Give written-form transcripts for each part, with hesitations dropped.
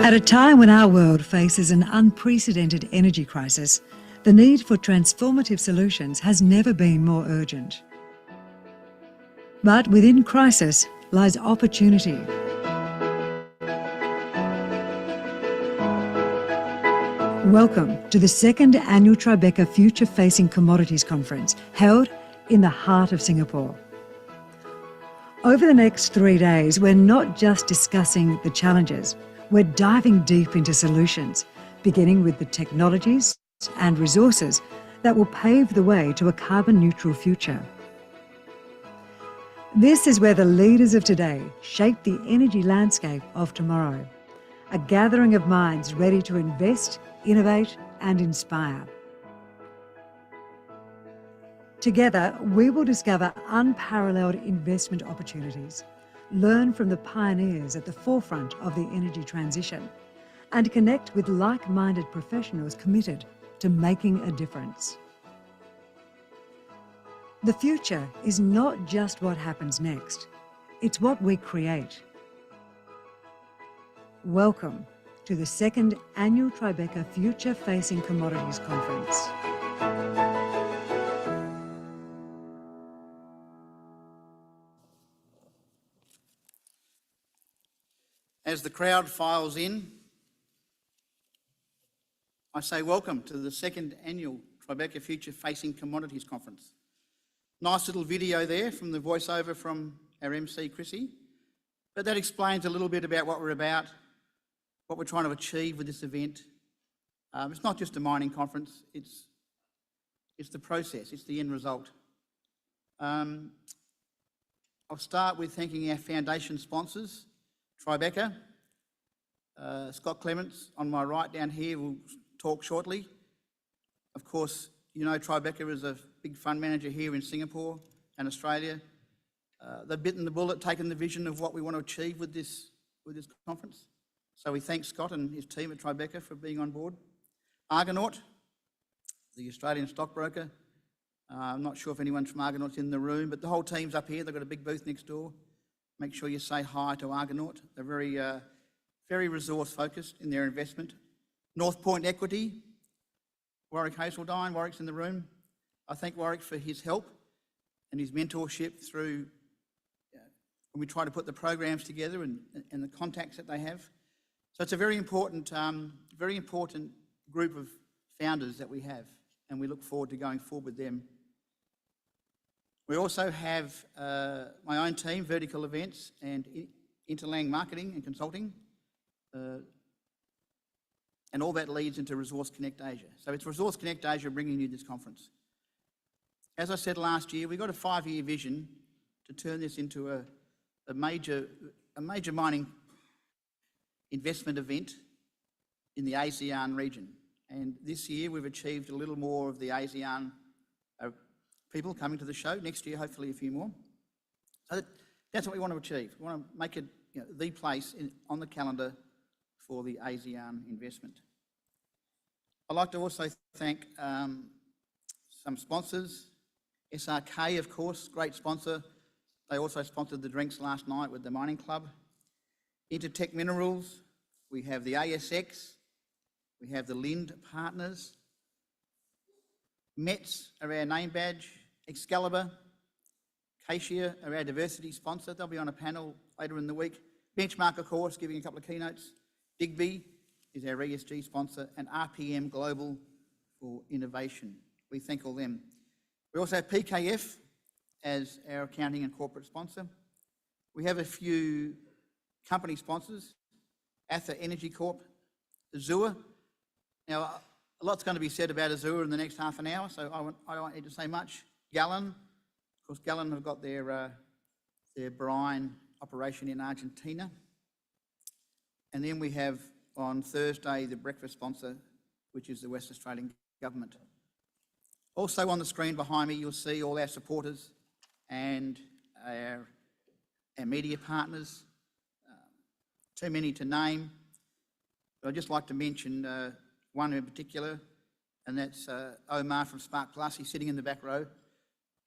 At a time when our world faces an unprecedented energy crisis, the need for transformative solutions has never been more urgent. But within crisis lies opportunity. Welcome to the second annual Tribeca Future Facing Commodities Conference, held in the heart of Singapore. Over the next 3 days, we're not just discussing the challenges, we're diving deep into solutions, beginning with the technologies and resources that will pave the way to a carbon-neutral future. This is where the leaders of today shape the energy landscape of tomorrow, a gathering of minds ready to invest, innovate and inspire. Together, we will discover unparalleled investment opportunities, learn from the pioneers at the forefront of the energy transition, and connect with like-minded professionals committed to making a difference. The future is not just what happens next, it's what we create. Welcome to the second annual Tribeca Future Facing Commodities Conference. As the crowd files in, I say welcome to the second annual Tribeca Future Facing Commodities Conference. Nice little video there from the voiceover from our MC, Chrissy. But that explains a little bit about what we're about, what we're trying to achieve with this event. It's not just a mining conference, it's the process, it's the end result. I'll start with thanking our foundation sponsors, Tribeca. Scott Clements on my right down here will talk shortly. Of course, you know Tribeca is a big fund manager here in Singapore and Australia. They've bitten the bullet, taken the vision of what we want to achieve with this conference. So we thank Scott and his team at Tribeca for being on board. Argonaut, the Australian stockbroker. I'm not sure if anyone from Argonaut's in the room, but the whole team's up here. They've got a big booth next door. Make sure you say hi to Argonaut. They're very resource focused in their investment. North Point Equity, Warwick Hazeldine. Warwick's in the room. I thank Warwick for his help and his mentorship through when we try to put the programs together and the contacts that they have. So it's a very important group of founders that we have, and we look forward to going forward with them. We also have my own team, Vertical Events and Interlang Marketing and Consulting, and all that leads into Resource Connect Asia. So it's Resource Connect Asia bringing you this conference. As I said last year, we got a 5-year vision to turn this into a major mining investment event in the ASEAN region. And this year we've achieved a little more of the ASEAN people coming to the show. Next year, hopefully a few more. So that's what we want to achieve. We want to make it the place on the calendar for the ASEAN investment. I'd like to also thank some sponsors. SRK, of course, great sponsor. They also sponsored the drinks last night with the Mining Club. Intertech Minerals, we have the ASX, we have the Lind Partners. Mets are our name badge. Excalibur, Acacia are our diversity sponsor. They'll be on a panel later in the week. Benchmark, of course, giving a couple of keynotes. Digby is our ESG sponsor, and RPM Global for innovation. We thank all them. We also have PKF as our accounting and corporate sponsor. We have a few company sponsors, Ather Energy Corp, Azure. Now, a lot's going to be said about Azure in the next half an hour, so I don't need to say much. Gallon, of course, Gallon have got their brine operation in Argentina. And then we have on Thursday the breakfast sponsor, which is the West Australian Government. Also on the screen behind me, you'll see all our supporters and our media partners. Too many to name, but I'd just like to mention one in particular, and that's Omar from Spark Plus. He's sitting in the back row.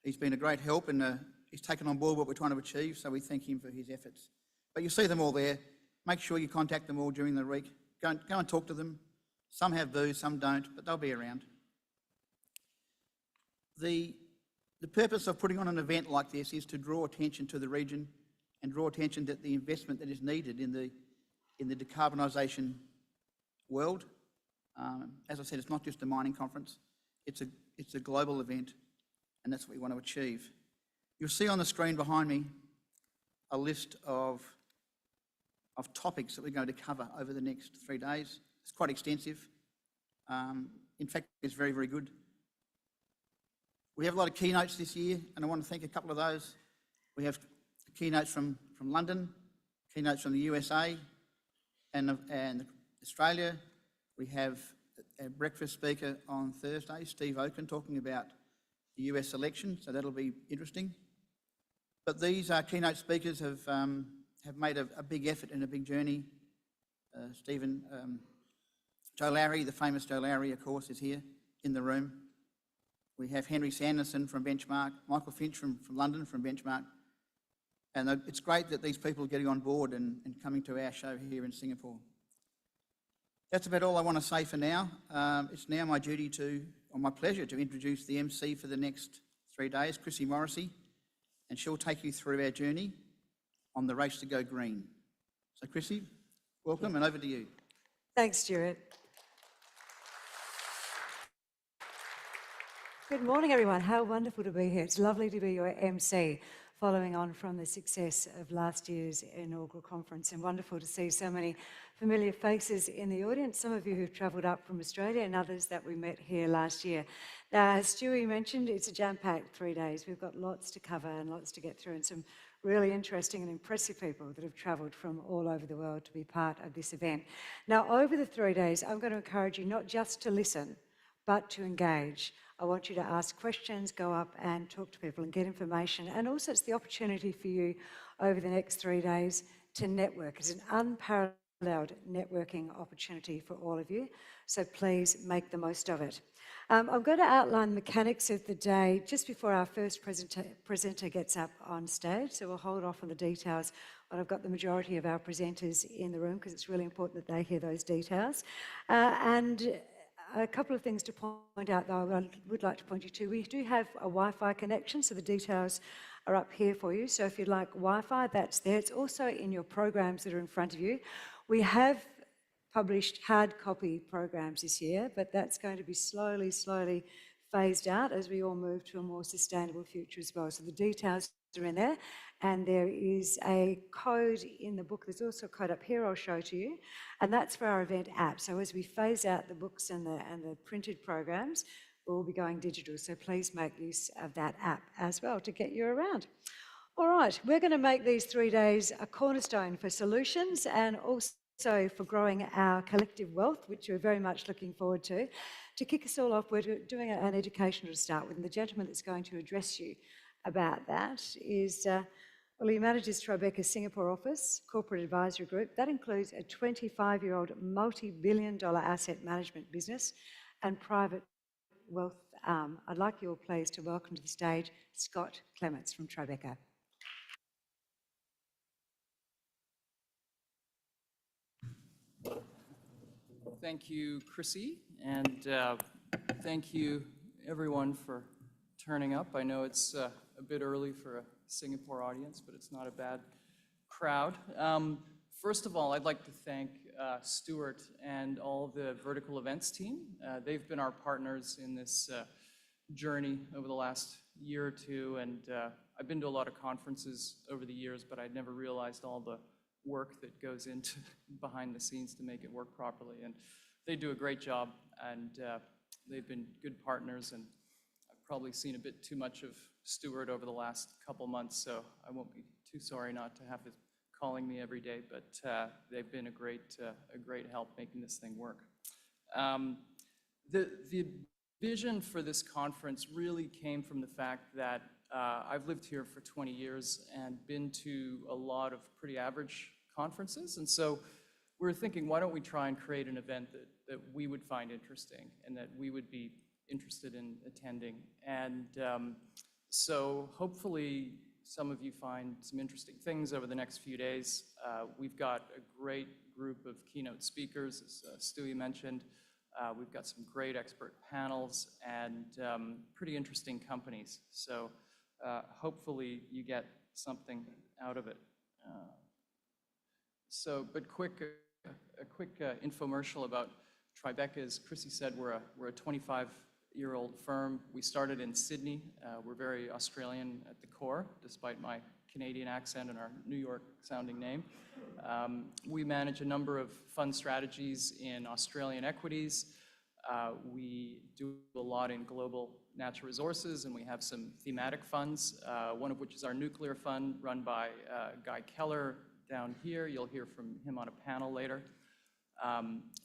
He's been a great help and he's taken on board what we're trying to achieve, so we thank him for his efforts. But you'll see them all there. Make sure you contact them all during the week. go and talk to them. Some have booths, some don't, but they'll be around. The purpose of putting on an event like this is to draw attention to the region and draw attention to the investment that is needed in the decarbonisation world. As I said, it's not just a mining conference, it's a global event, and that's what we want to achieve. You'll see on the screen behind me a list of topics that we're going to cover over the next 3 days. It's quite extensive. In fact, it's very, very good. We have a lot of keynotes this year, and I want to thank a couple of those. We have keynotes from London, keynotes from the USA and Australia. We have a breakfast speaker on Thursday, Steve Oaken, talking about the US election, so that'll be interesting. But these keynote speakers have made a big effort and a big journey. Joe Lowry, the famous Joe Lowry, of course, is here in the room. We have Henry Sanderson from Benchmark, Michael Finch from London from Benchmark. And it's great that these people are getting on board and coming to our show here in Singapore. That's about all I want to say for now. It's now my duty or my pleasure to introduce the MC for the next 3 days, Chrissy Morrissey, and she'll take you through our journey on the race to go green. So Chrissy, welcome and over to you. Thanks, Stewart. Good morning, everyone. How wonderful to be here. It's lovely to be your MC, following on from the success of last year's inaugural conference, and wonderful to see so many familiar faces in the audience, some of you who've travelled up from Australia and others that we met here last year. Now, as Stewie mentioned, it's a jam-packed 3 days. We've got lots to cover and lots to get through, and some really interesting and impressive people that have travelled from all over the world to be part of this event. Now, over the 3 days, I'm going to encourage you not just to listen, but to engage. I want you to ask questions, go up and talk to people and get information. And also it's the opportunity for you over the next 3 days to network. It's an unparalleled networking opportunity for all of you. So please make the most of it. I'm going to outline the mechanics of the day just before our first presenter gets up on stage. So we'll hold off on the details when I've got the majority of our presenters in the room, because it's really important that they hear those details. And a couple of things to point out, though, I would like to point you to. We do have a Wi-Fi connection, so the details are up here for you. So if you'd like Wi-Fi, that's there. It's also in your programs that are in front of you. We have published hard copy programs this year, but that's going to be slowly phased out as we all move to a more sustainable future as well. So the details are in there, and there is a code in the book. There's also a code up here I'll show to you, and that's for our event app. So as we phase out the books and the printed programs, we'll be going digital. So please make use of that app as well to get you around. All right, we're going to make these 3 days a cornerstone for solutions and also for growing our collective wealth, which we're very much looking forward to. To kick us all off, we're doing an education to start with, and the gentleman that's going to address you about that is, well, he manages Tribeca's Singapore office, corporate advisory group. That includes a 25-year-old multi-billion-dollar asset management business and private wealth arm. I'd like you all please to welcome to the stage Scott Clements from Tribeca. Thank you, Chrissy, and thank you, everyone, for turning up. I know it's a bit early for a Singapore audience, but it's not a bad crowd. First of all, I'd like to thank Stewart and all the vertical events team. They've been our partners in this journey over the last year or two, and I've been to a lot of conferences over the years, but I'd never realized all the work that goes into behind the scenes to make it work properly. And they do a great job, and they've been good partners, and I've probably seen a bit too much of Stewart over the last couple months, so I won't be too sorry not to have him calling me every day, but they've been a great help making this thing work. The vision for this conference really came from the fact that I've lived here for 20 years and been to a lot of pretty average conferences, and so we're thinking, why don't we try and create an event that we would find interesting and that we would be interested in attending. And so hopefully some of you find some interesting things over the next few days. We've got a great group of keynote speakers, as Stewie mentioned. We've got some great expert panels and pretty interesting companies. So hopefully you get something out of it. But a quick infomercial about Tribeca. As Chrissy said, we're a 25-year-old firm. We started in Sydney. We're very Australian at the core, despite my Canadian accent and our New York-sounding name. We manage a number of fund strategies in Australian equities. We do a lot in global natural resources, and we have some thematic funds, one of which is our nuclear fund run by Guy Keller down here. You'll hear from him on a panel later.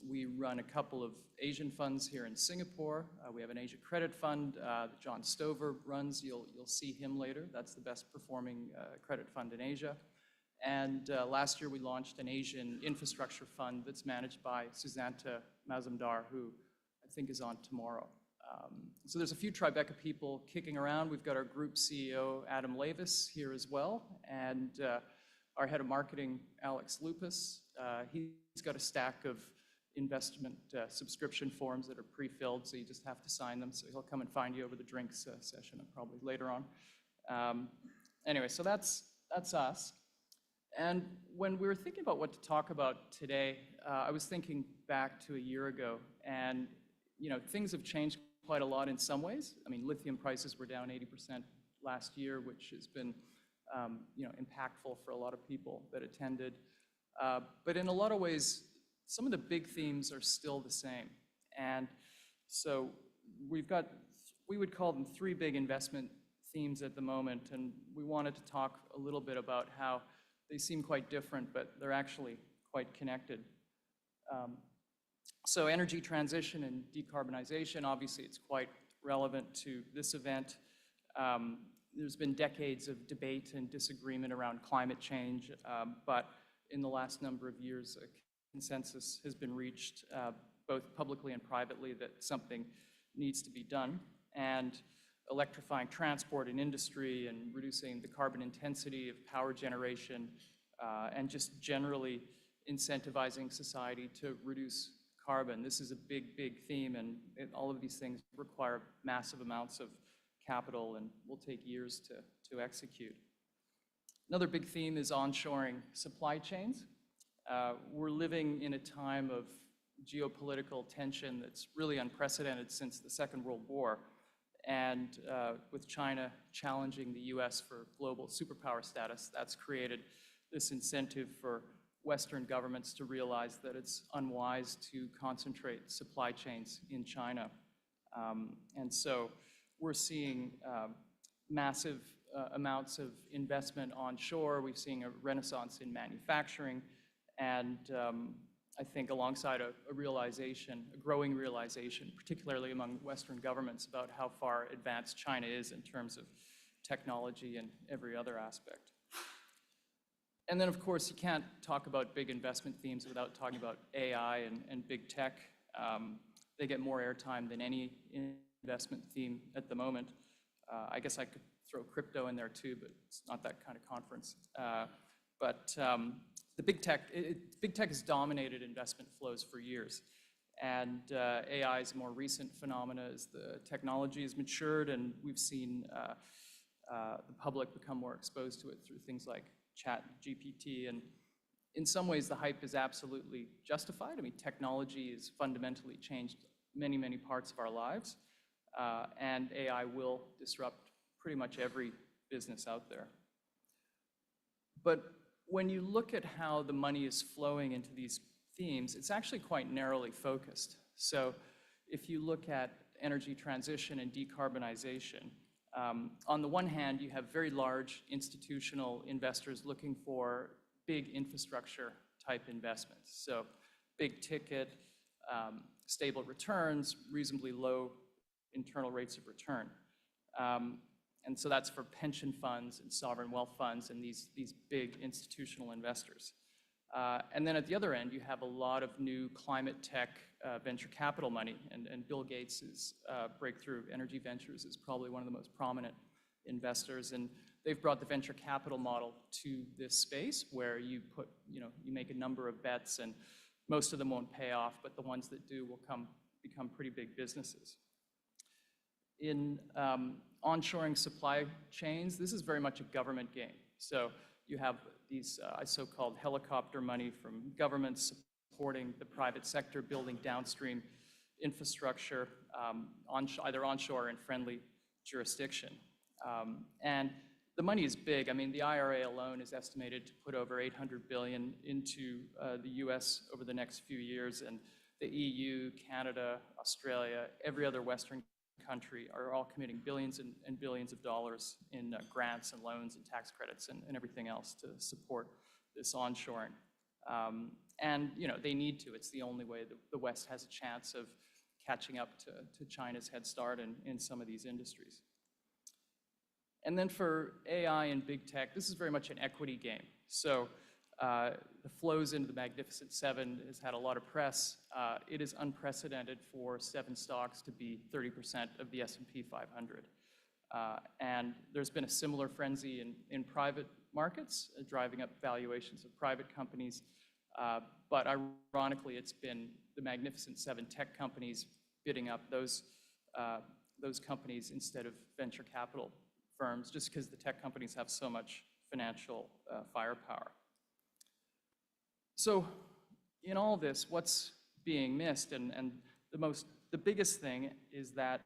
We run a couple of Asian funds here in Singapore. We have an Asia credit fund that John Stover runs. You'll see him later. That's the best performing credit fund in Asia. And last year we launched an Asian infrastructure fund that's managed by Suzanta Mazumdar, who I think is on tomorrow. So there's a few Tribeca people kicking around. We've got our group CEO, Adam Lavis, here as well, and our head of marketing, Alex Lupus. He's got a stack of investment subscription forms that are pre-filled, so you just have to sign them. So he'll come and find you over the drinks session, probably later on. Anyway, so that's us. And when we were thinking about what to talk about today, I was thinking back to a year ago, and things have changed quite a lot in some ways. I mean, lithium prices were down 80% last year, which has been impactful for a lot of people that attended. But in a lot of ways, some of the big themes are still the same. And so we would call them three big investment themes at the moment, and we wanted to talk a little bit about how they seem quite different, but they're actually quite connected. So energy transition and decarbonization, obviously it's quite relevant to this event. There's been decades of debate and disagreement around climate change, but in the last number of years, a consensus has been reached, both publicly and privately, that something needs to be done. And electrifying transport and industry and reducing the carbon intensity of power generation, and just generally incentivizing society to reduce carbon. This is a big, big theme, and all of these things require massive amounts of capital and will take years to execute. Another big theme is onshoring supply chains. We're living in a time of geopolitical tension that's really unprecedented since the Second World War, and with China challenging the US for global superpower status, that's created this incentive for Western governments to realize that it's unwise to concentrate supply chains in China. And so we're seeing massive amounts of investment onshore. We're seeing a renaissance in manufacturing, and I think alongside a growing realization, particularly among Western governments, about how far advanced China is in terms of technology and every other aspect. And then, of course, you can't talk about big investment themes without talking about AI and big tech. They get more airtime than any investment theme at the moment. I guess I could throw crypto in there too, but it's not that kind of conference. The big tech has dominated investment flows for years. And AI is a more recent phenomena as the technology has matured, and we've seen the public become more exposed to it through things like ChatGPT. And in some ways, the hype is absolutely justified. I mean, technology has fundamentally changed many, many parts of our lives. And AI will disrupt pretty much every business out there. But when you look at how the money is flowing into these themes, it's actually quite narrowly focused. So if you look at energy transition and decarbonization, on the one hand, you have very large institutional investors looking for big infrastructure type investments. So big ticket, stable returns, reasonably low internal rates of return. And so that's for pension funds and sovereign wealth funds and these big institutional investors. And then at the other end, you have a lot of new climate tech venture capital money, and Bill Gates's Breakthrough Energy Ventures is probably one of the most prominent investors. And they've brought the venture capital model to this space where you make a number of bets and most of them won't pay off, but the ones that do will become pretty big businesses. In onshoring supply chains, this is very much a government game. So you have these so-called helicopter money from governments supporting the private sector, building downstream infrastructure, either onshore or in friendly jurisdiction. And the money is big. I mean, the IRA alone is estimated to put over $800 billion into the US over the next few years, and the EU, Canada, Australia, every other Western country are all committing billions and billions of dollars in grants and loans and tax credits and everything else to support this onshoring. And they need to. It's the only way that the West has a chance of catching up to China's head start in some of these industries. And then for AI and big tech, this is very much an equity game. So the flows into the Magnificent Seven has had a lot of press. It is unprecedented for 7 stocks to be 30% of the S&P 500. And there's been a similar frenzy in private markets, driving up valuations of private companies. But ironically, it's been the Magnificent Seven tech companies bidding up those companies instead of venture capital firms, just because the tech companies have so much financial firepower. So in all this, what's being missed, and the biggest thing is that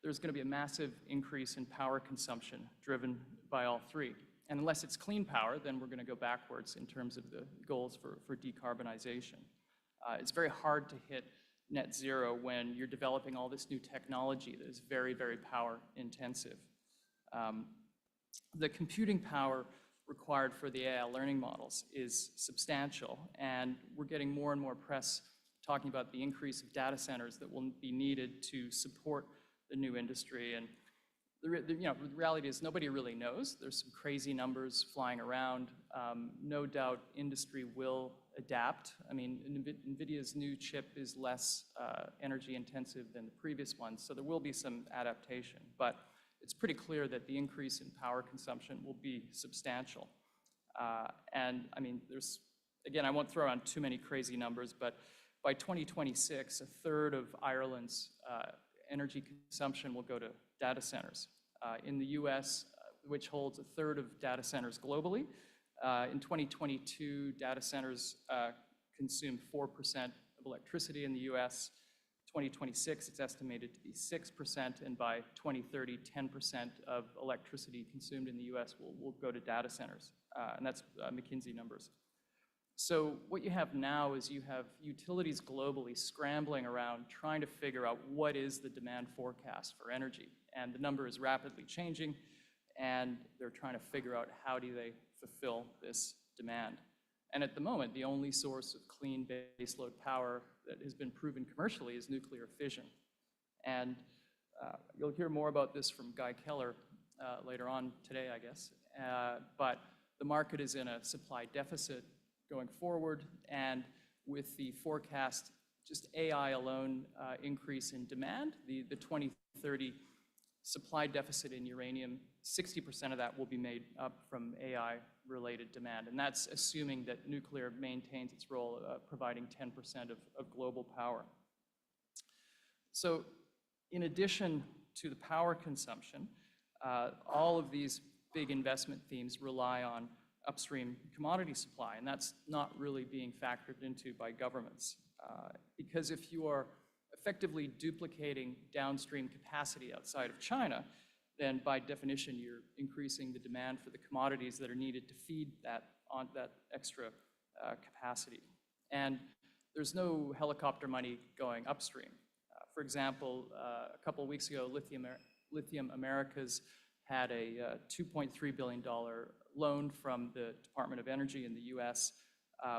there's going to be a massive increase in power consumption driven by all three. And unless it's clean power, then we're going to go backwards in terms of the goals for decarbonization. It's very hard to hit net zero when you're developing all this new technology that is very, very power intensive. The computing power required for the AI learning models is substantial, and we're getting more and more press talking about the increase of data centers that will be needed to support the new industry. And the reality is nobody really knows. There's some crazy numbers flying around. No doubt industry will adapt. I mean, NVIDIA's new chip is less energy intensive than the previous one, so there will be some adaptation. But it's pretty clear that the increase in power consumption will be substantial. And I mean, again, I won't throw out too many crazy numbers, but by 2026, a third of Ireland's energy consumption will go to data centers. In the US, which holds a third of data centers globally, in 2022, data centers consumed 4% of electricity in the US. 2026, it's estimated to be 6%, and by 2030, 10% of electricity consumed in the US will go to data centers, and that's McKinsey numbers. So what you have now is you have utilities globally scrambling around trying to figure out what is the demand forecast for energy, and the number is rapidly changing, and they're trying to figure out how do they fulfill this demand. And at the moment, the only source of clean baseload power that has been proven commercially is nuclear fission. And you'll hear more about this from Guy Keller later on today, I guess. But the market is in a supply deficit going forward, and with the forecast, just AI alone increase in demand, the 2030 supply deficit in uranium, 60% of that will be made up from AI-related demand. And that's assuming that nuclear maintains its role providing 10% of global power. So in addition to the power consumption, all of these big investment themes rely on upstream commodity supply, and that's not really being factored into by governments. Because if you are effectively duplicating downstream capacity outside of China, then by definition, you're increasing the demand for the commodities that are needed to feed that extra capacity. And there's no helicopter money going upstream. For example, a couple of weeks ago, Lithium Americas had a $2.3 billion loan from the Department of Energy in the US,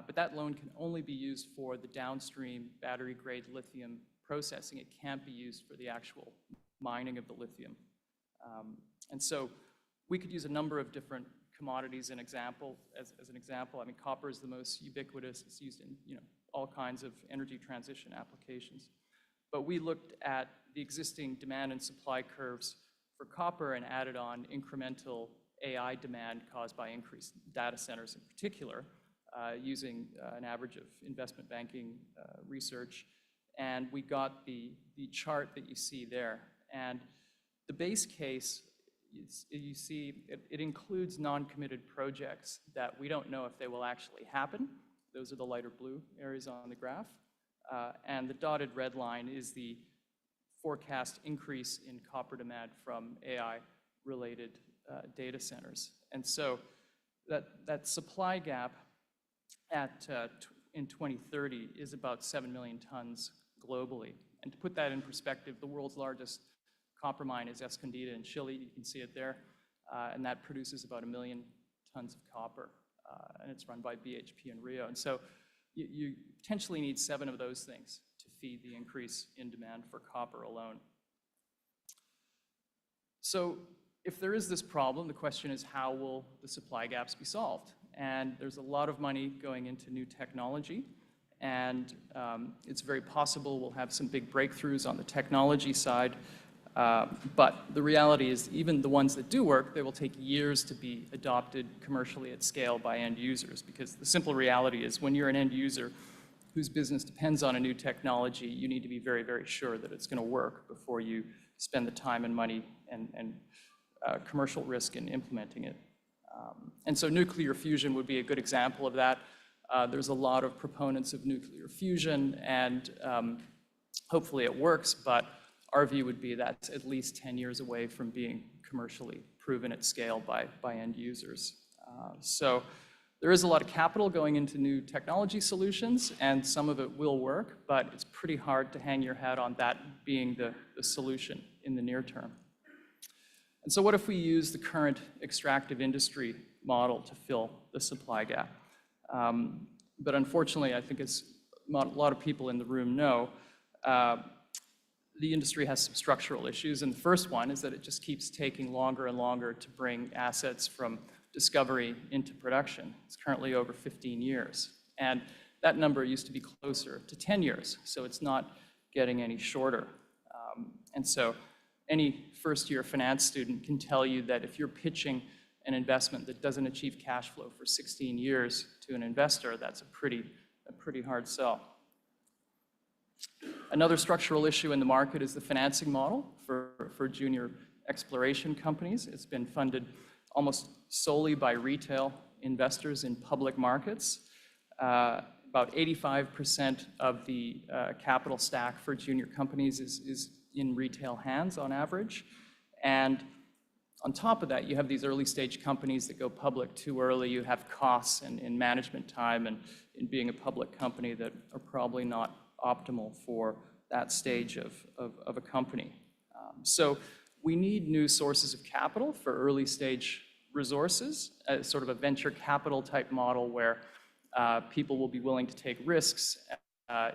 but that loan can only be used for the downstream battery-grade lithium processing. It can't be used for the actual mining of the lithium. And so we could use a number of different commodities as an example. I mean, copper is the most ubiquitous. It's used in all kinds of energy transition applications. But we looked at the existing demand and supply curves for copper and added on incremental AI demand caused by increased data centers in particular, using an average of investment banking research. And we got the chart that you see there. And the base case, you see, it includes non-committed projects that we don't know if they will actually happen. Those are the lighter blue areas on the graph. And the dotted red line is the forecast increase in copper demand from AI-related data centers. And so that supply gap in 2030 is about 7 million tons globally. And to put that in perspective, the world's largest copper mine is Escondida in Chile. You can see it there. And that produces about 1 million tons of copper. And it's run by BHP in Rio. And so you potentially need 7 of those things to feed the increase in demand for copper alone. So if there is this problem, the question is, how will the supply gaps be solved? And there's a lot of money going into new technology. And it's very possible we'll have some big breakthroughs on the technology side. But the reality is, even the ones that do work, they will take years to be adopted commercially at scale by end users. Because the simple reality is, when you're an end user whose business depends on a new technology, you need to be very, very sure that it's going to work before you spend the time and money and commercial risk in implementing it. And so nuclear fusion would be a good example of that. There's a lot of proponents of nuclear fusion, and hopefully it works, but our view would be that's at least 10 years away from being commercially proven at scale by end users. So there is a lot of capital going into new technology solutions, and some of it will work, but it's pretty hard to hang your hat on that being the solution in the near term. And so what if we use the current extractive industry model to fill the supply gap? But unfortunately, I think as a lot of people in the room know, the industry has some structural issues. And the first one is that it just keeps taking longer and longer to bring assets from discovery into production. It's currently over 15 years. And that number used to be closer to 10 years, so it's not getting any shorter. And so any first-year finance student can tell you that if you're pitching an investment that doesn't achieve cash flow for 16 years to an investor, that's a pretty hard sell. Another structural issue in the market is the financing model for junior exploration companies. It's been funded almost solely by retail investors in public markets. About 85% of the capital stack for junior companies is in retail hands on average. And on top of that, you have these early stage companies that go public too early. You have costs and management time and in being a public company that are probably not optimal for that stage of a company. So we need new sources of capital for early stage resources, sort of a venture capital type model where people will be willing to take risks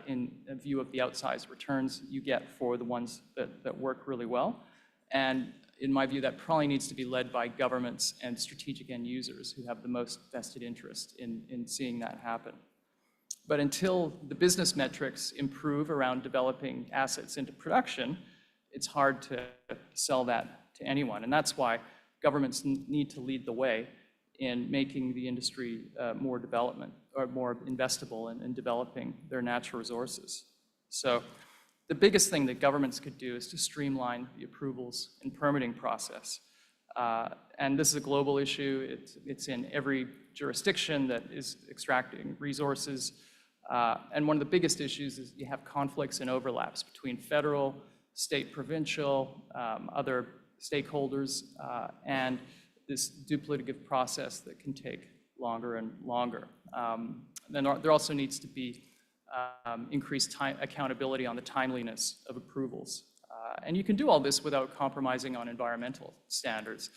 in view of the outsized returns you get for the ones that work really well. And in my view, that probably needs to be led by governments and strategic end users who have the most vested interest in seeing that happen. But until the business metrics improve around developing assets into production, it's hard to sell that to anyone. And that's why governments need to lead the way in making the industry more investable in developing their natural resources. So the biggest thing that governments could do is to streamline the approvals and permitting process. And this is a global issue. It's in every jurisdiction that is extracting resources. And one of the biggest issues is you have conflicts and overlaps between federal, state, provincial, other stakeholders, and this duplicative process that can take longer and longer. Then there also needs to be increased accountability on the timeliness of approvals. And you can do all this without compromising on environmental standards.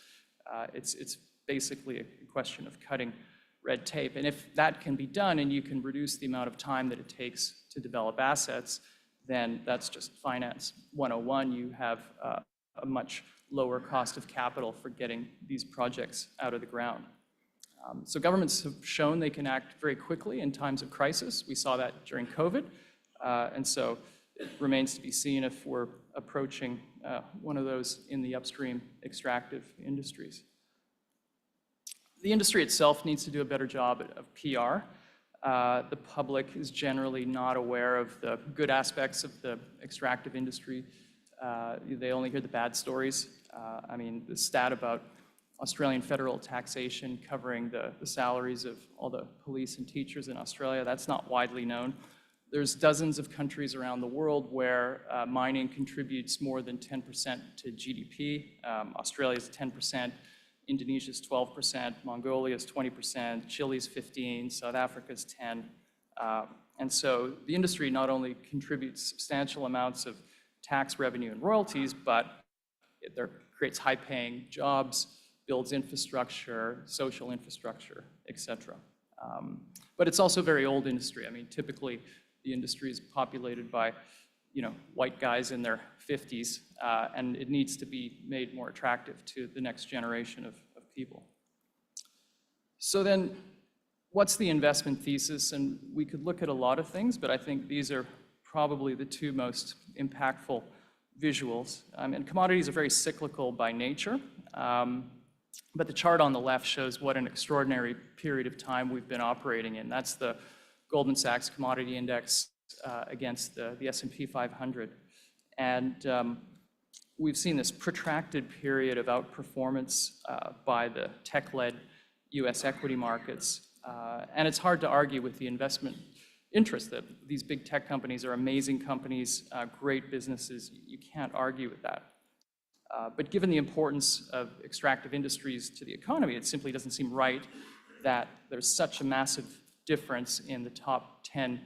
It's basically a question of cutting red tape. And if that can be done and you can reduce the amount of time that it takes to develop assets, then that's just finance 101. You have a much lower cost of capital for getting these projects out of the ground. So governments have shown they can act very quickly in times of crisis. We saw that during COVID. And so it remains to be seen if we're approaching one of those in the upstream extractive industries. The industry itself needs to do a better job of PR. The public is generally not aware of the good aspects of the extractive industry. They only hear the bad stories. I mean, the stat about Australian federal taxation covering the salaries of all the police and teachers in Australia, that's not widely known. There's dozens of countries around the world where mining contributes more than 10% to GDP. Australia's 10%, Indonesia's 12%, Mongolia's 20%, Chile's 15%, South Africa's 10%. And so the industry not only contributes substantial amounts of tax revenue and royalties, but it creates high-paying jobs, builds infrastructure, social infrastructure, et cetera. But it's also a very old industry. I mean, typically the industry is populated by, white guys in their 50s, and it needs to be made more attractive to the next generation of people. So then, what's the investment thesis? And we could look at a lot of things, but I think these are probably the two most impactful visuals. And commodities are very cyclical by nature, but the chart on the left shows what an extraordinary period of time we've been operating in. That's the Goldman Sachs Commodity Index against the S&P 500. And we've seen this protracted period of outperformance by the tech-led US equity markets. And it's hard to argue with the investment interest that these big tech companies are amazing companies, great businesses. You can't argue with that. But given the importance of extractive industries to the economy, it simply doesn't seem right that there's such a massive difference in the top 10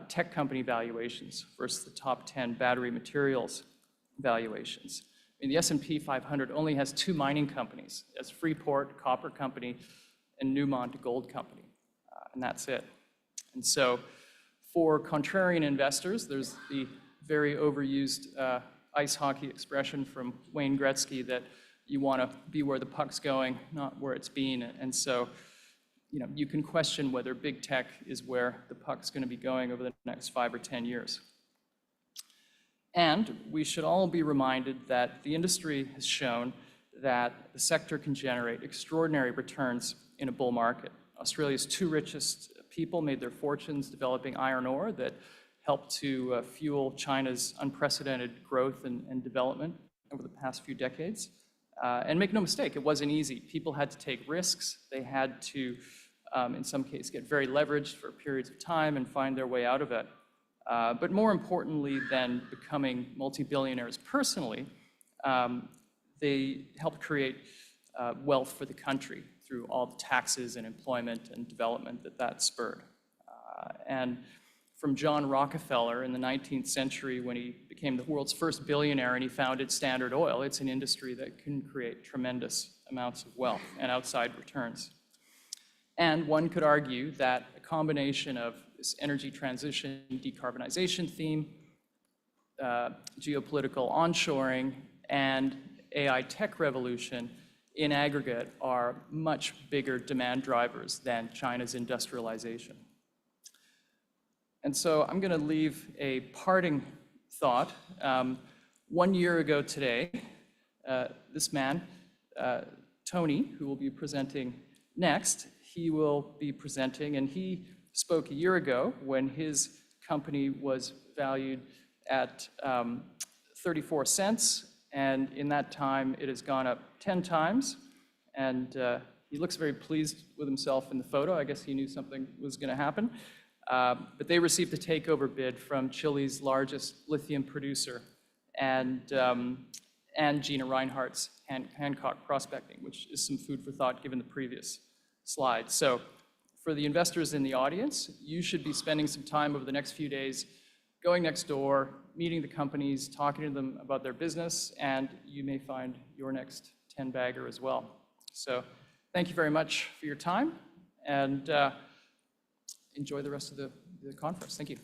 tech company valuations versus the top 10 battery materials valuations. I mean, the S&P 500 only has 2 mining companies. It's Freeport Copper Company and Newmont Gold Company, and that's it. And so for contrarian investors, there's the very overused ice hockey expression from Wayne Gretzky that you want to be where the puck's going, not where it's been. And so, you can question whether big tech is where the puck's going to be going over the next 5 or 10 years. And we should all be reminded that the industry has shown that the sector can generate extraordinary returns in a bull market. Australia's 2 richest people made their fortunes developing iron ore that helped to fuel China's unprecedented growth and development over the past few decades. And make no mistake, it wasn't easy. People had to take risks. They had to, in some cases, get very leveraged for periods of time and find their way out of it. But more importantly than becoming multi-billionaires personally, they helped create wealth for the country through all the taxes and employment and development that spurred. And from John Rockefeller in the 19th century when he became the world's first billionaire and he founded Standard Oil, it's an industry that can create tremendous amounts of wealth and outside returns. And one could argue that a combination of this energy transition, decarbonization theme, geopolitical onshoring, and AI tech revolution in aggregate are much bigger demand drivers than China's industrialization. And so I'm going to leave a parting thought. 1 year ago today, this man, Tony, who will be presenting next, he will be presenting, and he spoke a year ago when his company was valued at 34 cents, and in that time it has gone up 10 times, and he looks very pleased with himself in the photo. I guess he knew something was going to happen. But they received a takeover bid from Chile's largest lithium producer and Gina Reinhardt's Hancock Prospecting, which is some food for thought given the previous slide. So for the investors in the audience, you should be spending some time over the next few days going next door, meeting the companies, talking to them about their business, and you may find your next 10-bagger as well. So thank you very much for your time, and enjoy the rest of the conference. Thank you.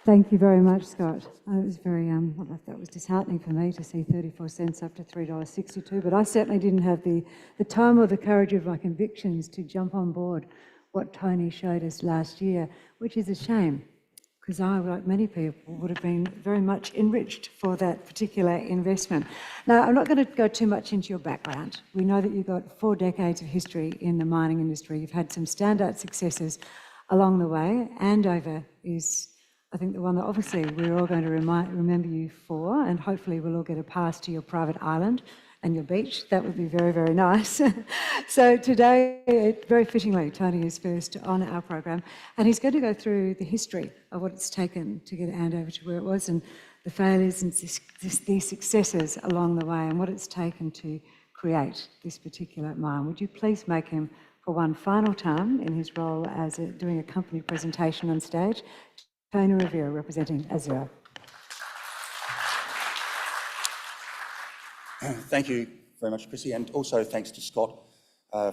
Thank you very much, Scott. It was very, that was disheartening for me to see 34 cents up to $3.62, but I certainly didn't have the time or the courage of my convictions to jump on board what Tony showed us last year, which is a shame. because I, like many people, would have been very much enriched for that particular investment. Now, I'm not going to go too much into your background. We know that you've got 4 decades of history in the mining industry. You've had some standout successes along the way. Andover is, I think, the one that obviously we're all going to remember you for, and hopefully we'll all get a pass to your private island and your beach. That would be very, very nice. So today, very fittingly, Tony is first on our program, and he's going to go through the history of what it's taken to get Andover to where it was, and the failures and the successes along the way, and what it's taken to create this particular mine. Would you please make him, for one final time in his role as doing a company presentation on stage, Tony Rovira, representing Azure. Thank you very much, Chrissy, and also thanks to Scott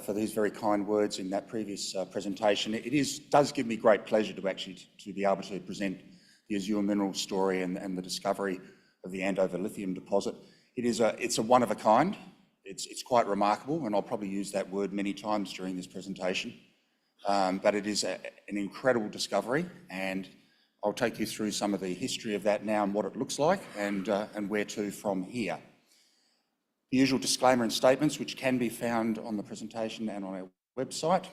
for these very kind words in that previous presentation. It does give me great pleasure to be able to present the Azure Minerals story and the discovery of the Andover lithium deposit. It's a one of a kind. It's quite remarkable, and I'll probably use that word many times during this presentation. But it is an incredible discovery, and I'll take you through some of the history of that now and what it looks like, and where to from here. The usual disclaimer and statements, which can be found on the presentation and on our website.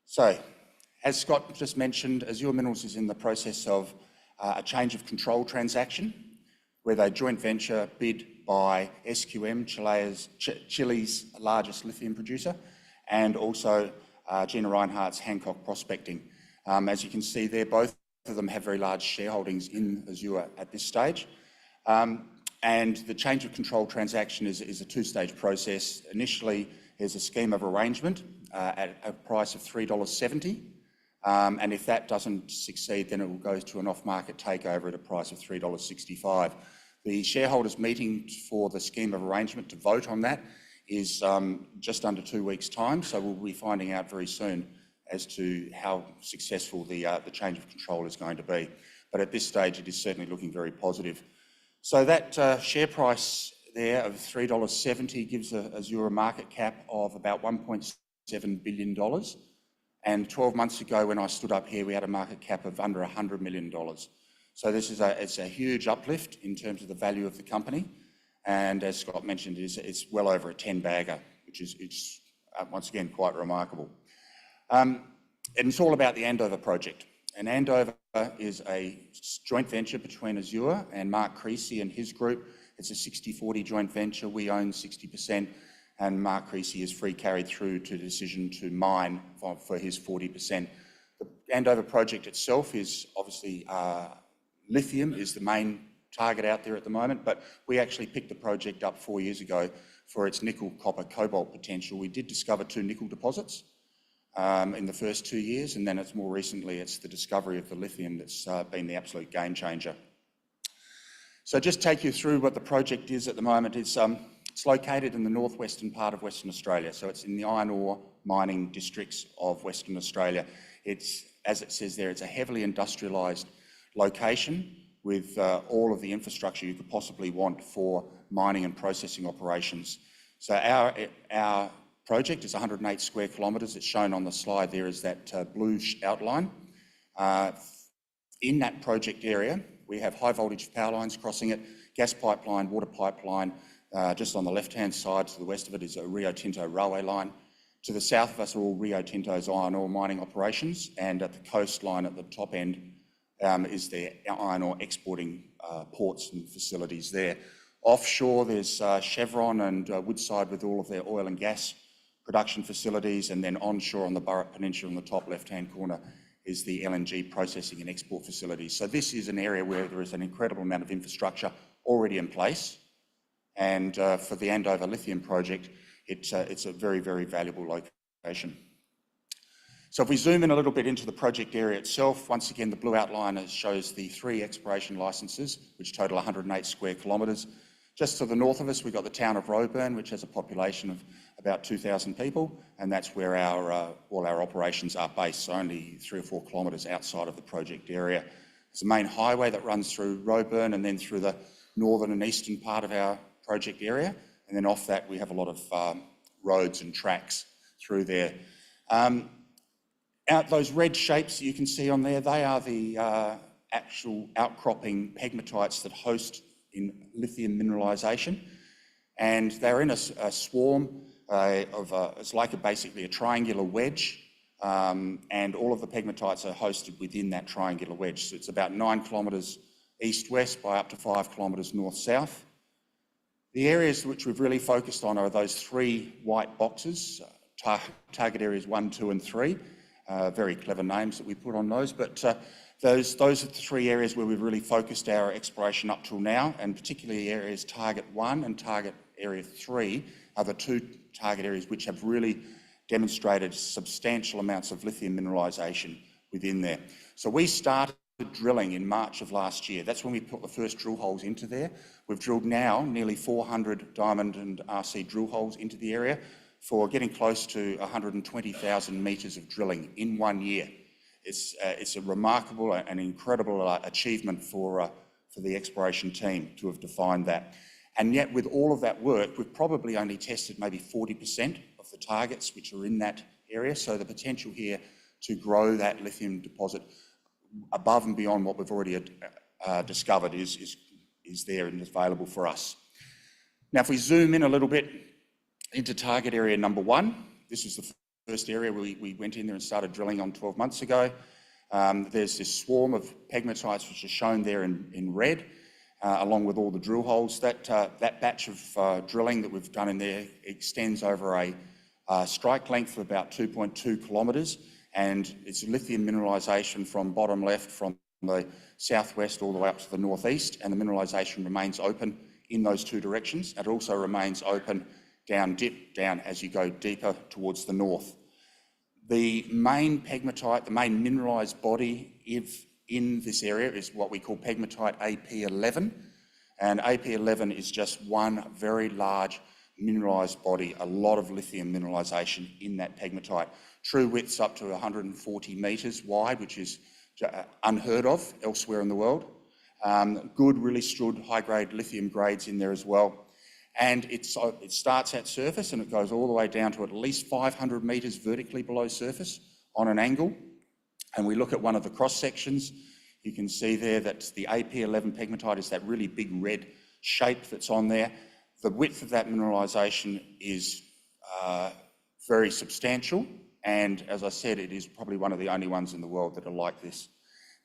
So, as Scott just mentioned, Azure Minerals is in the process of a change of control transaction, where they joint venture bid by SQM, Chile's largest lithium producer, and also Gina Rinehart's Hancock Prospecting. As you can see there, both of them have very large shareholdings in Azure at this stage. And the change of control transaction is a 2-stage process. Initially, there's a scheme of arrangement at a price of $3.70. And if that doesn't succeed, then it will go to an off-market takeover at a price of $3.65. The shareholders meeting for the scheme of arrangement to vote on that is just under 2 weeks' time. So we'll be finding out very soon as to how successful the change of control is going to be. But at this stage, it is certainly looking very positive. So that share price there of $3.70 gives Azure a market cap of about $1.7 billion. And 12 months ago, when I stood up here, we had a market cap of under $100 million. So it's a huge uplift in terms of the value of the company. And as Scott mentioned, it's well over a 10-bagger, which is once again quite remarkable. And it's all about the Andover project. And Andover is a joint venture between Azure and Mark Creasy and his group. It's a 60-40 joint venture. We own 60%, and Mark Creasy is free carried through to the decision to mine for his 40%. The Andover project itself is obviously lithium is the main target out there at the moment, but we actually picked the project up 4 years ago for its nickel, copper, cobalt potential. We did discover 2 nickel deposits in the first 2 years, and then it's the discovery of the lithium that's been the absolute game changer. So just take you through what the project is at the moment. It's located in the northwestern part of Western Australia, so it's in the iron ore mining districts of Western Australia. It's, as it says there, it's a heavily industrialised location with all of the infrastructure you could possibly want for mining and processing operations. So our project is 108 square kilometres. It's shown on the slide there as that blue outline. In that project area, we have high voltage power lines crossing it, gas pipeline, water pipeline. Just on the left-hand side, to the west of it, is a Rio Tinto railway line. To the south of us are all Rio Tinto's iron ore mining operations, and at the coastline at the top end is their iron ore exporting ports and facilities there. Offshore, there's Chevron and Woodside with all of their oil and gas production facilities, and then onshore on the Burrup Peninsula in the top left-hand corner is the LNG processing and export facilities. So this is an area where there is an incredible amount of infrastructure already in place, and for the Andover lithium project, it's a very, very valuable location. So if we zoom in a little bit into the project area itself, once again, the blue outline shows the 3 exploration licences, which total 108 square kilometres. Just to the north of us, we've got the town of Roebourne, which has a population of about 2,000 people, and that's where all our operations are based, so only 3 or 4 kilometres outside of the project area. There's a main highway that runs through Roebourne and then through the northern and eastern part of our project area, and then off that we have a lot of roads and tracks through there. Those red shapes you can see on there, they are the actual outcropping pegmatites that host in lithium mineralisation, and they're in a swarm it's like basically a triangular wedge, and all of the pegmatites are hosted within that triangular wedge. So it's about 9 kilometres east-west by up to 5 kilometres north-south. The areas which we've really focused on are those 3 white boxes, target areas 1, 2 and 3. Very clever names that we put on those, but those are the 3 areas where we've really focused our exploration up till now, and particularly areas target 1 and target area 3 are the 2 target areas which have really demonstrated substantial amounts of lithium mineralisation within there. So we started drilling in March of last year. That's when we put the first drill holes into there. We've drilled now nearly 400 diamond and RC drill holes into the area for getting close to 120,000 metres of drilling in 1 year. It's a remarkable and incredible achievement for the exploration team to have defined that. And yet with all of that work, we've probably only tested maybe 40% of the targets which are in that area. So the potential here to grow that lithium deposit above and beyond what we've already discovered is there and is available for us. Now, if we zoom in a little bit into target area number 1, this is the first area we went in there and started drilling on 12 months ago. There's this swarm of pegmatites which are shown there in red, along with all the drill holes. That batch of drilling that we've done in there extends over a strike length of about 2.2 kilometres, and it's lithium mineralisation from bottom left, from the southwest all the way up to the northeast, and the mineralisation remains open in those 2 directions. It also remains open dip down as you go deeper towards the north. The main pegmatite, the main mineralised body in this area is what we call pegmatite AP11, and AP11 is just one very large mineralised body, a lot of lithium mineralisation in that pegmatite. True widths up to 140 metres wide, which is unheard of elsewhere in the world. Good, really stood high-grade lithium grades in there as well. And it starts at surface and it goes all the way down to at least 500 metres vertically below surface on an angle. And we look at one of the cross sections, you can see there that the AP11 pegmatite is that really big red shape that's on there. The width of that mineralisation is very substantial, and as I said, it is probably one of the only ones in the world that are like this.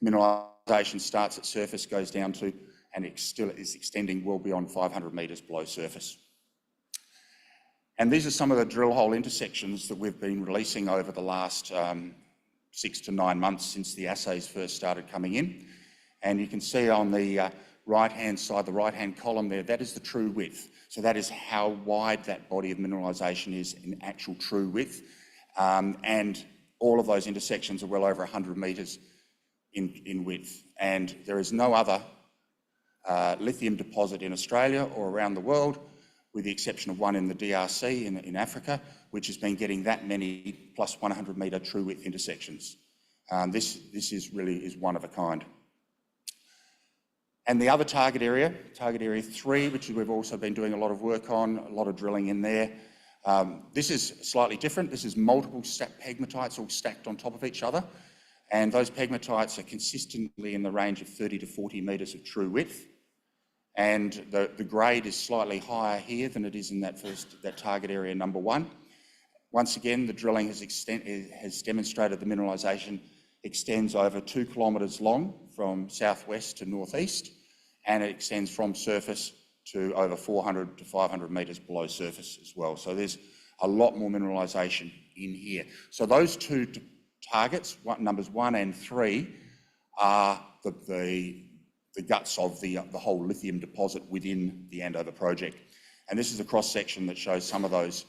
Mineralisation starts at surface, goes down to, and it still is extending well beyond 500 metres below surface. And these are some of the drill hole intersections that we've been releasing over the last 6 to 9 months since the assays first started coming in. And you can see on the right-hand side, the right-hand column there, that is the true width. So that is how wide that body of mineralisation is in actual true width. And all of those intersections are well over 100 metres in width. And there is no other lithium deposit in Australia or around the world, with the exception of one in the DRC in Africa, which has been getting that many plus 100 metre true width intersections. This is one of a kind. And the other target area 3, which we've also been doing a lot of work on, a lot of drilling in there. This is slightly different. This is multiple stacked pegmatites all stacked on top of each other. And those pegmatites are consistently in the range of 30 to 40 metres of true width. And the grade is slightly higher here than it is in that target area number 1. Once again, the drilling has demonstrated the mineralisation extends over 2 kilometres long from southwest to northeast, and it extends from surface to over 400 to 500 metres below surface as well. So there's a lot more mineralisation in here. So those 2 targets, numbers 1 and 3, are the guts of the whole lithium deposit within the Andover project. And this is a cross-section that shows some of those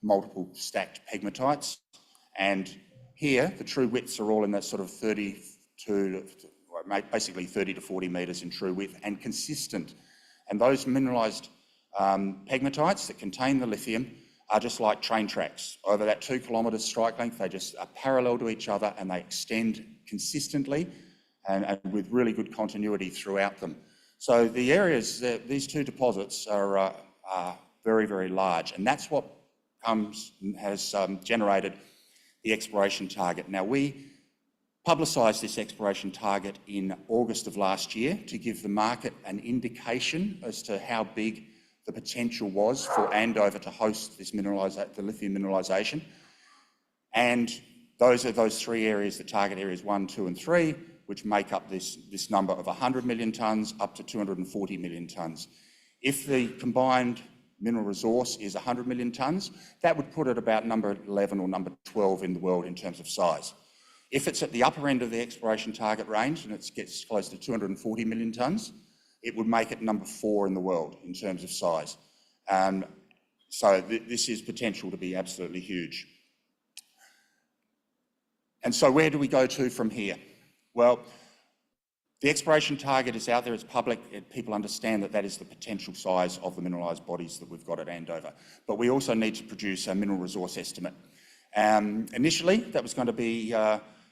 multiple stacked pegmatites. And here, the true widths are all in that sort of 30 to 40 metres in true width and consistent. And those mineralised pegmatites that contain the lithium are just like train tracks. Over that 2 kilometre strike length, they just are parallel to each other and they extend consistently and with really good continuity throughout them. So the areas, these 2 deposits are very, very large, and that's what has generated the exploration target. Now, we publicised this exploration target in August of last year to give the market an indication as to how big the potential was for Andover to host this the lithium mineralisation. And those are those three areas, the target areas 1, 2 and 3, which make up this number of 100 million tonnes up to 240 million tonnes. If the combined mineral resource is 100 million tonnes, that would put it about number 11 or number 12 in the world in terms of size. If it's at the upper end of the exploration target range and it gets close to 240 million tonnes, it would make it number 4 in the world in terms of size. So this is potential to be absolutely huge. And so where do we go to from here? Well, the exploration target is out there, it's public, people understand that that is the potential size of the mineralised bodies that we've got at Andover. But we also need to produce a mineral resource estimate. Initially, that was going to be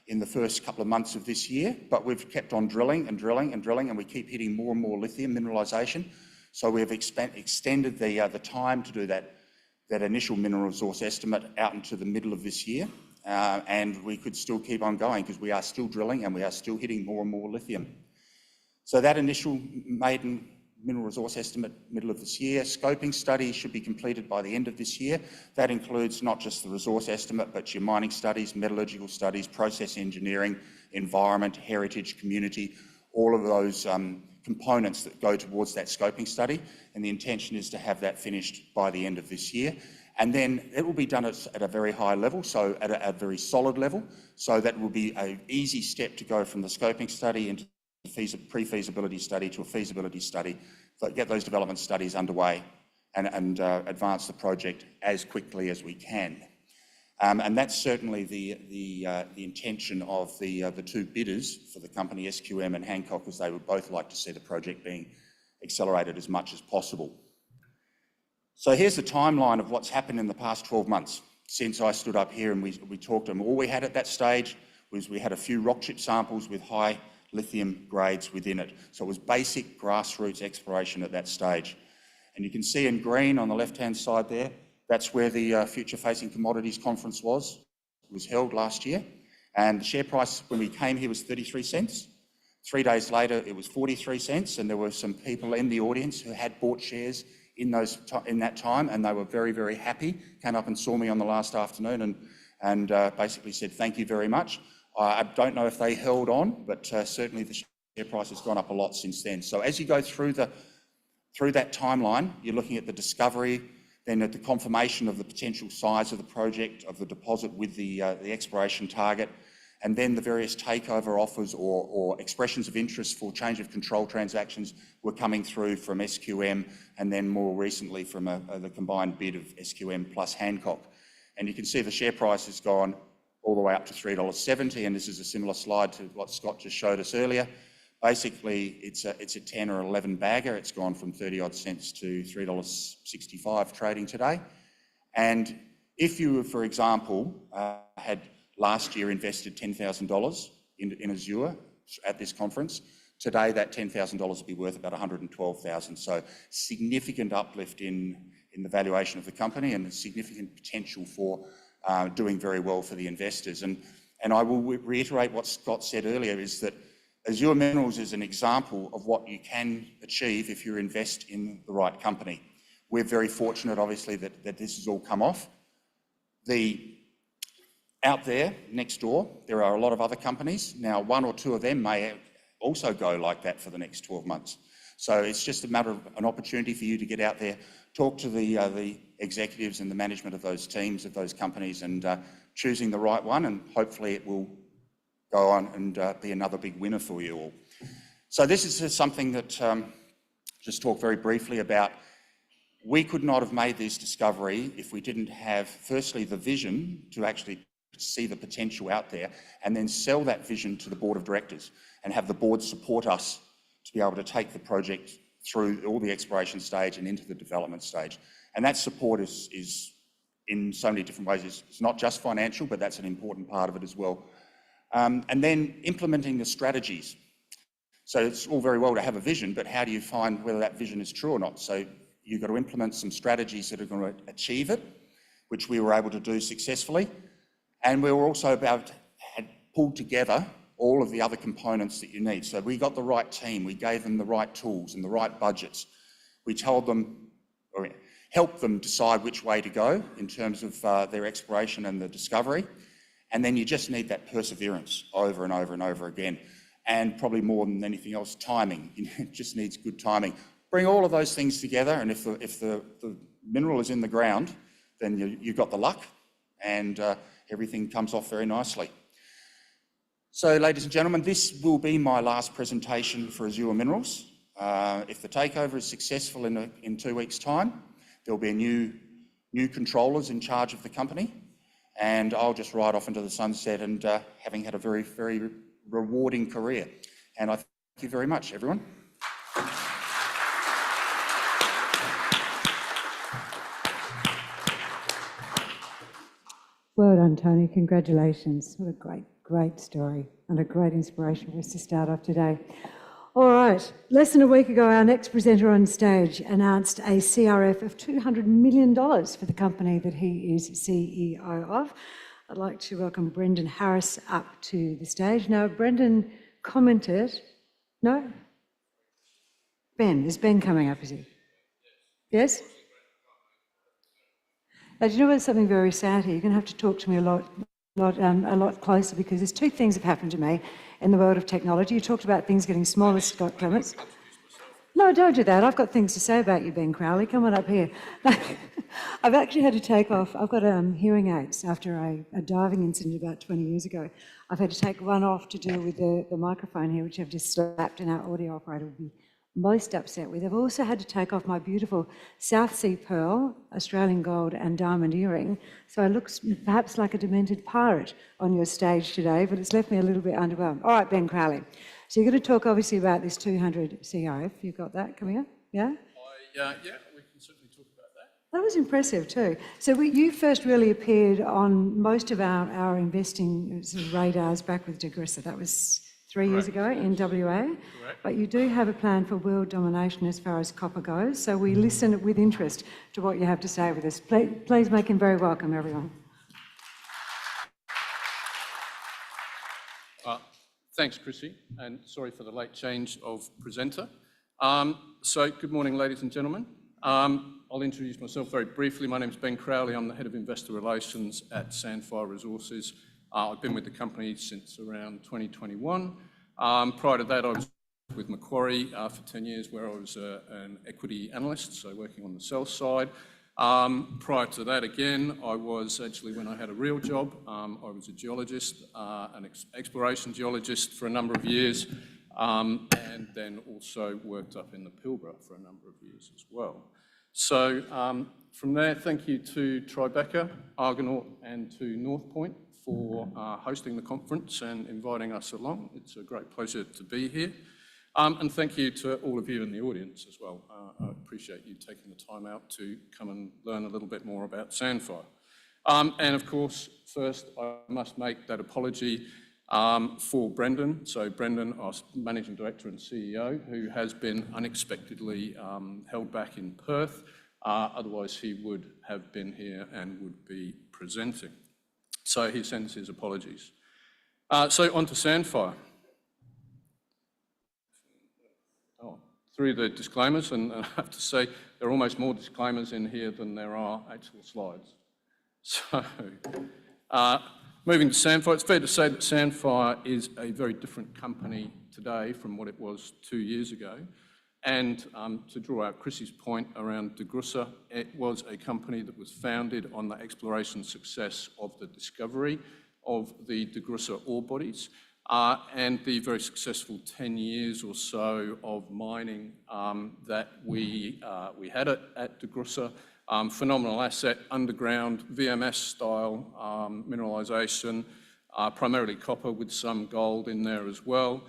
in the first couple of months of this year, but we've kept on drilling and drilling and drilling, and we keep hitting more and more lithium mineralisation. So we've extended the time to do that initial mineral resource estimate out into the middle of this year. And we could still keep on going because we are still drilling and we are still hitting more and more lithium. So that initial maiden mineral resource estimate, middle of this year, scoping study should be completed by the end of this year. That includes not just the resource estimate, but your mining studies, metallurgical studies, process engineering, environment, heritage, community, all of those components that go towards that scoping study. And the intention is to have that finished by the end of this year. And then it will be done at a very high level, so at a very solid level. So that will be an easy step to go from the scoping study into the pre-feasibility study to a feasibility study, get those development studies underway and advance the project as quickly as we can. And that's certainly the intention of the two bidders for the company, SQM and Hancock, as they would both like to see the project being accelerated as much as possible. So here's the timeline of what's happened in the past 12 months since I stood up here and we talked to them. All we had at that stage was we had a few rock chip samples with high lithium grades within it. So it was basic grassroots exploration at that stage. And you can see in green on the left-hand side there, that's where the Future Facing Commodities Conference was. It was held last year. And the share price when we came here was 33 cents. 3 days later, it was 43 cents. And there were some people in the audience who had bought shares in that time, and they were very, very happy. Came up and saw me on the last afternoon and basically said, thank you very much. I don't know if they held on, but certainly the share price has gone up a lot since then. So as you go through that timeline, you're looking at the discovery, then at the confirmation of the potential size of the project, of the deposit with the exploration target, and then the various takeover offers or expressions of interest for change of control transactions were coming through from SQM, and then more recently from the combined bid of SQM plus Hancock. And you can see the share price has gone all the way up to $3.70, and this is a similar slide to what Scott just showed us earlier. Basically, it's a 10 or 11 bagger. It's gone from 30 odd cents to $3.65 trading today. And if you, for example, had last year invested $10,000 in Azure at this conference, today that $10,000 will be worth about $112,000. So significant uplift in the valuation of the company and a significant potential for doing very well for the investors. And I will reiterate what Scott said earlier, is that Azure Minerals is an example of what you can achieve if you invest in the right company. We're very fortunate, obviously, that this has all come off. Out there, next door, there are a lot of other companies. Now, 1 or 2 of them may also go like that for the next 12 months. So it's just a matter of an opportunity for you to get out there, talk to the executives and the management of those teams, of those companies, and choosing the right one, and hopefully it will go on and be another big winner for you all. So this is just something that, just talk very briefly about. We could not have made this discovery if we didn't have, firstly, the vision to actually see the potential out there, and then sell that vision to the board of directors and have the board support us to be able to take the project through all the exploration stage and into the development stage. And that support is in so many different ways. It's not just financial, but that's an important part of it as well. And then implementing the strategies. So it's all very well to have a vision, but how do you find whether that vision is true or not? So you've got to implement some strategies that are going to achieve it, which we were able to do successfully. And we were also had pulled together all of the other components that you need. So we got the right team, we gave them the right tools and the right budgets. We told them, or helped them decide which way to go in terms of their exploration and the discovery. And then you just need that perseverance over and over and over again. And probably more than anything else, timing. It just needs good timing. Bring all of those things together, and if the mineral is in the ground, then you've got the luck, and everything comes off very nicely. So, ladies and gentlemen, this will be my last presentation for Azure Minerals. If the takeover is successful in 2 weeks' time, there'll be new controllers in charge of the company, and I'll just ride off into the sunset and having had a very, very rewarding career. And I thank you very much, everyone. Well done, Tony. Congratulations. What a great story and a great inspiration for us to start off today. All right, less than a week ago, our next presenter on stage announced a CRF of $200 million for the company that he is CEO of. I'd like to welcome Brendan Harris up to the stage. Now, Brendan commented, no? Ben, is Ben coming up, is he? Yes? Now, do you know there's something very sad here? You're going to have to talk to me a lot closer, because there's two things have happened to me in the world of technology. You talked about things getting smaller, Scott Clements. No, don't do that. I've got things to say about you, Ben Crowley. Come on up here. I've actually had to take off. I've got hearing aids after a diving incident about 20 years ago. I've had to take one off to deal with the microphone here, which I've just slapped, and our audio operator will be most upset with. I've also had to take off my beautiful South Sea Pearl, Australian gold and diamond earring, so I look perhaps like a demented pirate on your stage today, but it's left me a little bit underwhelmed. All right, Ben Crowley. So you're going to talk obviously about this 200 CRF. You've got that coming up, yeah? Yeah, we can certainly talk about that. That was impressive too. So you first really appeared on most of our investing sort of radars back with Decarbonisation. That was 3 years ago in WA. Correct. But you do have a plan for world domination as far as copper goes. So we listen with interest to what you have to say with us. Please make him very welcome, everyone. Thanks, Chrissy, and sorry for the late change of presenter. So good morning, ladies and gentlemen. I'll introduce myself very briefly. My name is Ben Crowley. I'm the Head of Investor Relations at Sandfire Resources. I've been with the company since around 2021. Prior to that, I was with Macquarie for 10 years, where I was an equity analyst, so working on the sell side. Prior to that, again, I was actually, when I had a real job, I was a geologist, an exploration geologist for a number of years, and then also worked up in the Pilbara for a number of years as well. So from there, thank you to Tribeca, Argonaut, and to North Point for hosting the conference and inviting us along. It's a great pleasure to be here. And thank you to all of you in the audience as well. I appreciate you taking the time out to come and learn a little bit more about Sandfire. And of course, first I must make that apology for Brendan. So Brendan, our Managing Director and CEO, who has been unexpectedly held back in Perth. Otherwise he would have been here and would be presenting. So he sends his apologies. So on to Sandfire. Through the disclaimers, and I have to say there are almost more disclaimers in here than there are actual slides. So, moving to Sandfire, it's fair to say that Sandfire is a very different company today from what it was 2 years ago. And to draw out Chrissy's point around Decarbonisation, it was a company that was founded on the exploration success of the discovery of the Decarbonisation ore bodies. And the very successful 10 years or so of mining that we had at Decarbonisation. Phenomenal asset, underground, VMS-style mineralisation, primarily copper with some gold in there as well,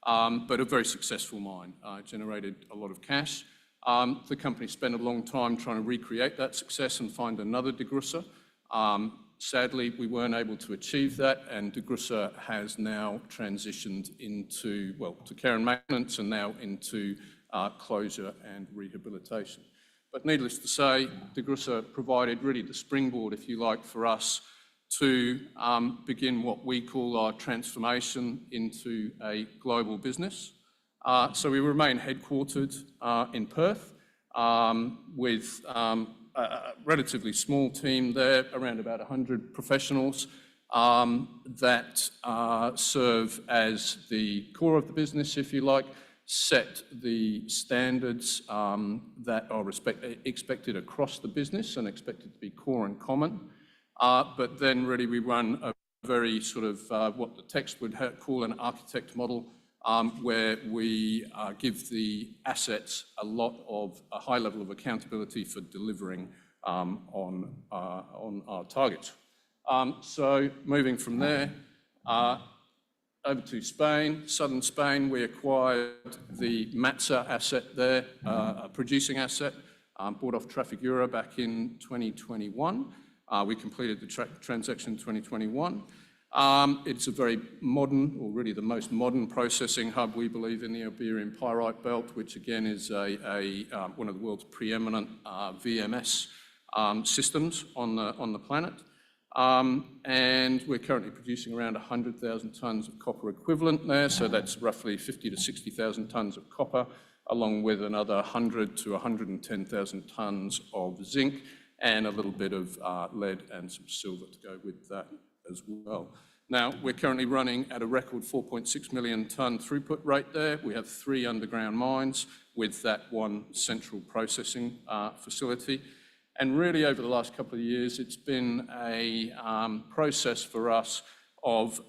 but a very successful mine, generated a lot of cash. The company spent a long time trying to recreate that success and find another Decarbonisation. Sadly, we weren't able to achieve that, and Decarbonisation has now transitioned into, well, to care and maintenance and now into closure and rehabilitation. But needless to say, Decarbonisation provided really the springboard, if you like, for us to begin what we call our transformation into a global business. So we remain headquartered in Perth with a relatively small team there, around about 100 professionals that serve as the core of the business, if you like, set the standards that are expected across the business and expected to be core and common. But then really we run a very sort of what the text would call an architect model, where we give the assets a high level of accountability for delivering on our targets. So moving from there, over to Spain, southern Spain, we acquired the Muchtazar asset there, a producing asset, bought off Trafigura back in 2021. We completed the transaction in 2021. It's a very modern, or really the most modern processing hub, we believe, in the Iberian Pyrite Belt, which again is one of the world's preeminent VMS systems on the planet. And we're currently producing around 100,000 tonnes of copper equivalent there, so that's roughly 50,000 to 60,000 tonnes of copper, along with another 100,000 to 110,000 tonnes of zinc, and a little bit of lead and some silver to go with that as well. Now, we're currently running at a record 4.6 million tonne throughput rate there. We have 3 underground mines with that one central processing facility. And really, over the last couple of years, it's been a process for us of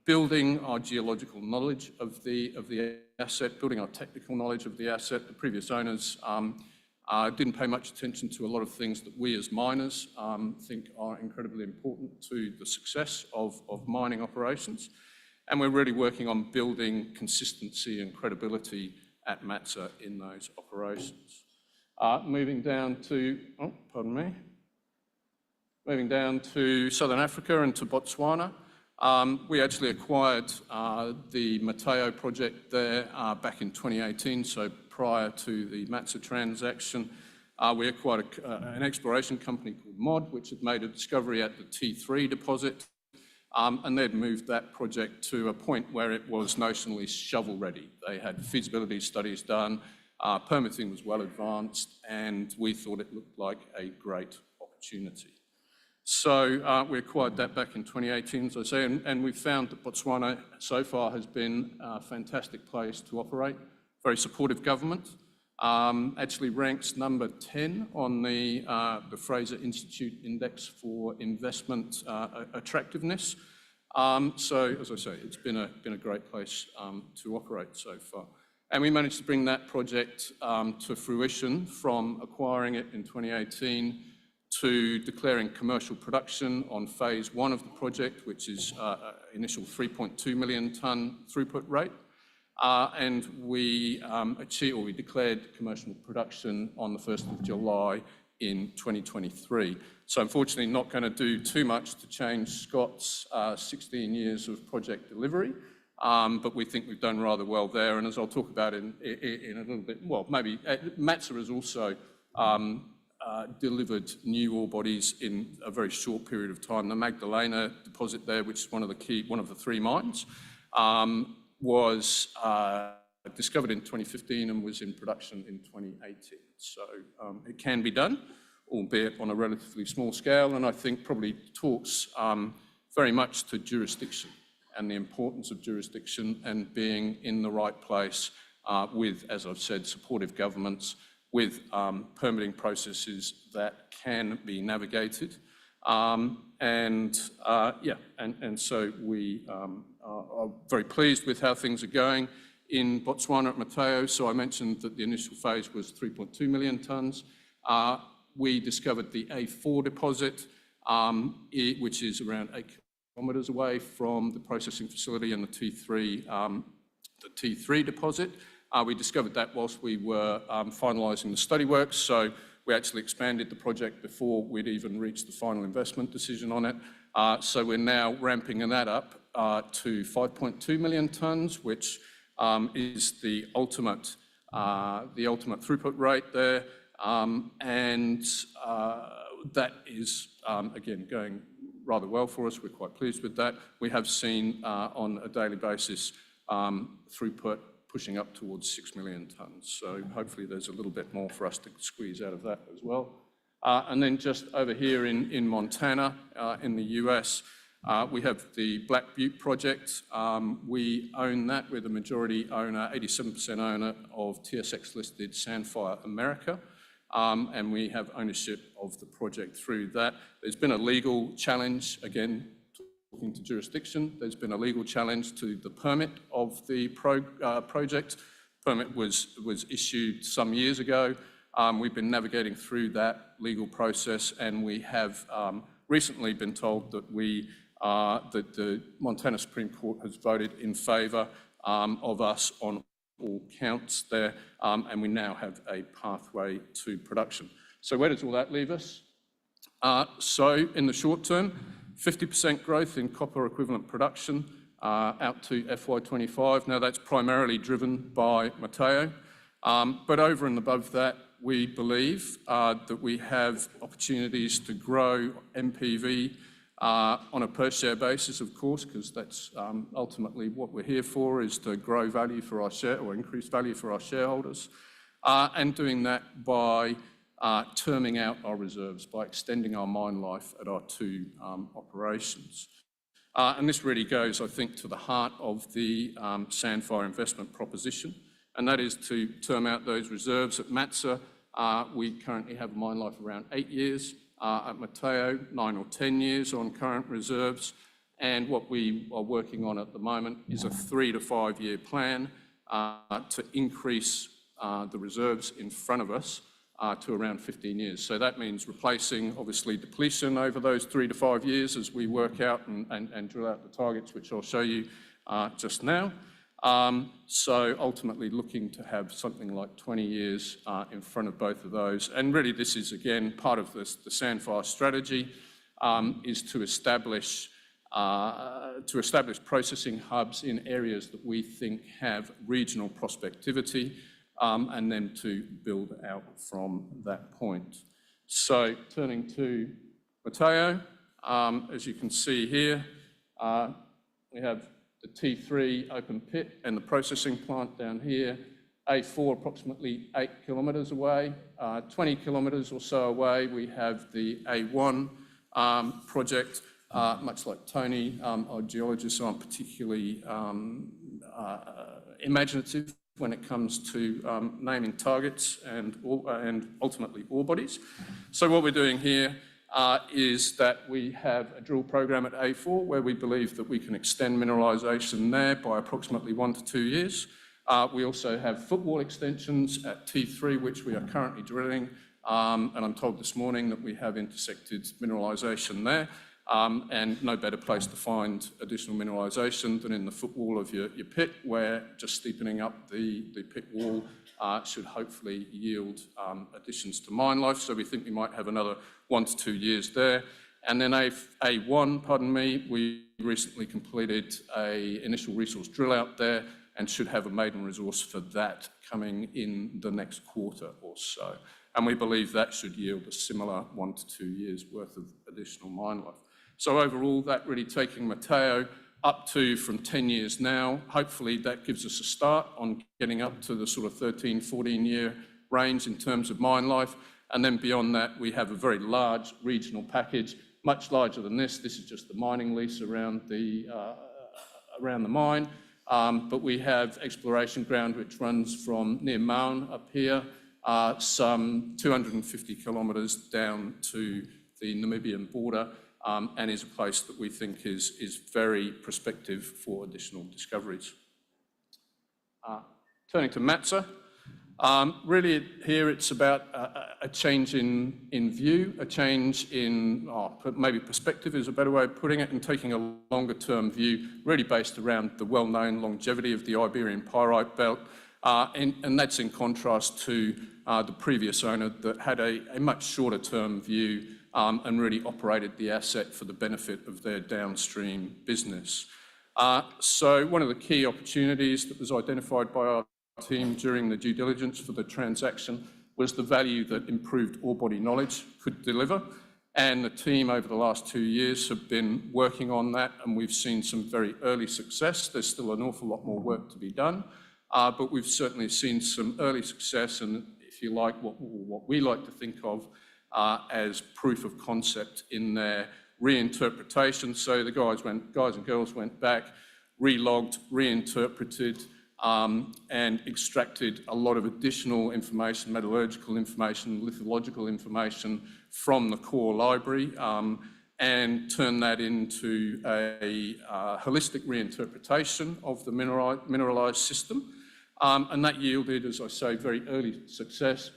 building our geological knowledge of the asset, building our technical knowledge of the asset. The previous owners didn't pay much attention to a lot of things that we as miners think are incredibly important to the success of mining operations. And we're really working on building consistency and credibility at Muchtazar in those operations. Moving down to Southern Africa and to Botswana. We actually acquired the Motheo project there back in 2018, so prior to the Muchtazar transaction. We acquired an exploration company called MOD, which had made a discovery at the T3 deposit, and they'd moved that project to a point where it was notionally shovel ready. They had feasibility studies done, permitting was well advanced, and we thought it looked like a great opportunity. So we acquired that back in 2018, as I say, and we've found that Botswana so far has been a fantastic place to operate. Very supportive government, actually ranks number 10 on the Fraser Institute Index for Investment Attractiveness. So, as I say, it's been a great place to operate so far. And we managed to bring that project to fruition from acquiring it in 2018 to declaring commercial production on phase 1 of the project, which is initial 3.2 million tonne throughput rate. And we declared commercial production on the 1st of July in 2023. So unfortunately not going to do too much to change Scott's 16 years of project delivery. But we think we've done rather well there, and as I'll talk about in a little bit, well, maybe Muchtazar has also delivered new ore bodies in a very short period of time. The Magdalena deposit there, which is one of the 3 mines, was discovered in 2015 and was in production in 2018. So it can be done, albeit on a relatively small scale, and I think probably talks very much to jurisdiction and the importance of jurisdiction and being in the right place with, as I've said, supportive governments, with permitting processes that can be navigated. So we are very pleased with how things are going in Botswana at Motheo. So I mentioned that the initial phase was 3.2 million tonnes. We discovered the A4 deposit, which is around 8 kilometres away from the processing facility and the T3 deposit. We discovered that whilst we were finalising the study works, so we actually expanded the project before we'd even reached the final investment decision on it. So we're now ramping that up to 5.2 million tonnes, which is the ultimate throughput rate there, and that is again going rather well for us. We're quite pleased with that. We have seen on a daily basis throughput pushing up towards 6 million tonnes. So hopefully there's a little bit more for us to squeeze out of that as well. And then just over here in Montana, in the US, we have the Black Butte project. We own that. We're the majority owner, 87% owner of TSX-listed Sandfire America, and we have ownership of the project through that. There's been a legal challenge, again, talking to jurisdiction. There's been a legal challenge to the permit of the project. Permit was issued some years ago. We've been navigating through that legal process, and we have recently been told that that the Montana Supreme Court has voted in favour of us on all counts there, and we now have a pathway to production. So where does all that leave us? So in the short term, 50% growth in copper equivalent production out to FY25. Now that's primarily driven by Mateo, but over and above that, we believe that we have opportunities to grow MPV on a per share basis, of course, because that's ultimately what we're here for, is to grow value for our increase value for our shareholders, and doing that by terming out our reserves, by extending our mine life at our two operations. And this really goes, I think, to the heart of the Sandfire investment proposition, and that is to term out those reserves. At Matsa, we currently have a mine life around 8 years. At Mateo, 9 or 10 years on current reserves. And what we are working on at the moment is a 3 to 5 year plan to increase the reserves in front of us to around 15 years. So that means replacing, obviously, depletion over those 3 to 5 years as we work out and drill out the targets, which I'll show you just now. So ultimately looking to have something like 20 years in front of both of those. And really this is, again, part of the Sandfire strategy, is to establish processing hubs in areas that we think have regional prospectivity, and then to build out from that point. So turning to Mateo, as you can see here, we have the T3 open pit and the processing plant down here. A4 approximately 8 kilometres away. 20 kilometres or so away, we have the A1 project. Much like Tony, our geologists aren't particularly imaginative when it comes to naming targets and ultimately ore bodies. So what we're doing here is that we have a drill program at A4 where we believe that we can extend mineralisation there by approximately 1 to 2 years. We also have footwall extensions at T3, which we are currently drilling, and I'm told this morning that we have intersected mineralisation there, and no better place to find additional mineralisation than in the footwall of your pit, where just steepening up the pit wall should hopefully yield additions to mine life. So we think we might have another 1 to 2 years there. And then A1, we recently completed an initial resource drill out there and should have a maiden resource for that coming in the next quarter or so. And we believe that should yield a similar 1 to 2 years worth of additional mine life. So overall, that really taking Mateo up to from 10 years now. Hopefully that gives us a start on getting up to the sort of 13, 14 year range in terms of mine life. And then beyond that, we have a very large regional package, much larger than this. This is just the mining lease around the mine. But we have exploration ground which runs from near Maun up here, some 250 kilometres down to the Namibian border, and is a place that we think is very prospective for additional discoveries. Turning to Matsa, really here it's about a change in view, a change in maybe perspective is a better way of putting it, and taking a longer term view, really based around the well-known longevity of the Iberian Pyrite Belt, and that's in contrast to the previous owner that had a much shorter term view and really operated the asset for the benefit of their downstream business. So one of the key opportunities that was identified by our team during the due diligence for the transaction was the value that improved ore body knowledge could deliver. And the team over the last 2 years have been working on that, and we've seen some very early success. There's still an awful lot more work to be done, but we've certainly seen some early success, and if you like, what we like to think of as proof of concept in their reinterpretation. So the guys and girls went back, relogged, reinterpreted, and extracted a lot of additional information, metallurgical information, lithological information from the core library, and turned that into a holistic reinterpretation of the mineralised system. And that yielded, as I say, very early success.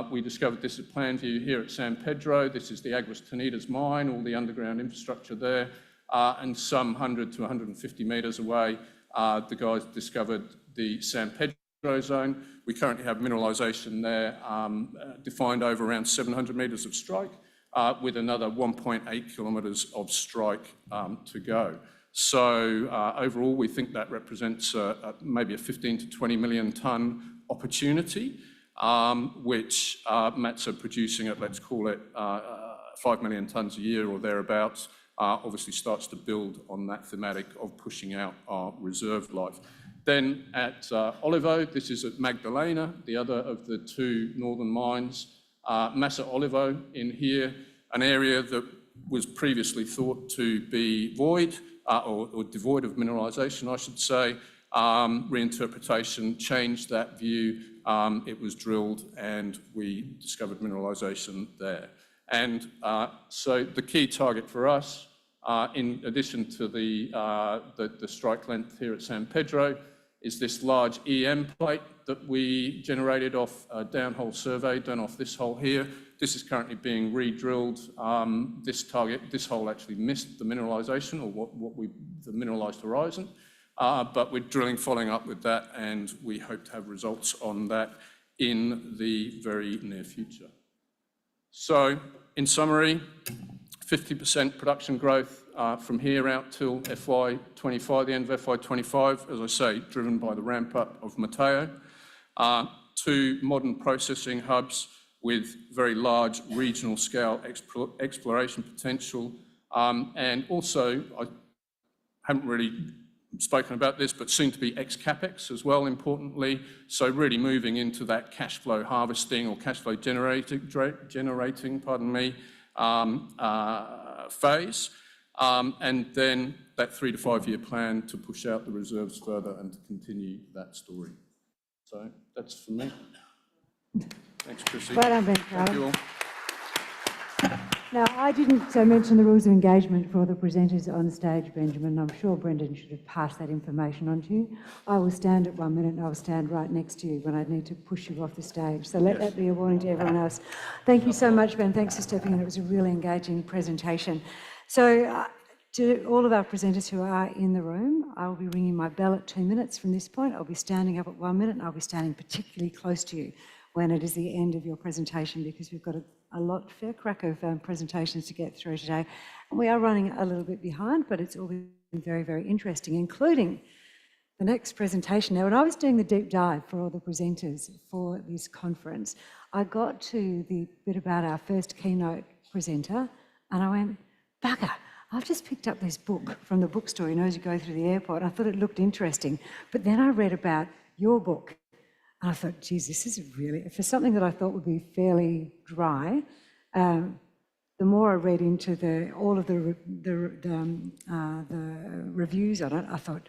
We discovered this at plan view here at San Pedro. This is the Aguas Tenidas mine, all the underground infrastructure there, and some 100 to 150 metres away, the guys discovered the San Pedro zone. We currently have mineralisation there defined over around 700 metres of strike, with another 1.8 kilometres of strike to go. So overall, we think that represents maybe a 15 to 20 million tonne opportunity, which Mats are producing at, let's call it, 5 million tonnes a year or thereabouts, obviously starts to build on that thematic of pushing out our reserve life. Then at Olivo, this is at Magdalena, the other of the two northern mines. Massa Olivo in here, an area that was previously thought to be void, or devoid of mineralisation, I should say. Reinterpretation changed that view. It was drilled and we discovered mineralisation there. And so the key target for us, in addition to the strike length here at San Pedro, is this large EM plate that we generated off a downhole survey done off this hole here. This is currently being re-drilled. This hole actually missed the mineralisation, or the mineralised horizon, but we're drilling following up with that, and we hope to have results on that in the very near future. So, in summary, 50% production growth from here out till FY25, the end of FY25, as I say, driven by the ramp up of Mateo. 2 modern processing hubs with very large regional scale exploration potential. And also, I haven't really spoken about this, but soon to be ex-capex as well, importantly. So really moving into that cash flow harvesting or cash flow generating, phase. And then that 3 to 5 year plan to push out the reserves further and to continue that story. So that's for me. Thanks, Chrissy. Well done, Ben. Thank you all. Now, I didn't mention the rules of engagement for the presenters on stage, Benjamin. I'm sure Brendan should have passed that information on to you. I will stand at 1 minute and I will stand right next to you when I need to push you off the stage. So let that be a warning to everyone else. Thank you so much, Ben. Thanks for stepping in. It was a really engaging presentation. So to all of our presenters who are in the room, I will be ringing my bell at 2 minutes from this point. I'll be standing up at 1 minute and I'll be standing particularly close to you when it is the end of your presentation, because we've got a fair crack of presentations to get through today. And we are running a little bit behind, but it's all been very, very interesting, including the next presentation. Now, when I was doing the deep dive for all the presenters for this conference, I got to the bit about our first keynote presenter, and I went, bugger, I've just picked up this book from the bookstore, you know, as you go through the airport. I thought it looked interesting, but then I read about your book. And I thought, geez, this is really, for something that I thought would be fairly dry, the more I read into all of the reviews on it, I thought,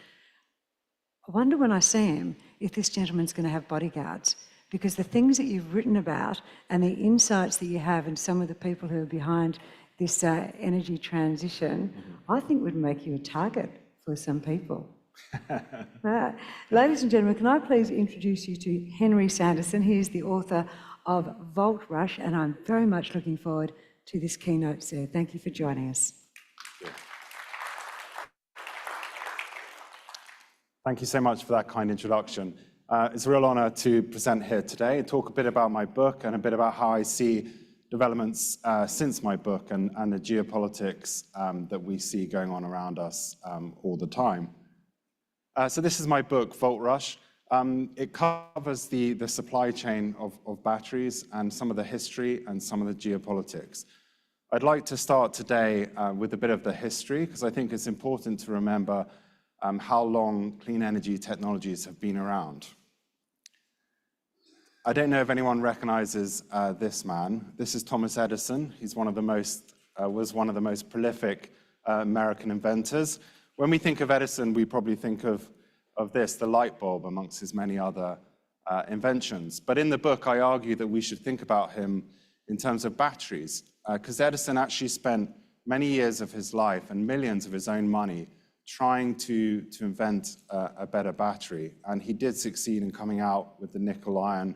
I wonder when I see him if this gentleman's going to have bodyguards, because the things that you've written about and the insights that you have and some of the people who are behind this energy transition, I think would make you a target for some people. Ladies and gentlemen, can I please introduce you to Henry Sanderson? He is the author of Vault Rush, and I'm very much looking forward to this keynote, sir. Thank you for joining us. Thank you so much for that kind introduction. It's a real honour to present here today and talk a bit about my book and a bit about how I see developments since my book and the geopolitics that we see going on around us all the time. So this is my book, Vault Rush. It covers the supply chain of batteries and some of the history and some of the geopolitics. I'd like to start today with a bit of the history, because I think it's important to remember how long clean energy technologies have been around. I don't know if anyone recognizes this man. This is Thomas Edison. He's was one of the most prolific American inventors. When we think of Edison, we probably think of this, the light bulb, amongst his many other inventions. But in the book, I argue that we should think about him in terms of batteries, because Edison actually spent many years of his life and millions of his own money trying to invent a better battery. And he did succeed in coming out with the nickel-iron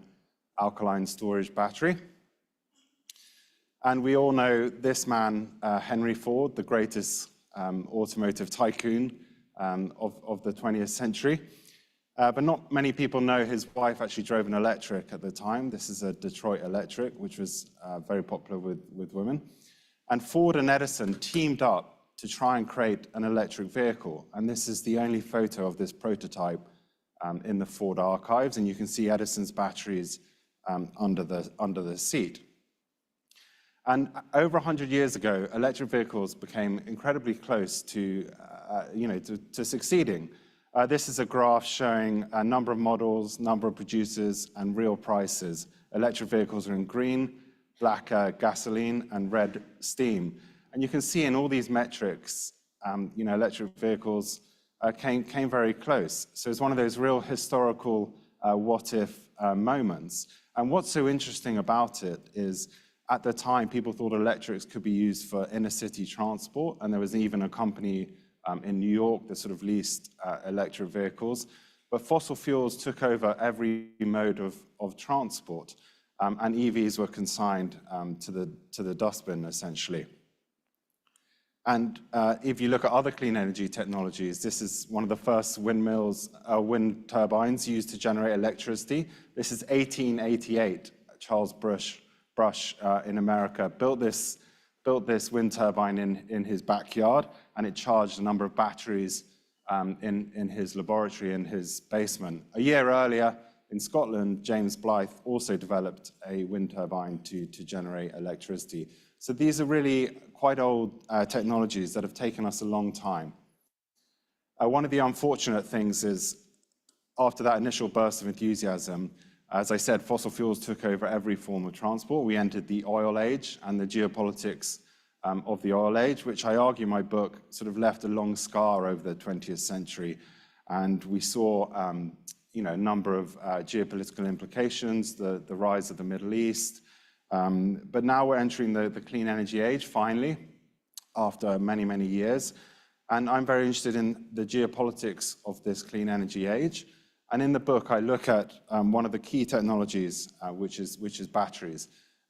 alkaline storage battery. And we all know this man, Henry Ford, the greatest automotive tycoon of the 20th century. But not many people know his wife actually drove an electric at the time. This is a Detroit Electric, which was very popular with women. And Ford and Edison teamed up to try and create an electric vehicle. And this is the only photo of this prototype in the Ford archives. And you can see Edison's batteries under the seat. And over 100 years ago, electric vehicles became incredibly close to succeeding. This is a graph showing a number of models, number of producers, and real prices. Electric vehicles are in green, black gasoline, and red steam. And you can see in all these metrics, electric vehicles came very close. So it's one of those real historical what-if moments. And what's so interesting about it is, at the time, people thought electrics could be used for inner-city transport, and there was even a company in New York that sort of leased electric vehicles. But fossil fuels took over every mode of transport, and EVs were consigned to the dustbin, essentially. And if you look at other clean energy technologies, this is one of the first wind turbines used to generate electricity. This is 1888. Charles Brush in America built this wind turbine in his backyard, and it charged a number of batteries in his laboratory in his basement. A year earlier, in Scotland, James Blythe also developed a wind turbine to generate electricity. So these are really quite old technologies that have taken us a long time. One of the unfortunate things is, after that initial burst of enthusiasm, as I said, fossil fuels took over every form of transport. We entered the oil age and the geopolitics of the oil age, which I argue in my book sort of left a long scar over the 20th century. And we saw a number of geopolitical implications, the rise of the Middle East. But now we're entering the clean energy age, finally, after many, many years. And I'm very interested in the geopolitics of this clean energy age. And in the book, I look at one of the key technologies, which is batteries.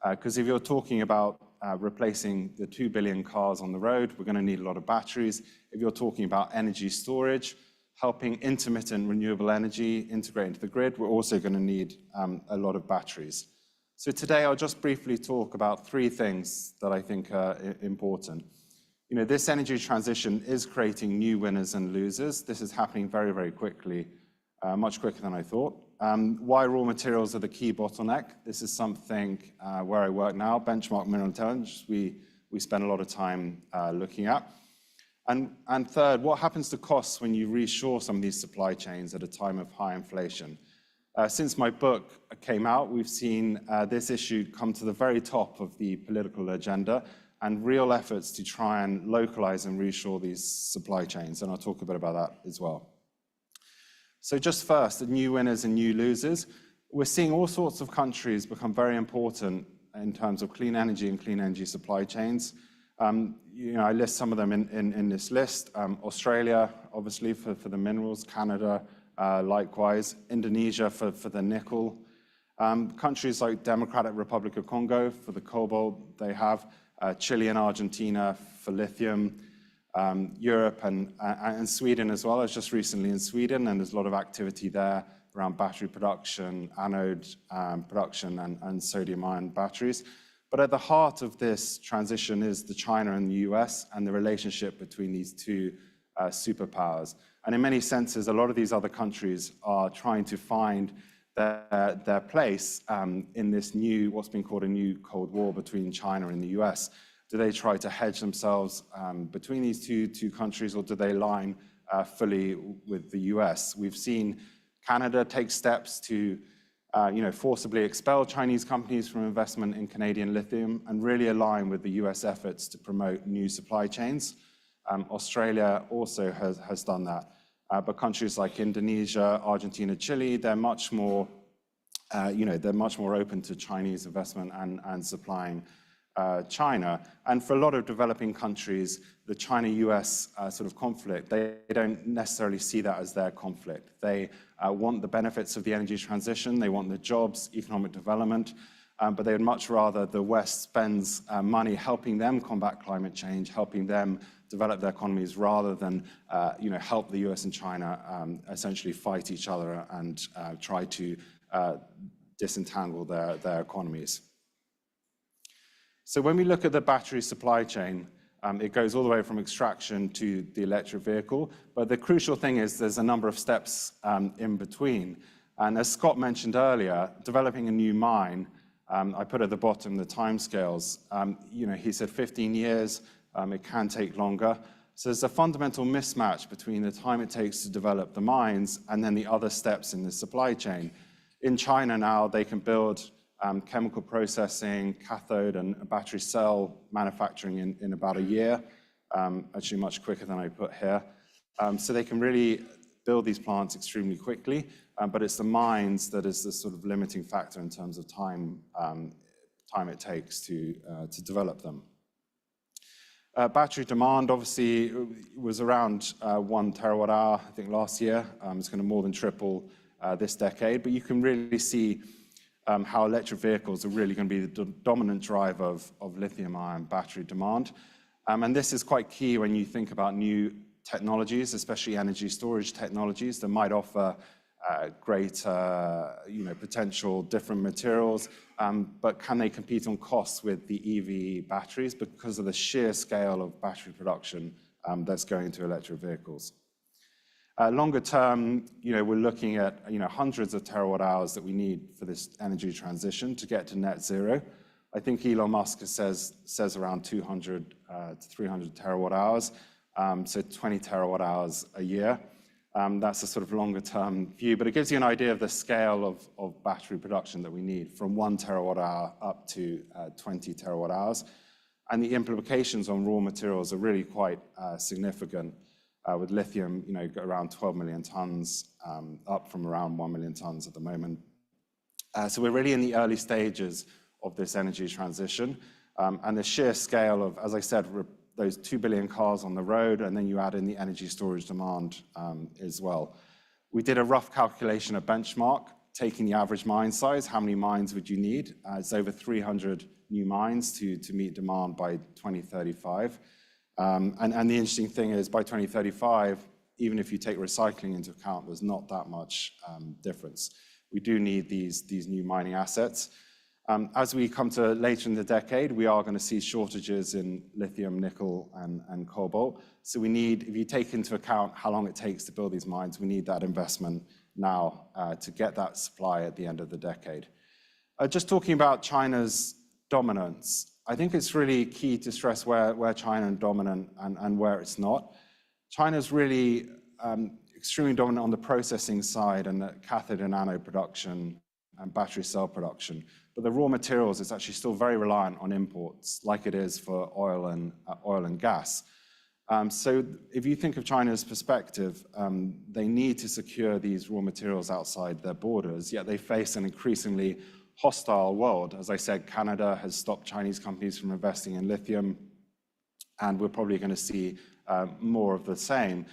Because if you're talking about replacing the 2 billion cars on the road, we're going to need a lot of batteries. If you're talking about energy storage, helping intermittent renewable energy integrate into the grid, we're also going to need a lot of batteries. So today, I'll just briefly talk about three things that I think are important. This energy transition is creating new winners and losers. This is happening very, very quickly. Much quicker than I thought. Why raw materials are the key bottleneck. This is something where I work now, benchmark mineral intelligence, we spend a lot of time looking at. And third, what happens to costs when you reshore some of these supply chains at a time of high inflation? Since my book came out, we've seen this issue come to the very top of the political agenda, and real efforts to try and localize and reshore these supply chains. And I'll talk a bit about that as well. So just first, the new winners and new losers. We're seeing all sorts of countries become very important in terms of clean energy and clean energy supply chains. I list some of them in this list. Australia, obviously, for the minerals. Canada, likewise. Indonesia for the nickel. Countries like Democratic Republic of Congo for the cobalt they have. Chile and Argentina for lithium. Europe and Sweden as well. I was just recently in Sweden, and there's a lot of activity there around battery production, anode production, and sodium-ion batteries. But at the heart of this transition is the China and the US and the relationship between these two superpowers. And in many senses, a lot of these other countries are trying to find their place in this new, what's been called a new Cold War between China and the US. Do they try to hedge themselves between these two countries, or do they align fully with the US? We've seen Canada take steps to forcibly expel Chinese companies from investment in Canadian lithium and really align with the US efforts to promote new supply chains. Australia also has done that. But countries like Indonesia, Argentina, Chile, they're much more, they're much more open to Chinese investment and supplying China. And for a lot of developing countries, the China-US sort of conflict, they don't necessarily see that as their conflict. They want the benefits of the energy transition, they want the jobs, economic development, but they would much rather the West spends money helping them combat climate change, helping them develop their economies, rather than help the US and China essentially fight each other and try to disentangle their economies. So when we look at the battery supply chain, it goes all the way from extraction to the electric vehicle, but the crucial thing is there's a number of steps in between. And as Scott mentioned earlier, developing a new mine, I put at the bottom the timescales. He said 15 years, it can take longer. So there's a fundamental mismatch between the time it takes to develop the mines and then the other steps in the supply chain. In China now, they can build chemical processing, cathode and battery cell manufacturing in about a year, actually much quicker than I put here. So they can really build these plants extremely quickly, but it's the mines that is the sort of limiting factor in terms of time it takes to develop them. Battery demand obviously was around 1 terawatt hour, I think last year. It's going to more than triple this decade, but you can really see how electric vehicles are really going to be the dominant driver of lithium-ion battery demand. And this is quite key when you think about new technologies, especially energy storage technologies that might offer great potential different materials, but can they compete on costs with the EV batteries because of the sheer scale of battery production that's going to electric vehicles? Longer term, we're looking at hundreds of terawatt hours that we need for this energy transition to get to net zero. I think Elon Musk says around 200 to 300 terawatt hours, so 20 terawatt hours a year. That's a sort of longer term view, but it gives you an idea of the scale of battery production that we need, from 1 terawatt hour up to 20 terawatt hours. And the implications on raw materials are really quite significant. With lithium, around 12 million tons, up from around 1 million tons at the moment. So we're really in the early stages of this energy transition. And the sheer scale of, as I said, those 2 billion cars on the road, and then you add in the energy storage demand as well. We did a rough calculation, a benchmark, taking the average mine size. How many mines would you need? It's over 300 new mines to meet demand by 2035. And the interesting thing is, by 2035, even if you take recycling into account, there's not that much difference. We do need these new mining assets. As we come to later in the decade, we are going to see shortages in lithium, nickel, and cobalt. So we need, if you take into account how long it takes to build these mines, we need that investment now to get that supply at the end of the decade. Just talking about China's dominance, I think it's really key to stress where China is dominant and where it's not. China's really extremely dominant on the processing side and the cathode and anode production and battery cell production. But the raw materials is actually still very reliant on imports, like it is for oil and gas. So if you think of China's perspective, they need to secure these raw materials outside their borders, yet they face an increasingly hostile world. As I said, Canada has stopped Chinese companies from investing in lithium, and we're probably going to see more of the same.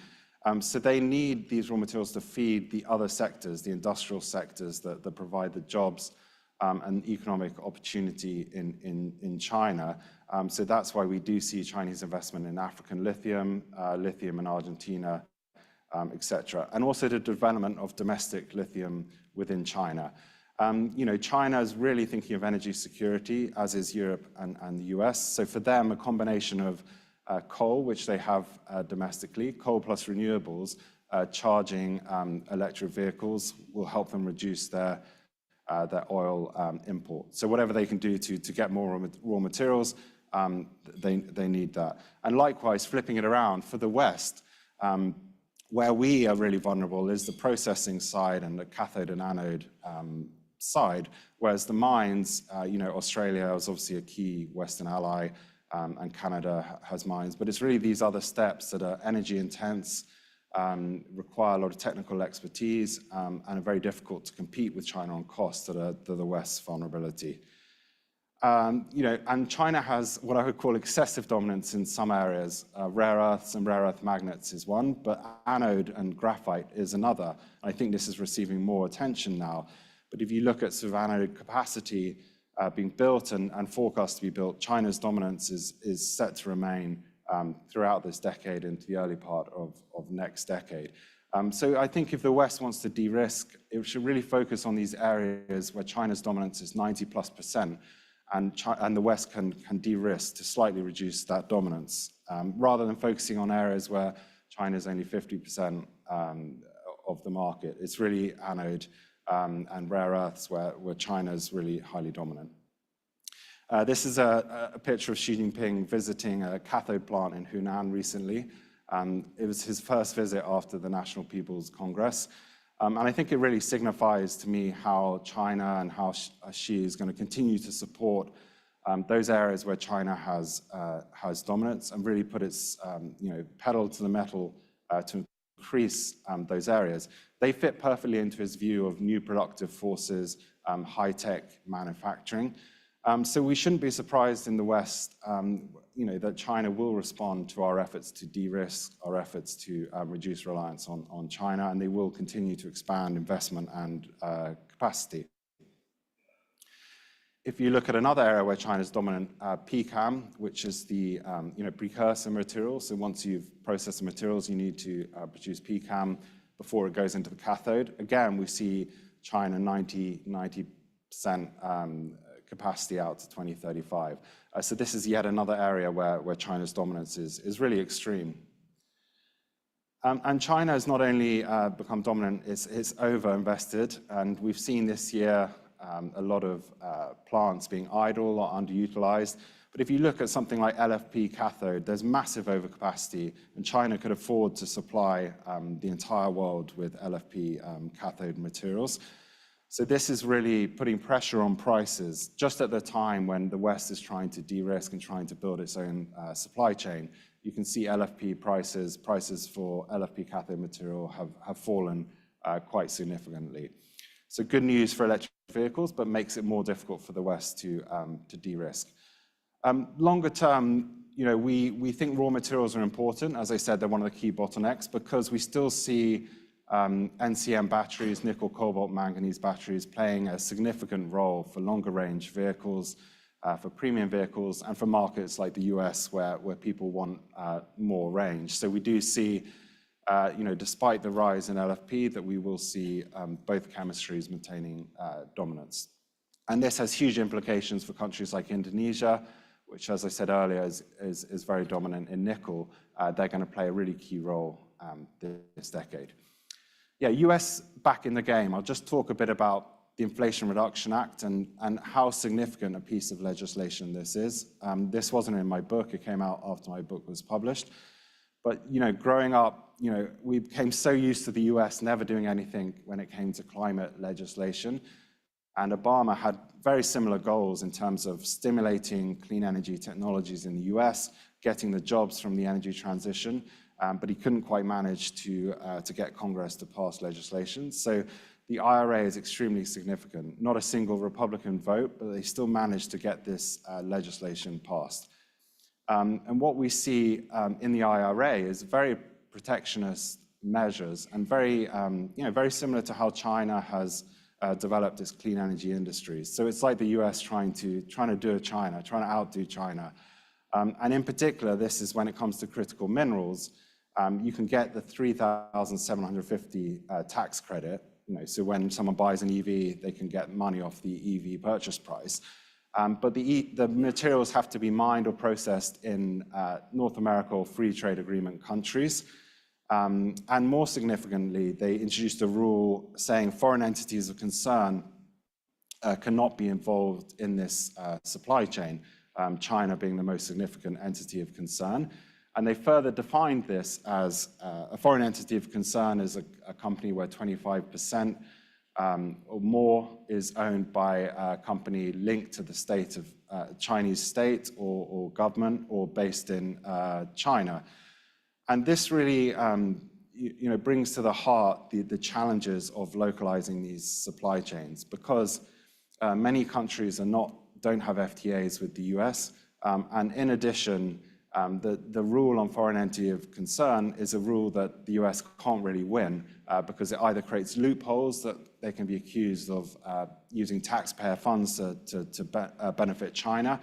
So they need these raw materials to feed the other sectors, the industrial sectors that provide the jobs and economic opportunity in China. So that's why we do see Chinese investment in African lithium, lithium in Argentina, etc. And also the development of domestic lithium within China. China is really thinking of energy security, as is Europe and the US. So for them, a combination of coal, which they have domestically, coal plus renewables, charging electric vehicles will help them reduce their oil import. So whatever they can do to get more raw materials they need that. And likewise, flipping it around for the West, where we are really vulnerable is the processing side and the cathode and anode side, whereas the mines, Australia is obviously a key Western ally, and Canada has mines, but it's really these other steps that are energy intense, require a lot of technical expertise, and are very difficult to compete with China on cost that are the West's vulnerability. And China has what I would call excessive dominance in some areas. Rare earths and rare earth magnets is one, but anode and graphite is another. I think this is receiving more attention now. But if you look at sort of anode capacity being built and forecast to be built, China's dominance is set to remain throughout this decade into the early part of next decade. So I think if the West wants to de-risk, it should really focus on these areas where China's dominance is 90+%, and the West can de-risk to slightly reduce that dominance, rather than focusing on areas where China is only 50% of the market. It's really anode and rare earths where China is really highly dominant. This is a picture of Xi Jinping visiting a cathode plant in Hunan recently. It was his first visit after the National People's Congress. And I think it really signifies to me how China and how Xi is going to continue to support those areas where China has dominance and really put its pedal to the metal to increase those areas. They fit perfectly into his view of new productive forces, high-tech manufacturing. So we shouldn't be surprised in the West, that China will respond to our efforts to de-risk, our efforts to reduce reliance on China, and they will continue to expand investment and capacity. If you look at another area where China is dominant, PCAM, which is the precursor material. So once you've processed the materials, you need to produce PCAM before it goes into the cathode. Again, we see China 90% capacity out to 2035. So this is yet another area where China's dominance is really extreme. And China has not only become dominant, it's over-invested, and we've seen this year a lot of plants being idle or underutilized. But if you look at something like LFP cathode, there's massive overcapacity, and China could afford to supply the entire world with LFP cathode materials. So this is really putting pressure on prices just at the time when the West is trying to de-risk and trying to build its own supply chain. You can see LFP prices for LFP cathode material have fallen quite significantly. So good news for electric vehicles, but makes it more difficult for the West to de-risk. Longer term, we think raw materials are important. As I said, they're one of the key bottlenecks because we still see NCM batteries, nickel, cobalt, manganese batteries playing a significant role for longer range vehicles, for premium vehicles, and for markets like the US where people want more range. So we do see, despite the rise in LFP, that we will see both chemistries maintaining dominance. And this has huge implications for countries like Indonesia, which, as I said earlier, is very dominant in nickel. They're going to play a really key role this decade. Yeah, US back in the game. I'll just talk a bit about the Inflation Reduction Act and how significant a piece of legislation this is. This wasn't in my book. It came out after my book was published. But, growing up, we became so used to the US never doing anything when it came to climate legislation. And Obama had very similar goals in terms of stimulating clean energy technologies in the US, getting the jobs from the energy transition, but he couldn't quite manage to get Congress to pass legislation. So the IRA is extremely significant. Not a single Republican vote, but they still managed to get this legislation passed. And what we see in the IRA is very protectionist measures and very similar to how China has developed its clean energy industries. So it's like the US trying to outdo China. And in particular, this is when it comes to critical minerals, you can get the 3,750 tax credit. So when someone buys an EV, they can get money off the EV purchase price. But the materials have to be mined or processed in North America or free trade agreement countries. And more significantly, they introduced a rule saying foreign entities of concern cannot be involved in this supply chain. China being the most significant entity of concern. And they further defined this as a foreign entity of concern is a company where 25% or more is owned by a company linked to the state of Chinese state or government or based in China. And this really brings to the heart the challenges of localizing these supply chains, because many countries don't have FTAs with the US. And in addition, the rule on foreign entity of concern is a rule that the US can't really win because it either creates loopholes that they can be accused of using taxpayer funds to benefit China,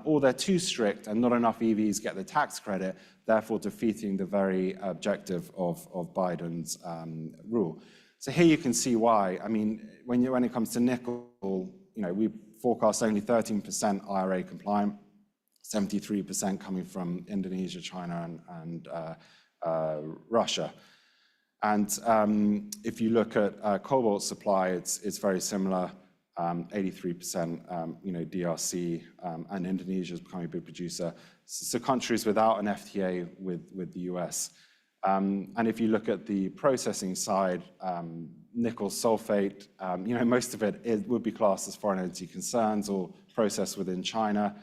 or they're too strict and not enough EVs get the tax credit, therefore defeating the very objective of Biden's rule. So here you can see why. I mean, when it comes to nickel, we forecast only 13% IRA compliant, 73% coming from Indonesia, China, and Russia. And if you look at cobalt supply, it's very similar. 83%, DRC, and Indonesia is becoming a big producer. So countries without an FTA with the US. And if you look at the processing side, nickel sulfate, most of it would be classed as foreign entity concerns or processed within China.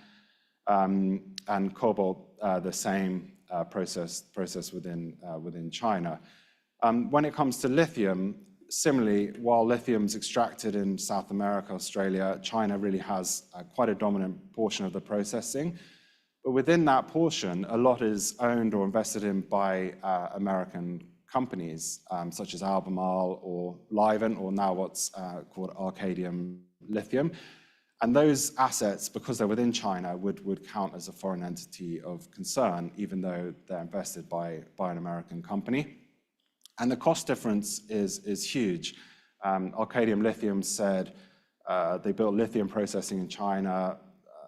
And cobalt, the same process within China. When it comes to lithium, similarly, while lithium's extracted in South America, Australia, China really has quite a dominant portion of the processing. But within that portion, a lot is owned or invested in by American companies, such as Albemarle or Livent, or now what's called Arcadium Lithium. And those assets, because they're within China, would count as a foreign entity of concern, even though they're invested by an American company. And the cost difference is huge. Arcadium Lithium said they built lithium processing in China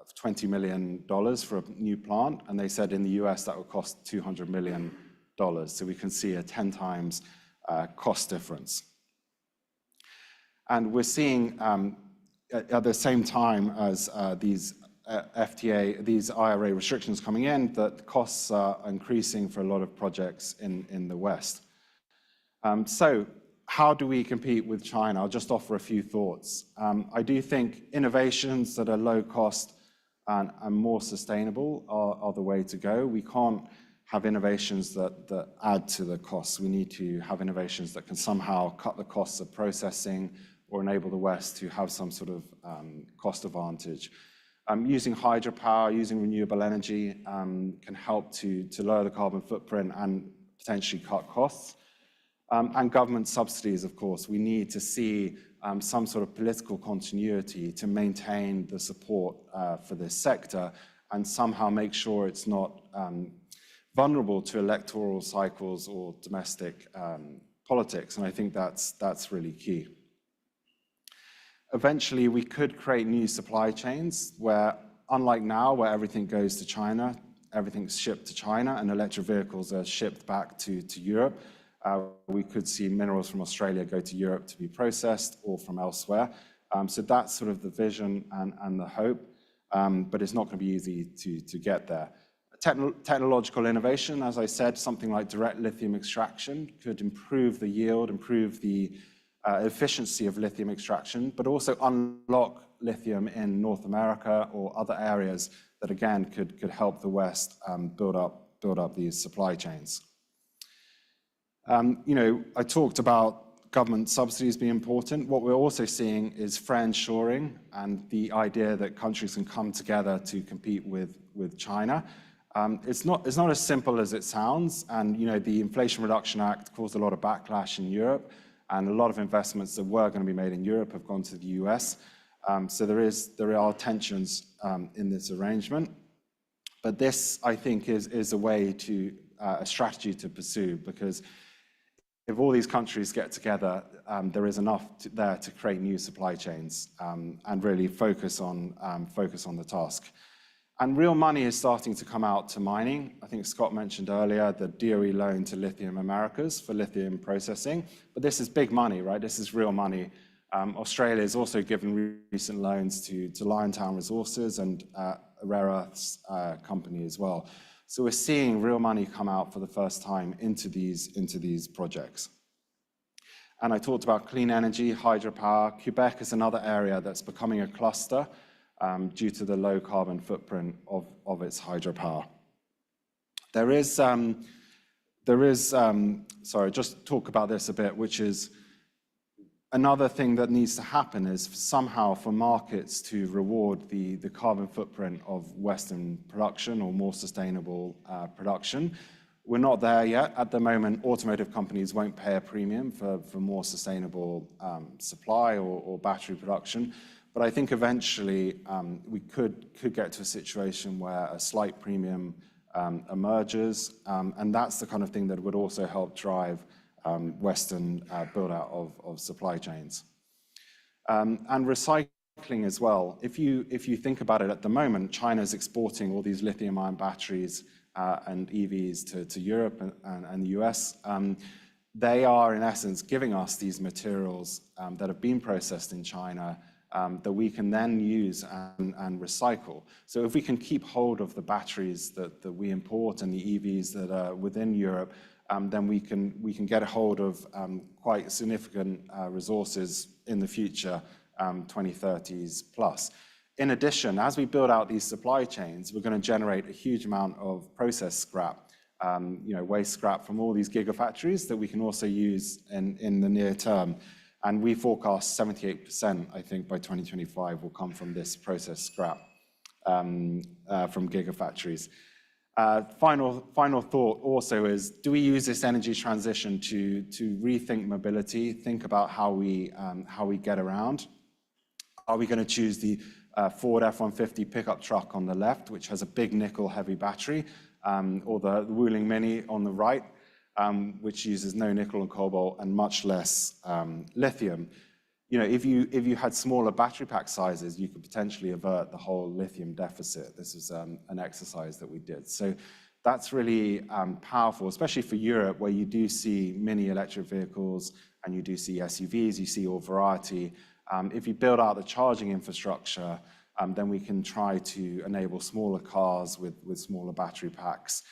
for $20 million for a new plant, and they said in the US that would cost $200 million. So we can see a 10 times cost difference. And we're seeing at the same time as these these IRA restrictions coming in, that costs are increasing for a lot of projects in the West. So how do we compete with China? I'll just offer a few thoughts. I do think innovations that are low cost and more sustainable are the way to go. We can't have innovations that add to the costs. We need to have innovations that can somehow cut the costs of processing or enable the West to have some sort of cost advantage. Using hydropower, using renewable energy can help to lower the carbon footprint and potentially cut costs. And government subsidies, of course. We need to see some sort of political continuity to maintain the support for this sector and somehow make sure it's not vulnerable to electoral cycles or domestic politics. And I think that's really key. Eventually, we could create new supply chains where, unlike now, where everything goes to China, everything's shipped to China, and electric vehicles are shipped back to Europe. We could see minerals from Australia go to Europe to be processed or from elsewhere. So that's sort of the vision and the hope, but it's not going to be easy to get there. Technological innovation, as I said, something like direct lithium extraction could improve the yield, improve the efficiency of lithium extraction, but also unlock lithium in North America or other areas that, again, could help the West build up these supply chains. I talked about government subsidies being important. What we're also seeing is friendshoring and the idea that countries can come together to compete with China. It's not as simple as it sounds. And the Inflation Reduction Act caused a lot of backlash in Europe, and a lot of investments that were going to be made in Europe have gone to the US. So there are tensions in this arrangement. But this, I think, is a way to a strategy to pursue, because if all these countries get together, there is enough there to create new supply chains and really focus on the task. And real money is starting to come out to mining. I think Scott mentioned earlier the DOE loan to Lithium Americas for lithium processing. But this is big money, right? This is real money. Australia has also given recent loans to Liontown Resources and a rare earths company as well. So we're seeing real money come out for the first time into these projects. And I talked about clean energy, hydropower. Quebec is another area that's becoming a cluster due to the low carbon footprint of its hydropower. Sorry, just talk about this a bit, which is another thing that needs to happen is somehow for markets to reward the carbon footprint of Western production or more sustainable production. We're not there yet. At the moment, automotive companies won't pay a premium for more sustainable supply or battery production. But I think eventually we could get to a situation where a slight premium emerges, and that's the kind of thing that would also help drive Western build-out of supply chains. And recycling as well. If you think about it at the moment, China's exporting all these lithium-ion batteries and EVs to Europe and the US. They are, in essence, giving us these materials that have been processed in China that we can then use and recycle. So if we can keep hold of the batteries that we import and the EVs that are within Europe, then we can get a hold of quite significant resources in the future, 2030s plus. In addition, as we build out these supply chains, we're going to generate a huge amount of process scrap, waste scrap from all these gigafactories that we can also use in the near term. And we forecast 78%, I think, by 2025 will come from this process scrap from gigafactories. Final thought also is, do we use this energy transition to rethink mobility, think about how we get around? Are we going to choose the Ford F-150 pickup truck on the left, which has a big nickel-heavy battery, or the Wuling Mini on the right, which uses no nickel and cobalt and much less lithium? If you had smaller battery pack sizes, you could potentially avert the whole lithium deficit. This is an exercise that we did. So that's really powerful, especially for Europe, where you do see mini electric vehicles and you do see SUVs, you see all variety. If you build out the charging infrastructure, then we can try to enable smaller cars with smaller battery packs.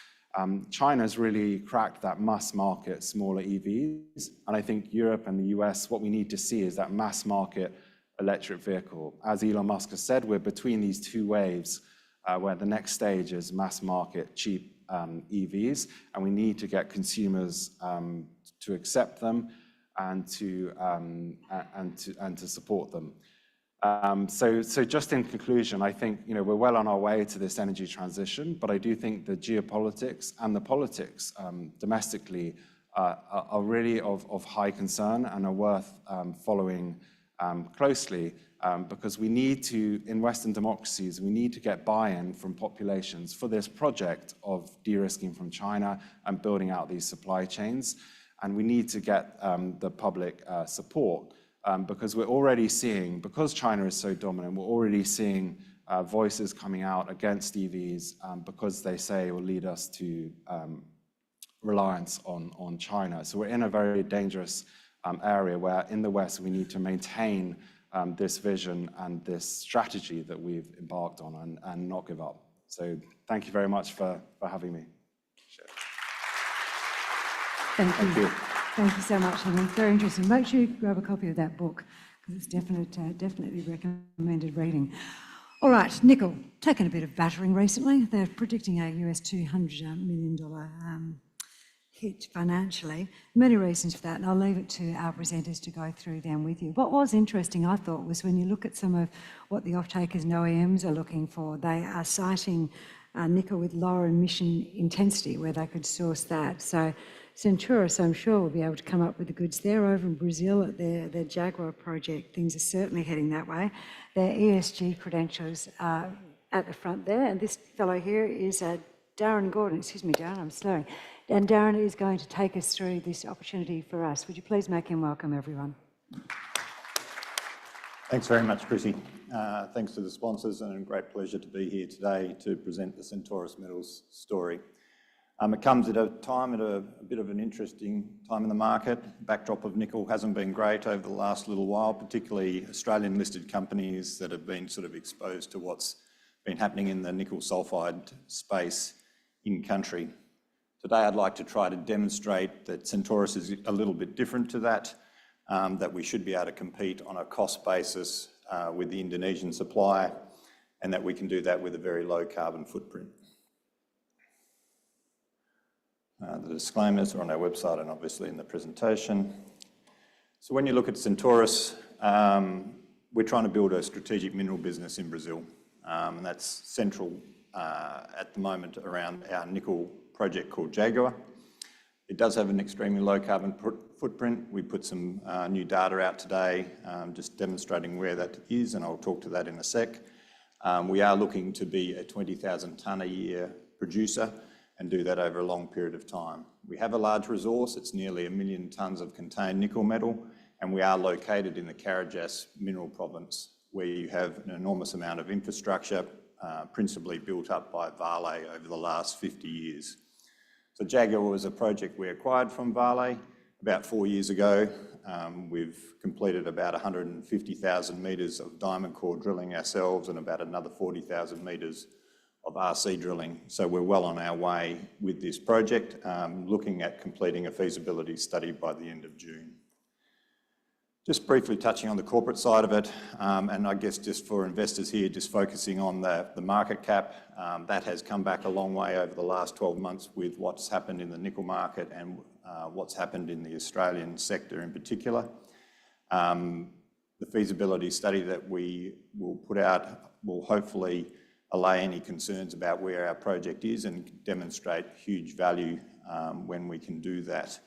China's really cracked that mass market, smaller EVs. And I think Europe and the US, what we need to see is that mass market electric vehicle. As Elon Musk has said, we're between these two waves, where the next stage is mass market, cheap EVs. And we need to get consumers to accept them and to support them. So just in conclusion, I think we're well on our way to this energy transition, but I do think the geopolitics and the politics domestically are really of high concern and are worth following closely, because we need to, in Western democracies, we need to get buy-in from populations for this project of de-risking from China and building out these supply chains. And we need to get the public support, because we're already seeing, because China is so dominant, we're already seeing voices coming out against EVs because they say it will lead us to reliance on China. So we're in a very dangerous area where in the West we need to maintain this vision and this strategy that we've embarked on and not give up. So thank you very much for having me. Thank you. Thank you so much, Henry. Very interesting. Make sure you grab a copy of that book, because it's definitely recommended reading. All right, nickel, taken a bit of battering recently. They're predicting a US $200 million hit financially. Many reasons for that, and I'll leave it to our presenters to go through them with you. What was interesting, I thought, was when you look at some of what the off-takers and OEMs are looking for, they are citing nickel with lower emission intensity, where they could source that. So Centaurus, I'm sure, will be able to come up with the goods there. Over in Brazil at their Jaguar project, things are certainly heading that way. Their ESG credentials are at the front there, and this fellow here is Darren Gordon. Excuse me, Darren, I'm slurring. And Darren is going to take us through this opportunity for us. Would you please make him welcome, everyone? Thanks very much, Chrissy. Thanks to the sponsors, and a great pleasure to be here today to present the Centaurus Metals story. It comes at a bit of an interesting time in the market. Backdrop of nickel hasn't been great over the last little while, particularly Australian listed companies that have been sort of exposed to what's been happening in the nickel sulfide space in country. Today I'd like to try to demonstrate that Centaurus is a little bit different to that, that we should be able to compete on a cost basis with the Indonesian supply, and that we can do that with a very low carbon footprint. The disclaimers are on our website and obviously in the presentation. So when you look at Centaurus, we're trying to build a strategic mineral business in Brazil, and that's central at the moment around our nickel project called Jaguar. It does have an extremely low carbon footprint. We put some new data out today, just demonstrating where that is, and I'll talk to that in a sec. We are looking to be a 20,000 tonne a year producer and do that over a long period of time. We have a large resource. It's nearly 1 million tonnes of contained nickel metal, and we are located in the Carajás mineral province, where you have an enormous amount of infrastructure, principally built up by Vale over the last 50 years. So Jaguar was a project we acquired from Vale about 4 years ago. We've completed about 150,000 metres of diamond core drilling ourselves and about another 40,000 metres of RC drilling. So we're well on our way with this project, looking at completing a feasibility study by the end of June. Just briefly touching on the corporate side of it, and I guess just for investors here, just focusing on the market cap, that has come back a long way over the last 12 months with what's happened in the nickel market and what's happened in the Australian sector in particular. The feasibility study that we will put out will hopefully allay any concerns about where our project is and demonstrate huge value when we can do that.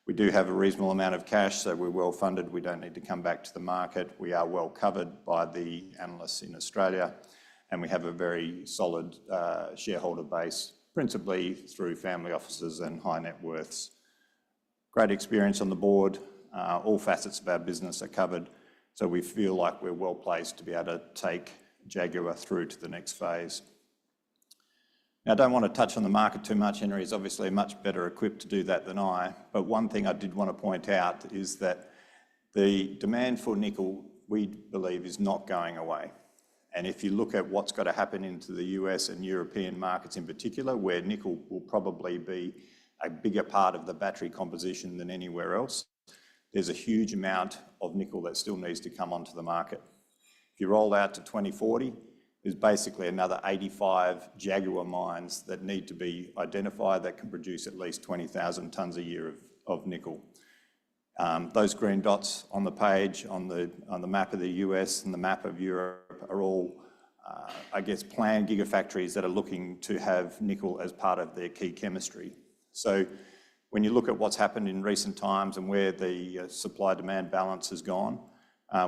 We do have a reasonable amount of cash, so we're well funded. We don't need to come back to the market. We are well covered by the analysts in Australia, and we have a very solid shareholder base, principally through family offices and high net worths. Great experience on the board. All facets of our business are covered, so we feel like we're well placed to be able to take Jaguar through to the next phase. Now, I don't want to touch on the market too much. Henry is obviously much better equipped to do that than I, but one thing I did want to point out is that the demand for nickel, we believe, is not going away. And if you look at what's got to happen into the US and European markets in particular, where nickel will probably be a bigger part of the battery composition than anywhere else, there's a huge amount of nickel that still needs to come onto the market. If you roll out to 2040, there's basically another 85 Jaguar mines that need to be identified that can produce at least 20,000 tonnes a year of nickel. Those green dots on the page, on the map of the US and the map of Europe are all, I guess, planned gigafactories that are looking to have nickel as part of their key chemistry. So when you look at what's happened in recent times and where the supply-demand balance has gone,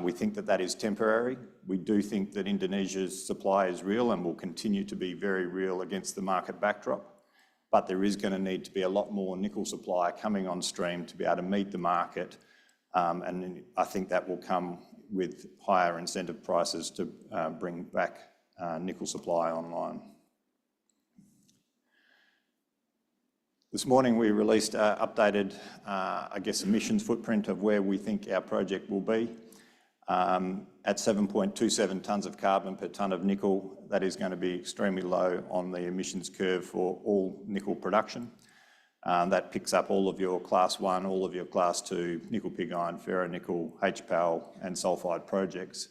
we think that that is temporary. We do think that Indonesia's supply is real and will continue to be very real against the market backdrop, but there is going to need to be a lot more nickel supply coming on stream to be able to meet the market, and I think that will come with higher incentive prices to bring back nickel supply online. This morning we released an updated, I guess, emissions footprint of where we think our project will be. At 7.27 tonnes of carbon per tonne of nickel, that is going to be extremely low on the emissions curve for all nickel production. That picks up all of your class 1, all of your class 2, nickel pig iron, ferronickel, HPAL and sulphide projects.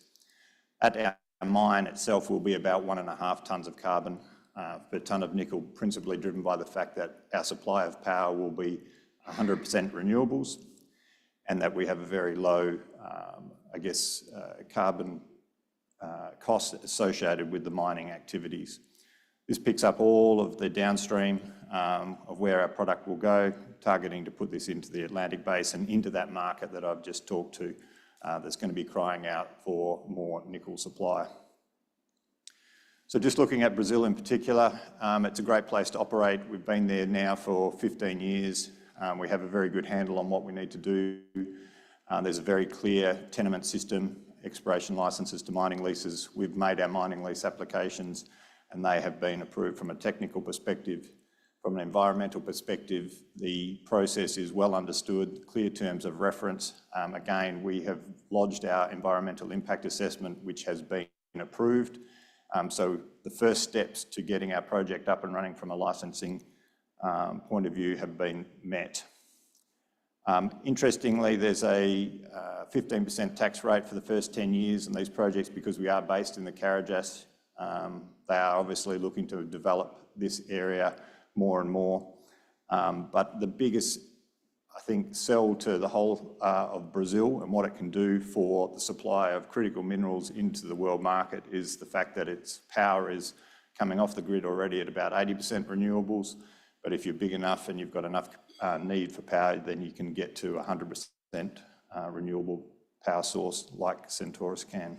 At our mine itself will be about 1.5 tonnes of carbon per tonne of nickel, principally driven by the fact that our supply of power will be 100% renewables and that we have a very low, I guess, carbon cost associated with the mining activities. This picks up all of the downstream of where our product will go, targeting to put this into the Atlantic Basin, into that market that I've just talked to, that's going to be crying out for more nickel supply. So just looking at Brazil in particular, it's a great place to operate. We've been there now for 15 years. We have a very good handle on what we need to do. There's a very clear tenement system, exploration licenses to mining leases. We've made our mining lease applications and they have been approved from a technical perspective. From an environmental perspective, the process is well understood, clear terms of reference. Again, we have lodged our environmental impact assessment, which has been approved, So the first steps to getting our project up and running from a licensing point of view have been met. Interestingly, there's a 15% tax rate for the first 10 years in these projects because we are based in the Carajás. They are obviously looking to develop this area more and more. But the biggest, I think, sell to the whole of Brazil and what it can do for the supply of critical minerals into the world market is the fact that its power is coming off the grid already at about 80% renewables. But if you're big enough and you've got enough need for power, then you can get to 100% renewable power source like Centaurus can.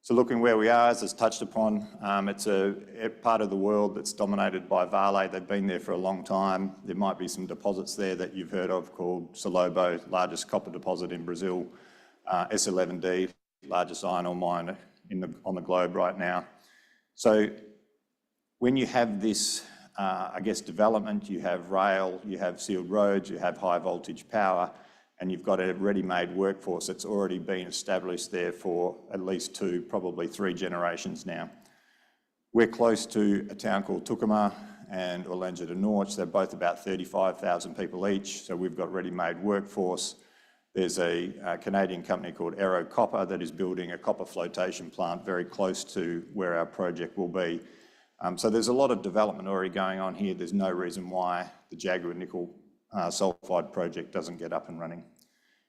So looking where we are, as it's touched upon, it's a part of the world that's dominated by Vale. They've been there for a long time. There might be some deposits there that you've heard of called Salobo, largest copper deposit in Brazil, S11D, largest iron ore mine on the globe right now. So when you have this, I guess, development, you have rail, you have sealed roads, you have high voltage power, and you've got a ready-made workforce that's already been established there for at least 2, probably 3 generations now. We're close to a town called Tucumã and Orlândia do Norte. They're both about 35,000 people each, so we've got ready-made workforce. There's a Canadian company called Aero Copper that is building a copper flotation plant very close to where our project will be. So there's a lot of development already going on here. There's no reason why the Jaguar nickel sulfide project doesn't get up and running.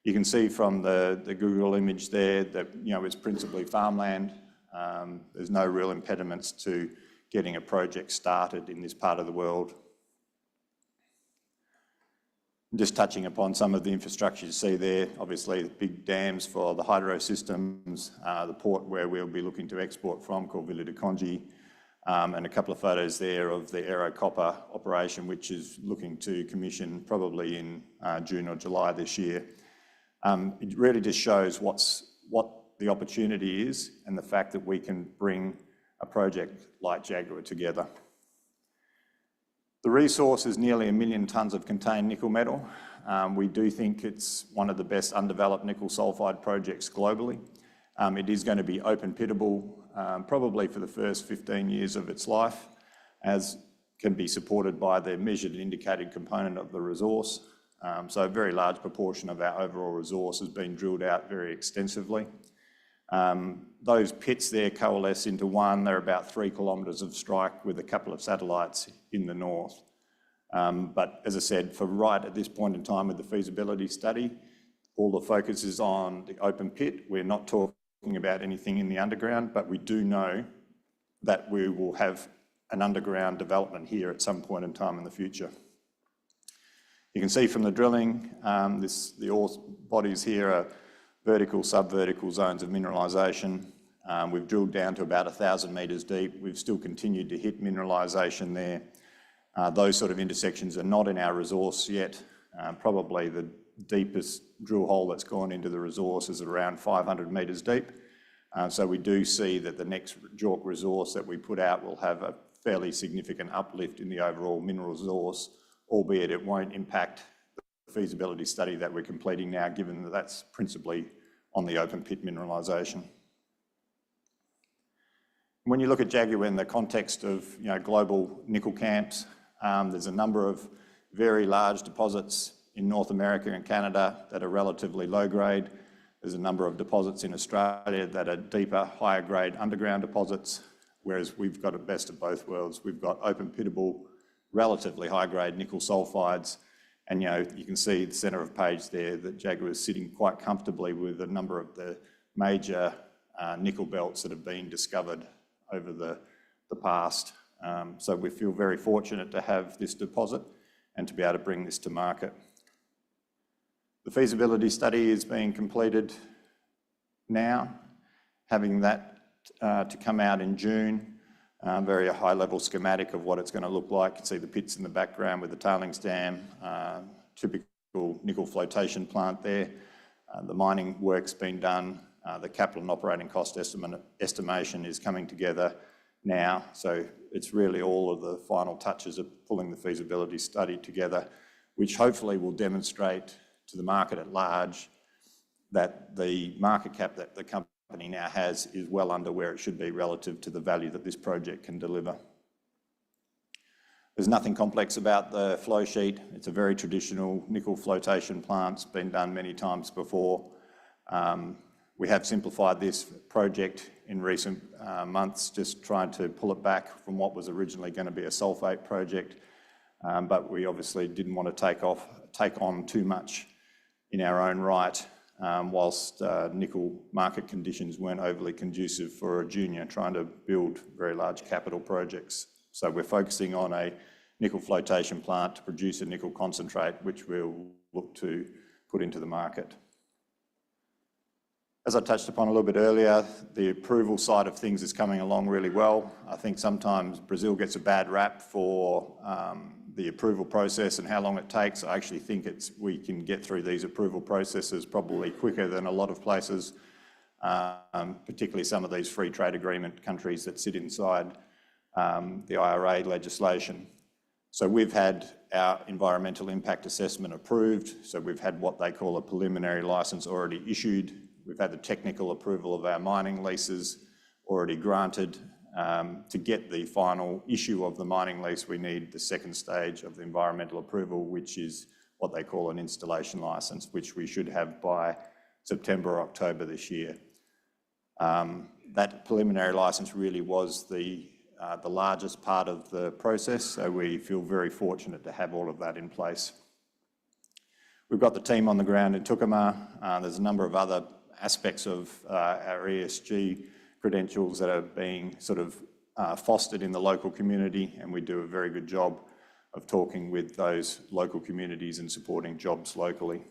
You can see from the Google image there that it's principally farmland. There's no real impediments to getting a project started in this part of the world. Just touching upon some of the infrastructure you see there, obviously the big dams for the hydro systems, the port where we'll be looking to export from called Vila do Conde, and a couple of photos there of the Aero Copper operation, which is looking to commission probably in June or July this year. It really just shows what the opportunity is and the fact that we can bring a project like Jaguar together. The resource is nearly 1 million tonnes of contained nickel metal. We do think it's one of the best undeveloped nickel sulfide projects globally. It is going to be open pittable probably for the first 15 years of its life, as can be supported by the measured and indicated component of the resource. So a very large proportion of our overall resource has been drilled out very extensively. Those pits there coalesce into one. They're about 3 kilometres of strike with a couple of satellites in the north. But as I said, for right at this point in time with the feasibility study, all the focus is on the open pit. We're not talking about anything in the underground, but we do know that we will have an underground development here at some point in time in the future. You can see from the drilling, the ore bodies here are vertical, sub-vertical zones of mineralisation. We've drilled down to about 1,000 metres deep. We've still continued to hit mineralisation there. Those sort of intersections are not in our resource yet. Probably the deepest drill hole that's gone into the resource is around 500 metres deep. So we do see that the next JORC resource that we put out will have a fairly significant uplift in the overall mineral resource, albeit it won't impact the feasibility study that we're completing now, given that that's principally on the open pit mineralisation. When you look at Jaguar in the context of global nickel camps, there's a number of very large deposits in North America and Canada that are relatively low grade. There's a number of deposits in Australia that are deeper, higher grade underground deposits, whereas we've got a best of both worlds. We've got open pittable, relatively high grade nickel sulfides, and you can see the centre of page there that Jaguar is sitting quite comfortably with a number of the major nickel belts that have been discovered over the past. So we feel very fortunate to have this deposit and to be able to bring this to market. The feasibility study is being completed now, having that to come out in June. Very high level schematic of what it's going to look like. You can see the pits in the background with the tailings dam, typical nickel flotation plant there. The mining work's been done. The capital and operating cost estimation is coming together now. So it's really all of the final touches of pulling the feasibility study together, which hopefully will demonstrate to the market at large that the market cap that the company now has is well under where it should be relative to the value that this project can deliver. There's nothing complex about the flow sheet. It's a very traditional nickel flotation plant. It's been done many times before. We have simplified this project in recent months, just trying to pull it back from what was originally going to be a sulfate project. But we obviously didn't want to take on too much in our own right, whilst nickel market conditions weren't overly conducive for a junior trying to build very large capital projects. So we're focusing on a nickel flotation plant to produce a nickel concentrate, which we'll look to put into the market. As I touched upon a little bit earlier, the approval side of things is coming along really well. I think sometimes Brazil gets a bad rap for the approval process and how long it takes. I actually think we can get through these approval processes probably quicker than a lot of places, particularly some of these free trade agreement countries that sit inside the IRA legislation. So we've had our environmental impact assessment approved. So we've had what they call a preliminary licence already issued. We've had the technical approval of our mining leases already granted. To get the final issue of the mining lease, we need the second stage of the environmental approval, which is what they call an installation licence, which we should have by September or October this year. That preliminary licence really was the largest part of the process, so we feel very fortunate to have all of that in place. We've got the team on the ground in Tucumã. There's a number of other aspects of our ESG credentials that are being sort of fostered in the local community, and we do a very good job of talking with those local communities and supporting jobs locally.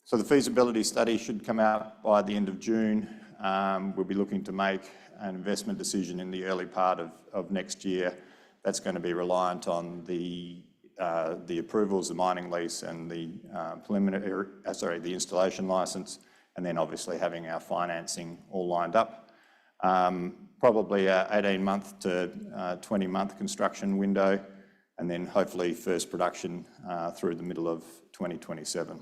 So the feasibility study should come out by the end of June. We'll be looking to make an investment decision in the early part of next year. That's going to be reliant on the approvals, the mining lease and the the installation licence, and then obviously having our financing all lined up. Probably a 18-month to 20-month construction window, and then hopefully first production through the middle of 2027.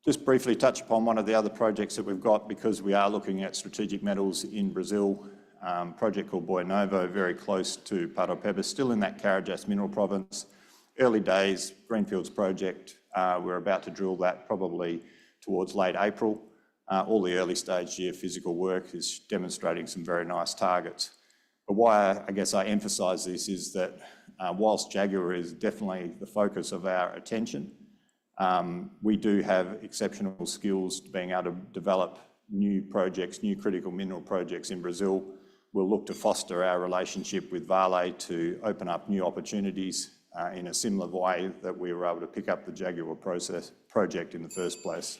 Just briefly touch upon one of the other projects that we've got, because we are looking at strategic metals in Brazil. Project called Boa Novo, very close to Paraopeba, still in that Carajás mineral province. Early days, greenfields project. We're about to drill that probably towards late April. All the early stage geophysical work is demonstrating some very nice targets. But why I guess I emphasise this is that whilst Jaguar is definitely the focus of our attention, we do have exceptional skills being able to develop new projects, new critical mineral projects in Brazil. We'll look to foster our relationship with Vale to open up new opportunities in a similar way that we were able to pick up the Jaguar project in the first place.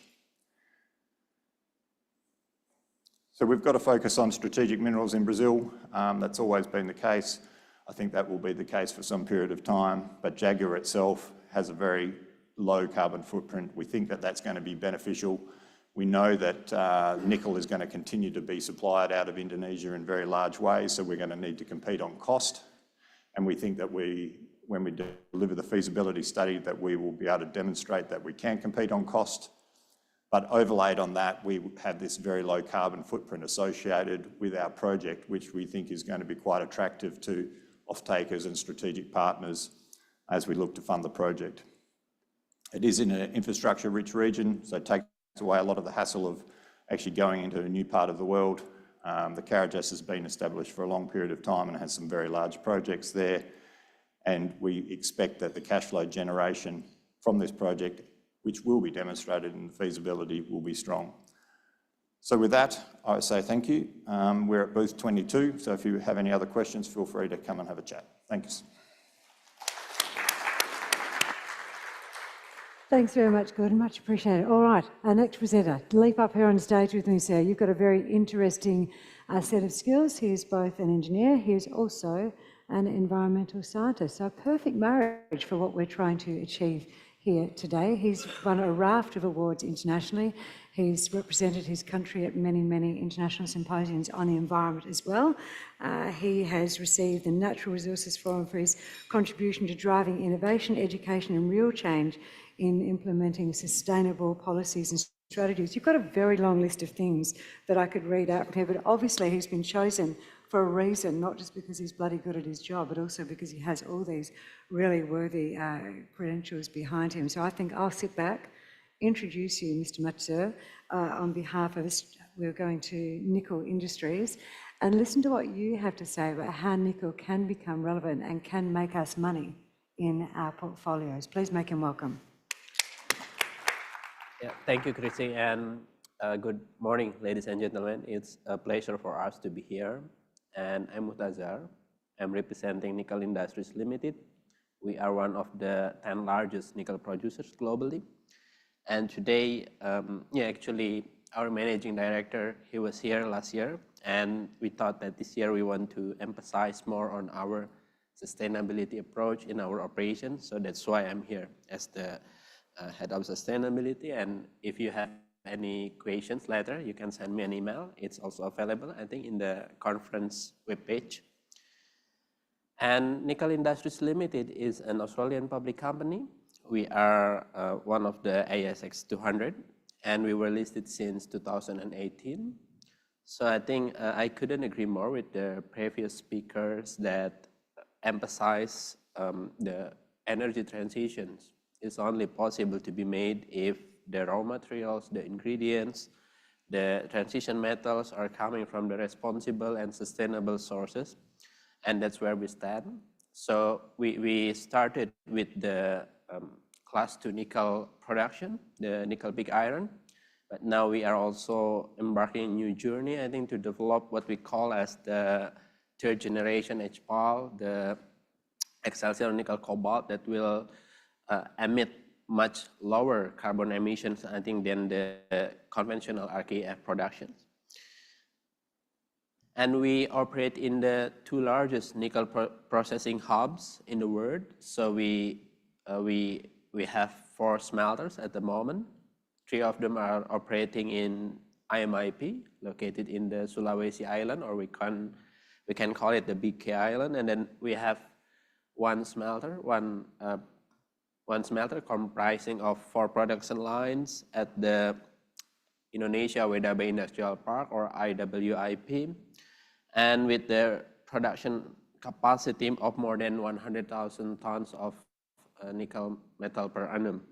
So we've got to focus on strategic minerals in Brazil. That's always been the case. I think that will be the case for some period of time, but Jaguar itself has a very low carbon footprint. We think that that's going to be beneficial. We know that nickel is going to continue to be supplied out of Indonesia in very large ways, so we're going to need to compete on cost. And we think that when we deliver the feasibility study, that we will be able to demonstrate that we can compete on cost. But overlaid on that, we have this very low carbon footprint associated with our project, which we think is going to be quite attractive to off-takers and strategic partners as we look to fund the project. It is in an infrastructure-rich region, so it takes away a lot of the hassle of actually going into a new part of the world. The Carajás has been established for a long period of time and has some very large projects there. And we expect that the cash flow generation from this project, which will be demonstrated in the feasibility, will be strong. So with that, I say thank you. We're at booth 22, so if you have any other questions, feel free to come and have a chat. Thanks. Thanks very much, Gordon. Much appreciated. All right, our next presenter. Leap up here on stage with me, sir. You've got a very interesting set of skills. He is both an engineer, he is also an environmental scientist. So a perfect marriage for what we're trying to achieve here today. He's won a raft of awards internationally. He's represented his country at many, many international symposiums on the environment as well. He has received the Natural Resources Forum for his contribution to driving innovation, education and real change in implementing sustainable policies and strategies. You've got a very long list of things that I could read out here, but obviously he's been chosen for a reason, not just because he's bloody good at his job, but also because he has all these really worthy credentials behind him. So I think I'll sit back, introduce you, Mr. Muchtazar, on behalf of us. We're going to nickel industries and listen to what you have to say about how nickel can become relevant and can make us money in our portfolios. Please make him welcome. Yeah, thank you, Chrissy, and good morning, ladies and gentlemen. It's a pleasure for us to be here. And I'm Muchtazar. I'm representing Nickel Industries Limited. We are one of the 10 largest nickel producers globally. And today, actually, our managing director, he was here last year, and we thought that this year we want to emphasize more on our sustainability approach in our operations. So that's why I'm here as the head of sustainability. And if you have any questions later, you can send me an email. It's also available, I think, in the conference webpage. And Nickel Industries Limited is an Australian public company. We are one of the ASX 200, and we were listed since 2018. So I think I couldn't agree more with the previous speakers that emphasize the energy transitions is only possible to be made if the raw materials, the ingredients, the transition metals are coming from the responsible and sustainable sources. And that's where we stand. So we started with the class 2 nickel production, the nickel pig iron. But now we are also embarking on a new journey, I think, to develop what we call as the third generation HPAL, the Excelsior nickel cobalt that will emit much lower carbon emissions, I think, than the conventional RKEF productions. And we operate in the 2 largest nickel processing hubs in the world. So we have 4 smelters at the moment. 3 of them are operating in IMIP, located in the Sulawesi Island, or we can call it the Big K Island. And then we have one smelter comprising of 4 production lines at the Indonesia Weda Bay Industrial Park, or IWIP, and with the production capacity of more than 100,000 tons of nickel metal per annum.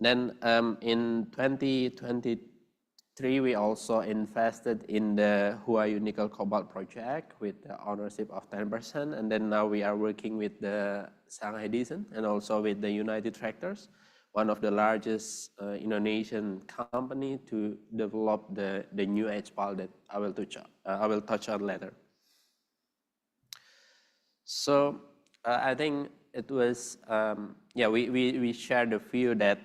Then in 2023, we also invested in the Huayou Nickel Cobalt project with the ownership of 10%. And then now we are working with the Shanghai Decent and also with the United Tractors, one of the largest Indonesian company, to develop the new HPAL that I will touch on later. So I think it was, we shared the view that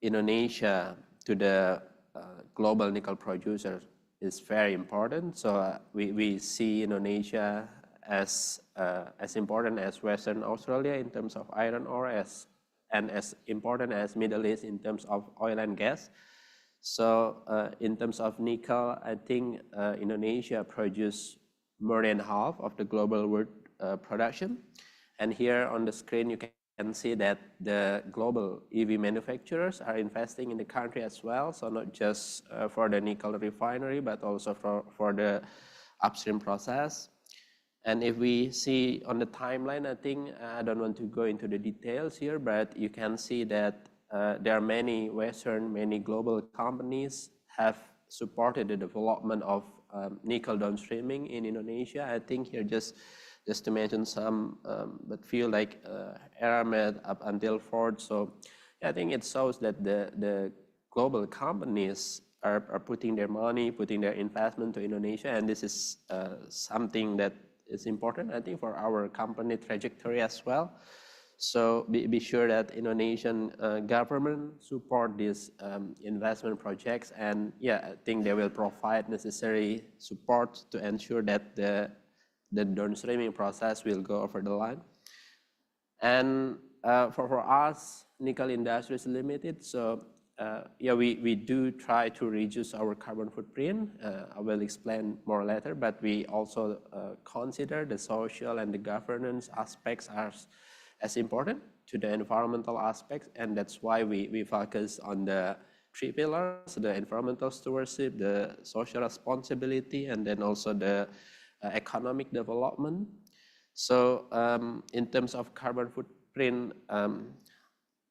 Indonesia to the global nickel producers is very important. So we see Indonesia as important as Western Australia in terms of iron ore, and as important as Middle East in terms of oil and gas. So in terms of nickel, I think Indonesia produces more than half of the global world production. And here on the screen, you can see that the global EV manufacturers are investing in the country as well. So not just for the nickel refinery, but also for the upstream process. And if we see on the timeline, I think, I don't want to go into the details here, but you can see that there are many Western, many global companies have supported the development of nickel downstreaming in Indonesia. I think here just to mention some, but feel like Eramet up until Ford. So I think it shows that the global companies are putting their money, putting their investment to Indonesia, and this is something that is important, I think, for our company trajectory as well. So be sure that Indonesian government support these investment projects, and I think they will provide necessary support to ensure that the downstreaming process will go over the line. And for us, Nickel Industries Limited, so we do try to reduce our carbon footprint. I will explain more later, but we also consider the social and the governance aspects as important to the environmental aspects, and that's why we focus on the three pillars: the environmental stewardship, the social responsibility, and then also the economic development. So in terms of carbon footprint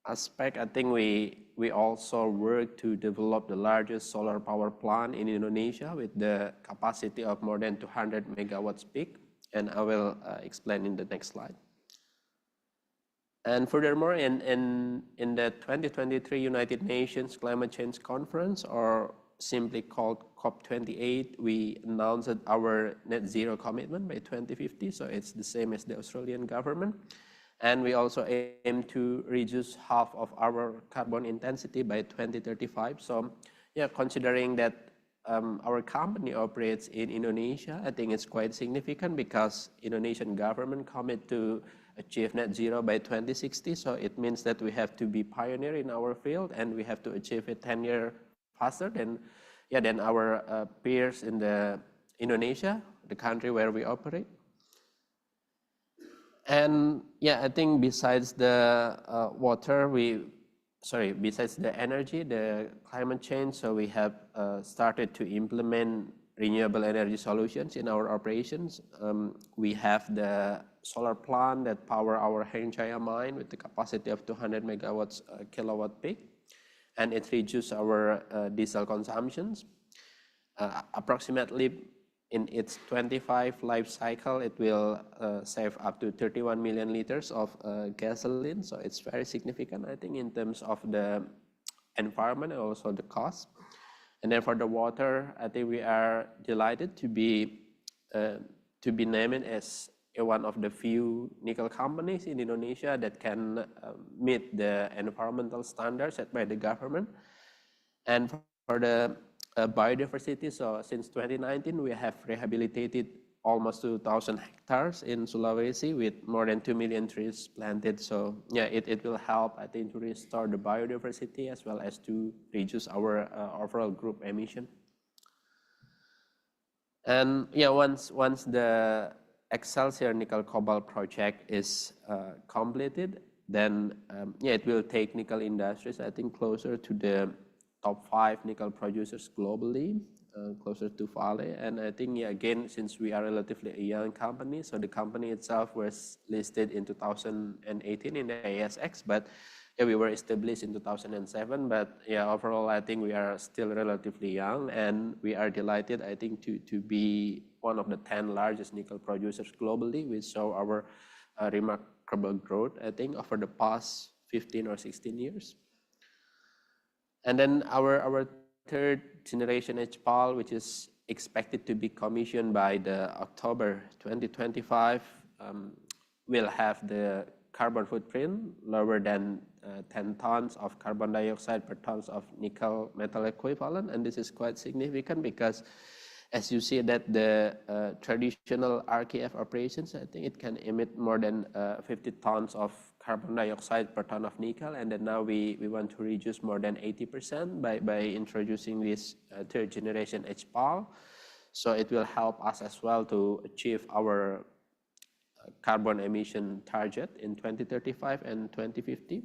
aspect, I think we also work to develop the largest solar power plant in Indonesia with the capacity of more than 200 megawatts peak, and I will explain in the next slide. And furthermore, in the 2023 United Nations Climate Change Conference, or simply called COP28, we announced our net zero commitment by 2050. So it's the same as the Australian government. And we also aim to reduce half of our carbon intensity by 2035. So yeah, considering that our company operates in Indonesia, I think it's quite significant because Indonesian government commit to achieve net zero by 2060. So it means that we have to be pioneer in our field, and we have to achieve it 10 years faster than our peers in Indonesia, the country where we operate. And yeah, I think besides the besides the energy, the climate change, so we have started to implement renewable energy solutions in our operations. We have the solar plant that power our Heng Jaya mine with the capacity of 200 megawatts kilowatt peak, and it reduces our diesel consumptions. Approximately in its 25 life cycle, it will save up to 31 million liters of gasoline. So it's very significant, I think, in terms of the environment and also the cost. And then for the water, I think we are delighted to be named as one of the few nickel companies in Indonesia that can meet the environmental standards set by the government. And for the biodiversity, so since 2019, we have rehabilitated almost 2,000 hectares in Sulawesi with more than 2 million trees planted. So yeah, it will help, I think, to restore the biodiversity as well as to reduce our overall group emission. And yeah, once the Excelsior Nickel Cobalt project is completed, then yeah, it will take nickel industries, I think, closer to the top 5 nickel producers globally, closer to Vale. And I think, yeah, again, since we are relatively a young company, so the company itself was listed in 2018 in the ASX, but yeah, we were established in 2007. But yeah, overall, I think we are still relatively young, and we are delighted, I think, to be one of the 10 largest nickel producers globally. We saw our remarkable growth, I think, over the past 15 or 16 years. And then our third generation HPAL, which is expected to be commissioned by the October 2025, will have the carbon footprint lower than 10 tons of carbon dioxide per tons of nickel metal equivalent. And this is quite significant because, as you see, that the traditional RKF operations, I think it can emit more than 50 tons of carbon dioxide per ton of nickel, and then now we want to reduce more than 80% by introducing this third generation HPAL. So it will help us as well to achieve our carbon emission target in 2035 and 2050.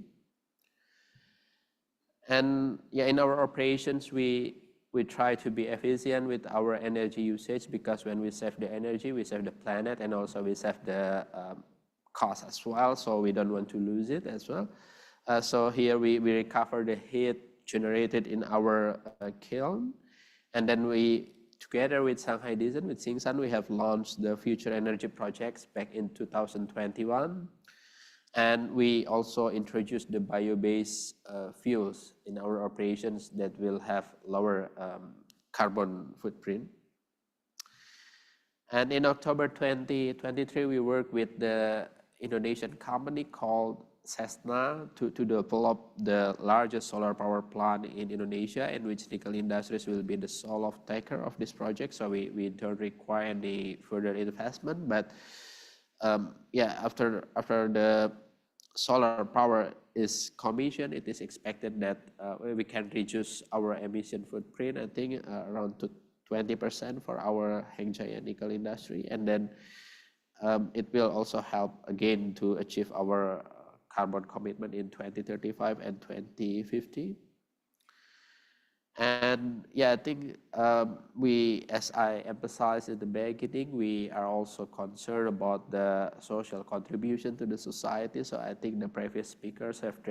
And yeah, in our operations, we try to be efficient with our energy usage, because when we save the energy, we save the planet, and also we save the cost as well, so we don't want to lose it as well. So here we recover the heat generated in our kiln, and then we, together with Shanghai Decent, with Xingsan, we have launched the future energy projects back in 2021. And we also introduced the bio-based fuels in our operations that will have lower carbon footprint. And in October 2023, we worked with the Indonesian company called Cessna to develop the largest solar power plant in Indonesia, in which nickel industries will be the sole off-taker of this project. So we don't require any further investment. But yeah, after the solar power is commissioned, it is expected that we can reduce our emission footprint, I think, around 20% for our Heng Jaya nickel industry. And then it will also help again to achieve our carbon commitment in 2035 and 2050. And yeah, I think we, as I emphasized at the beginning, we are also concerned about the social contribution to the society. So I think the previous speakers have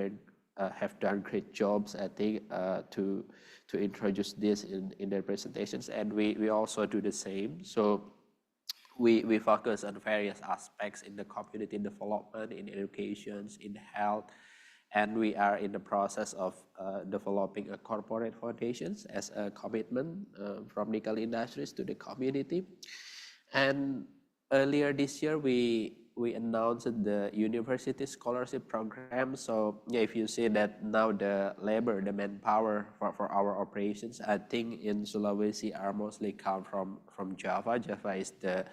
done great jobs, I think, to introduce this in their presentations, and we also do the same. So we focus on various aspects in the community development, in education, in health, and we are in the process of developing a corporate foundations as a commitment from nickel industries to the community. And earlier this year, we announced the university scholarship program. So yeah, if you see that now the labor, the manpower for our operations, I think in Sulawesi are mostly come from Java. Java is the,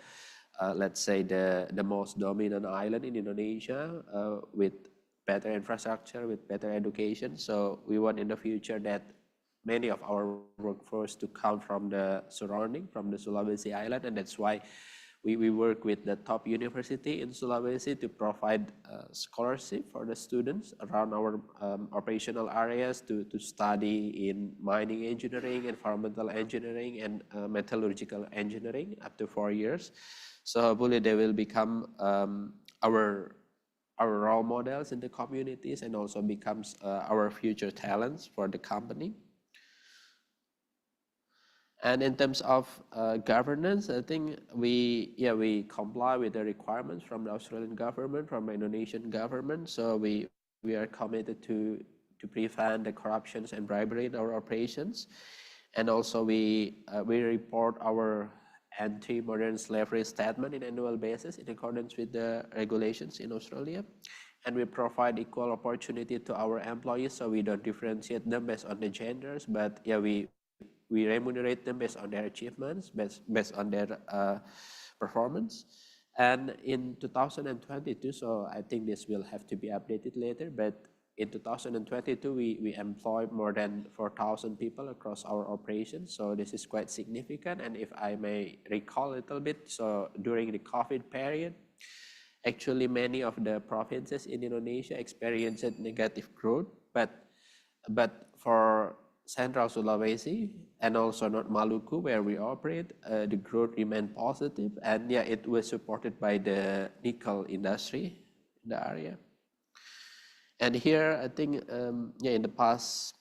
let's say, the most dominant island in Indonesia with better infrastructure, with better education. So we want in the future that many of our workforce to come from the surrounding, from the Sulawesi Island, and that's why we work with the top university in Sulawesi to provide scholarship for the students around our operational areas to study in mining engineering, environmental engineering, and metallurgical engineering up to 4 years. So hopefully they will become our role models in the communities and also becomes our future talents for the company. And in terms of governance, I think we comply with the requirements from the Australian government, from the Indonesian government. So we are committed to prevent the corruptions and bribery in our operations. And also we report our anti-modern slavery statement in annual basis in accordance with the regulations in Australia. And we provide equal opportunity to our employees, so we don't differentiate them based on the genders, but yeah, we remunerate them based on their achievements, based on their performance. And in 2022, so I think this will have to be updated later, but in 2022, we employed more than 4,000 people across our operations. So this is quite significant. And if I may recall a little bit, so during the COVID period, actually many of the provinces in Indonesia experienced negative growth, but for Central Sulawesi and also North Maluku, where we operate, the growth remained positive, and yeah, it was supported by the nickel industry in the area. And here, I think, in the past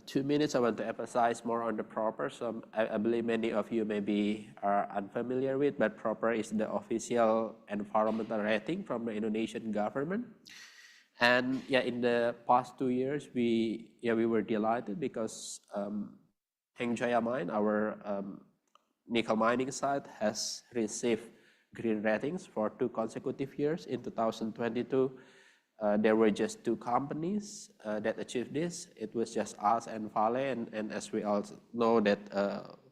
2 minutes, I want to emphasize more on the PROPER. So I believe many of you maybe are unfamiliar with, but PROPER is the official environmental rating from the Indonesian government. And yeah, in the past 2 years, we were delighted because Hengjaya Mine, our nickel mining site, has received green ratings for 2 consecutive years. In 2022, there were just 2 companies that achieved this. It was just us and Vale, and as we all know that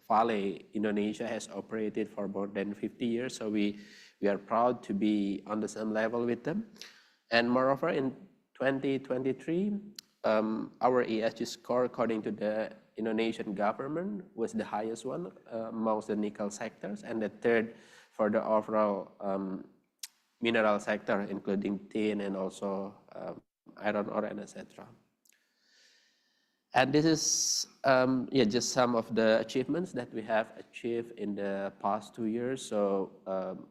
Vale Indonesia has operated for more than 50 years, so we are proud to be on the same level with them. And moreover, in 2023, our ESG score, according to the Indonesian government, was the highest one amongst the nickel sectors, and the 3rd for the overall mineral sector, including tin and also iron ore and etc. And this is just some of the achievements that we have achieved in the past 2 years. So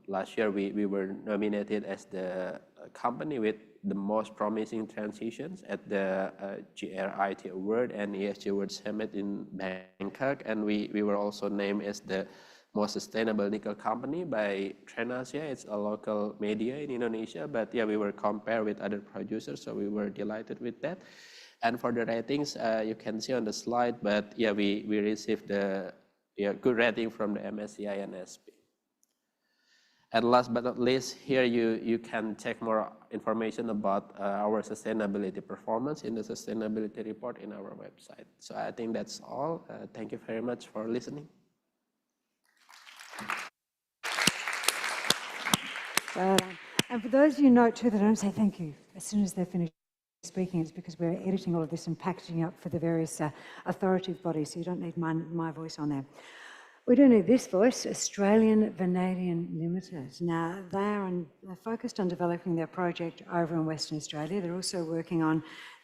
last year we were nominated as the company with the most promising transitions at the GRIT Award and ESG World Summit in Bangkok, and we were also named as the most sustainable nickel company by Trenasia. It's a local media in Indonesia, but yeah, we were compared with other producers, so we were delighted with that. And for the ratings, you can see on the slide, but yeah, we received the good rating from the MSCI and SP. And last but not least, here you can check more information about our sustainability performance in the sustainability report in our website. So I think that's all. Thank you very much for listening. And for those of you note too that I don't say thank you as soon as they're finished speaking, it's because we're editing all of this and packaging up for the various authoritative bodies, so you don't need my voice on there. We do need this voice, Australian Vanadium Limited. Now, they're focused on developing their project over in Western Australia. They're also working on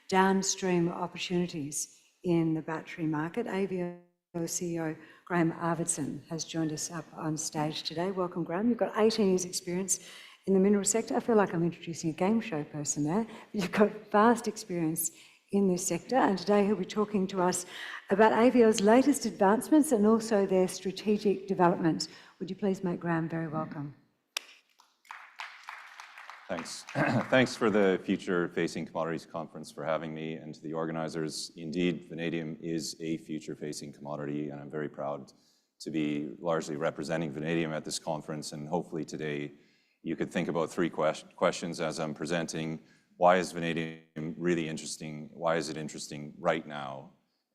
downstream opportunities in the battery market. AVO CEO Graham Arvidson has joined us up on stage today. Welcome, Graham. You've got 18 years' experience in the mineral sector. I feel like I'm introducing a game show person there. You've got vast experience in this sector, and today he'll be talking to us about AVO's latest advancements and also their strategic developments. Would you please make Graham very welcome? Thanks. Thanks for the Future Facing Commodities Conference for having me, and to the organizers. Indeed, vanadium is a future-facing commodity, and I'm very proud to be largely representing vanadium at this conference. And hopefully today you could think about three questions as I'm presenting. Why is vanadium really interesting? Why is it interesting right now?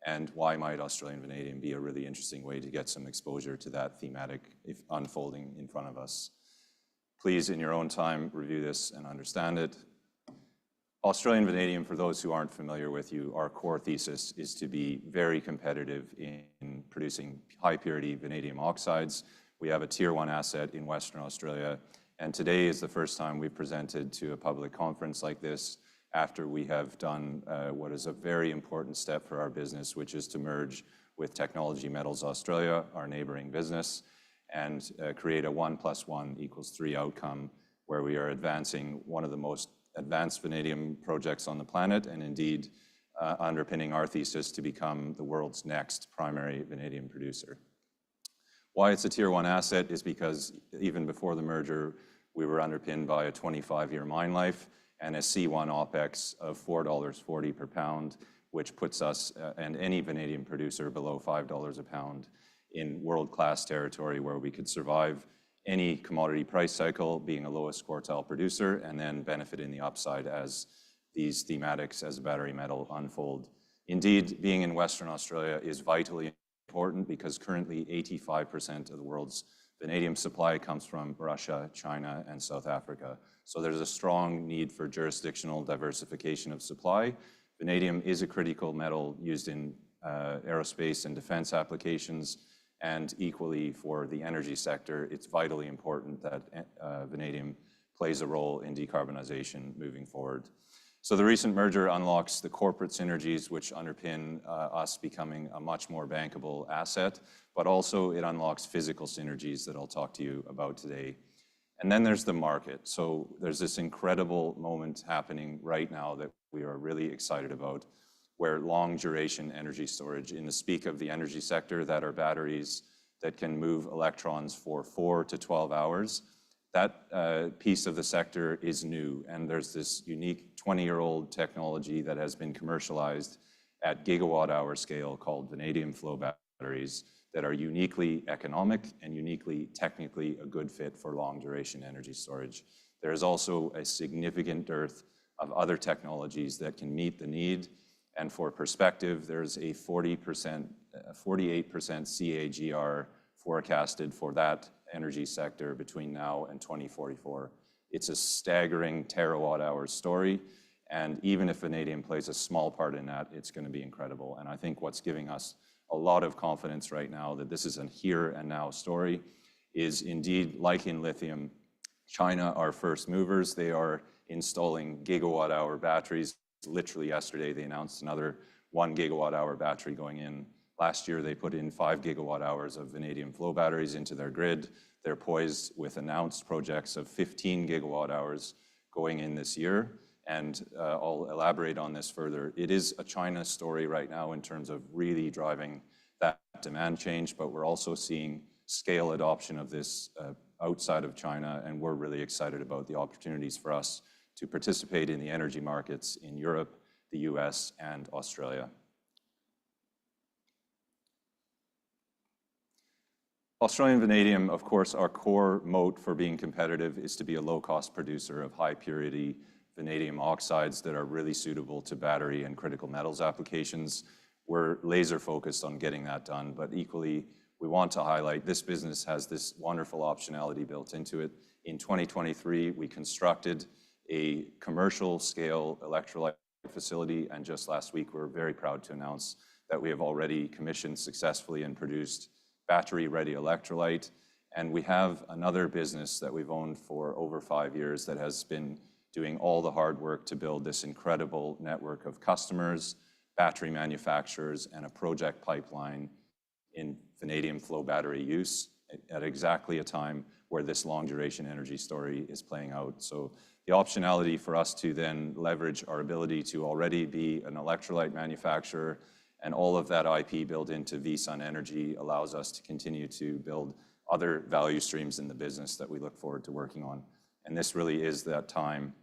And why might Australian vanadium be a really interesting way to get some exposure to that thematic unfolding in front of us? Please, in your own time, review this and understand it. Australian vanadium, for those who aren't familiar with you, our core thesis is to be very competitive in producing high purity vanadium oxides. We have a tier 1 asset in Western Australia, and today is the first time we've presented to a public conference like this after we have done what is a very important step for our business, which is to merge with Technology Metals Australia, our neighboring business, and create a 1 + 1 = 3 outcome, where we are advancing one of the most advanced vanadium projects on the planet, and indeed underpinning our thesis to become the world's next primary vanadium producer. Why it's a tier 1 asset is because even before the merger, we were underpinned by a 25-year mine life and a C1 OPEX of $4.40 per pound, which puts us and any vanadium producer below $5 a pound in world-class territory, where we could survive any commodity price cycle, being a lowest quartile producer, and then benefit in the upside as these thematics as a battery metal unfold. Indeed, being in Western Australia is vitally important because currently 85% of the world's vanadium supply comes from Russia, China, and South Africa. So there's a strong need for jurisdictional diversification of supply. Vanadium is a critical metal used in aerospace and defense applications, and equally for the energy sector, it's vitally important that vanadium plays a role in decarbonization moving forward. So the recent merger unlocks the corporate synergies which underpin us becoming a much more bankable asset, but also it unlocks physical synergies that I'll talk to you about today. And then there's the market. So there's this incredible moment happening right now that we are really excited about, where long duration energy storage, in the speak of the energy sector, that are batteries that can move electrons for 4 to 12 hours. That piece of the sector is new, and there's this unique 20-year-old technology that has been commercialized at gigawatt-hour scale called vanadium flow batteries that are uniquely economic and uniquely technically a good fit for long-duration energy storage. There is also a significant dearth of other technologies that can meet the need. And for perspective, there's a 48% CAGR forecasted for that energy sector between now and 2044. It's a staggering terawatt-hour story, and even if vanadium plays a small part in that, it's going to be incredible. And I think what's giving us a lot of confidence right now that this is a here and now story is indeed, like in lithium, China are first movers. They are installing gigawatt-hour batteries. Literally yesterday, they announced another 1 gigawatt-hour battery going in. Last year, they put in 5 gigawatt-hours of vanadium flow batteries into their grid. They're poised with announced projects of 15 gigawatt-hours going in this year. And I'll elaborate on this further. It is a China story right now in terms of really driving that demand change, but we're also seeing scale adoption of this outside of China, and we're really excited about the opportunities for us to participate in the energy markets in Europe, the US, and Australia. Australian vanadium, of course, our core moat for being competitive is to be a low-cost producer of high-purity vanadium oxides that are really suitable to battery and critical metals applications. We're laser-focused on getting that done, but equally, we want to highlight this business has this wonderful optionality built into it. In 2023, we constructed a commercial-scale electrolyte facility, and just last week, we're very proud to announce that we have already commissioned successfully and produced battery-ready electrolyte. And we have another business that we've owned for over 5 years that has been doing all the hard work to build this incredible network of customers, battery manufacturers, and a project pipeline in vanadium flow battery use at exactly a time where this long duration energy story is playing out. So the optionality for us to then leverage our ability to already be an electrolyte manufacturer and all of that IP built into vSun Energy allows us to continue to build other value streams in the business that we look forward to working on. And this really is that time.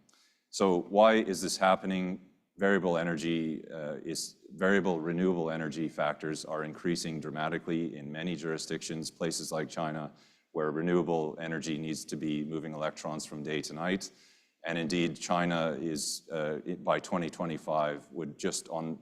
So why is this happening? Variable renewable energy factors are increasing dramatically in many jurisdictions, places like China, where renewable energy needs to be moving electrons from day to night. And indeed, China is, by 2025, would just on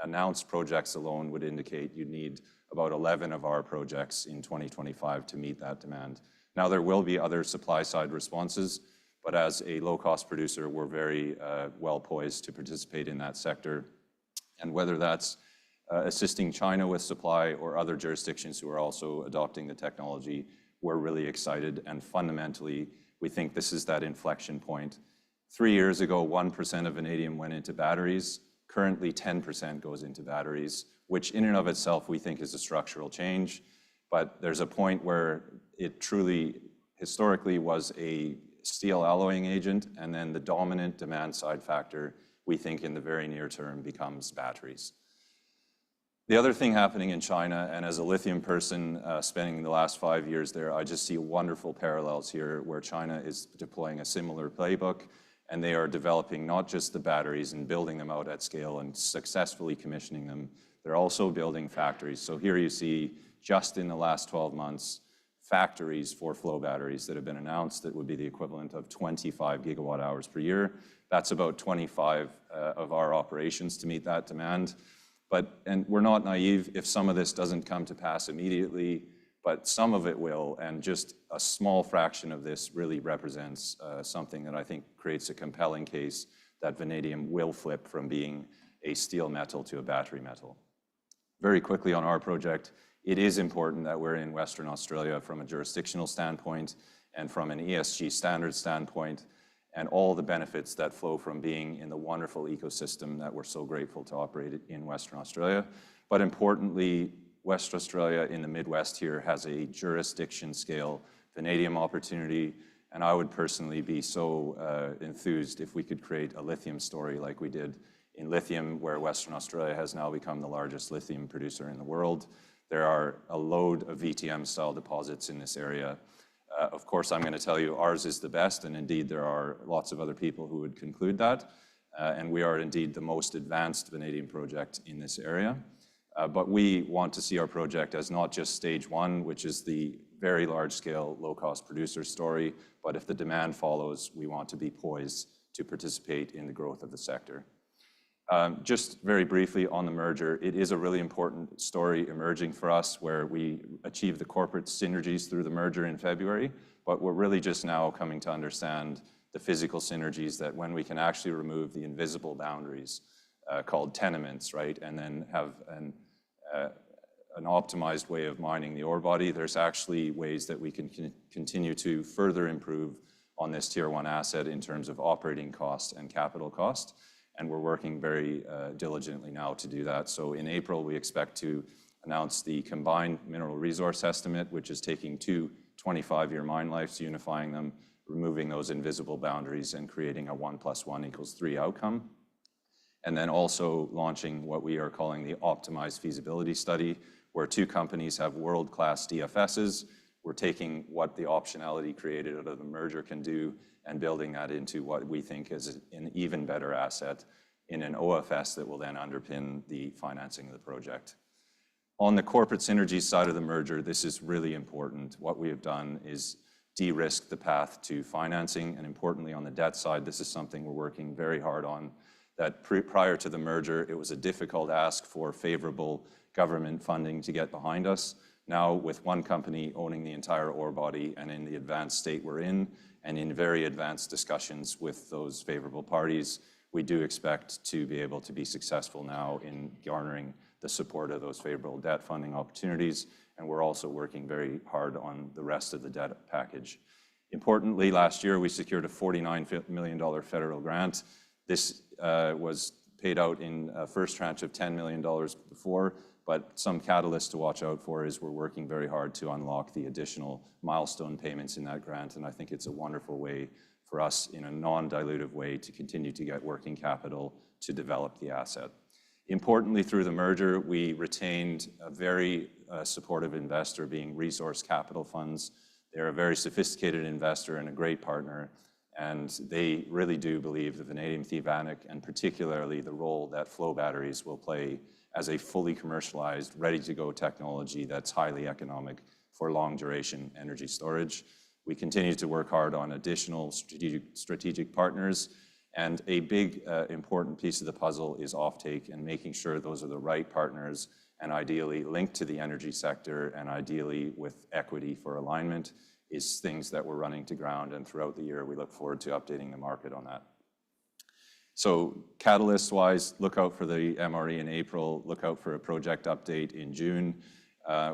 announced projects alone would indicate you'd need about 11 of our projects in 2025 to meet that demand. Now, there will be other supply-side responses, but as a low-cost producer, we're very well poised to participate in that sector. And whether that's assisting China with supply or other jurisdictions who are also adopting the technology, we're really excited. And fundamentally, we think this is that inflection point. 3 years ago, 1% of vanadium went into batteries. Currently, 10% goes into batteries, which in and of itself we think is a structural change. But there's a point where it truly, historically, was a steel alloying agent, and then the dominant demand side factor, we think in the very near term, becomes batteries. The other thing happening in China, and as a lithium person spending the last 5 years there, I just see wonderful parallels here where China is deploying a similar playbook, and they are developing not just the batteries and building them out at scale and successfully commissioning them, they're also building factories. So here you see, just in the last 12 months, factories for flow batteries that have been announced that would be the equivalent of 25 gigawatt hours per year. That's about 25 of our operations to meet that demand. And we're not naive if some of this doesn't come to pass immediately, but some of it will, and just a small fraction of this really represents something that I think creates a compelling case that vanadium will flip from being a steel metal to a battery metal. Very quickly on our project, it is important that we're in Western Australia from a jurisdictional standpoint and from an ESG standard standpoint, and all the benefits that flow from being in the wonderful ecosystem that we're so grateful to operate in Western Australia. But importantly, West Australia in the Midwest here has a jurisdiction scale vanadium opportunity, and I would personally be so enthused if we could create a lithium story like we did in lithium, where Western Australia has now become the largest lithium producer in the world. There are a load of VTM-style deposits in this area. Of course, I'm going to tell you ours is the best, and indeed there are lots of other people who would conclude that. And we are indeed the most advanced vanadium project in this area. But we want to see our project as not just stage one, which is the very large-scale, low-cost producer story, but if the demand follows, we want to be poised to participate in the growth of the sector. Just very briefly on the merger, it is a really important story emerging for us where we achieved the corporate synergies through the merger in February, but we're really just now coming to understand the physical synergies that when we can actually remove the invisible boundaries called tenements, right, and then have an optimized way of mining the ore body, there's actually ways that we can continue to further improve on this tier one asset in terms of operating cost and capital cost. And we're working very diligently now to do that. So in April, we expect to announce the combined mineral resource estimate, which is taking two 25-year mine lives, unifying them, removing those invisible boundaries, and creating a 1 + 1 = 3 outcome. And then also launching what we are calling the optimized feasibility study, where two companies have world-class DFSs. We're taking what the optionality created out of the merger can do and building that into what we think is an even better asset in an OFS that will then underpin the financing of the project. On the corporate synergy side of the merger, this is really important. What we have done is de-risk the path to financing, and importantly on the debt side, this is something we're working very hard on, that prior to the merger, it was a difficult ask for favorable government funding to get behind us. Now, with one company owning the entire ore body and in the advanced state we're in, and in very advanced discussions with those favorable parties, we do expect to be able to be successful now in garnering the support of those favorable debt funding opportunities, and we're also working very hard on the rest of the debt package. Importantly, last year we secured a $49 million federal grant. This was paid out in a first tranche of $10 million before, but some catalyst to watch out for is we're working very hard to unlock the additional milestone payments in that grant, and I think it's a wonderful way for us in a non-dilutive way to continue to get working capital to develop the asset. Importantly, through the merger, we retained a very supportive investor, being Resource Capital Funds. They're a very sophisticated investor and a great partner, and they really do believe the vanadium thematic, and particularly the role that flow batteries will play as a fully commercialized, ready-to-go technology that's highly economic for long-duration energy storage. We continue to work hard on additional strategic partners, and a big important piece of the puzzle is offtake and making sure those are the right partners and ideally linked to the energy sector and ideally with equity for alignment is things that we're running to ground, and throughout the year we look forward to updating the market on that. So catalyst-wise, look out for the MRE in April, look out for a project update in June.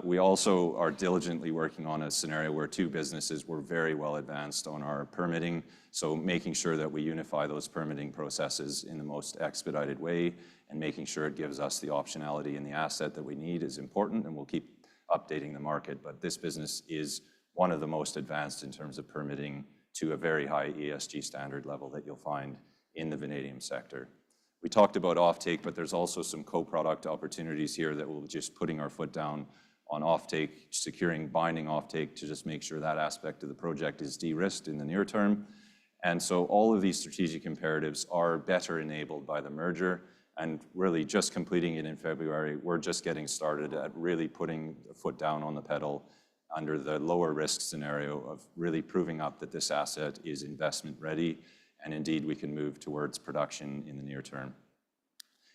We also are diligently working on a scenario where two businesses were very well advanced on our permitting, so making sure that we unify those permitting processes in the most expedited way and making sure it gives us the optionality in the asset that we need is important, and we'll keep updating the market. But this business is one of the most advanced in terms of permitting to a very high ESG standard level that you'll find in the vanadium sector. We talked about offtake, but there's also some co-product opportunities here that we're just putting our foot down on offtake, securing binding offtake to just make sure that aspect of the project is de-risked in the near term. And so all of these strategic imperatives are better enabled by the merger, and really just completing it in February, we're just getting started at really putting a foot down on the pedal under the lower risk scenario of really proving up that this asset is investment ready, and indeed we can move towards production in the near term.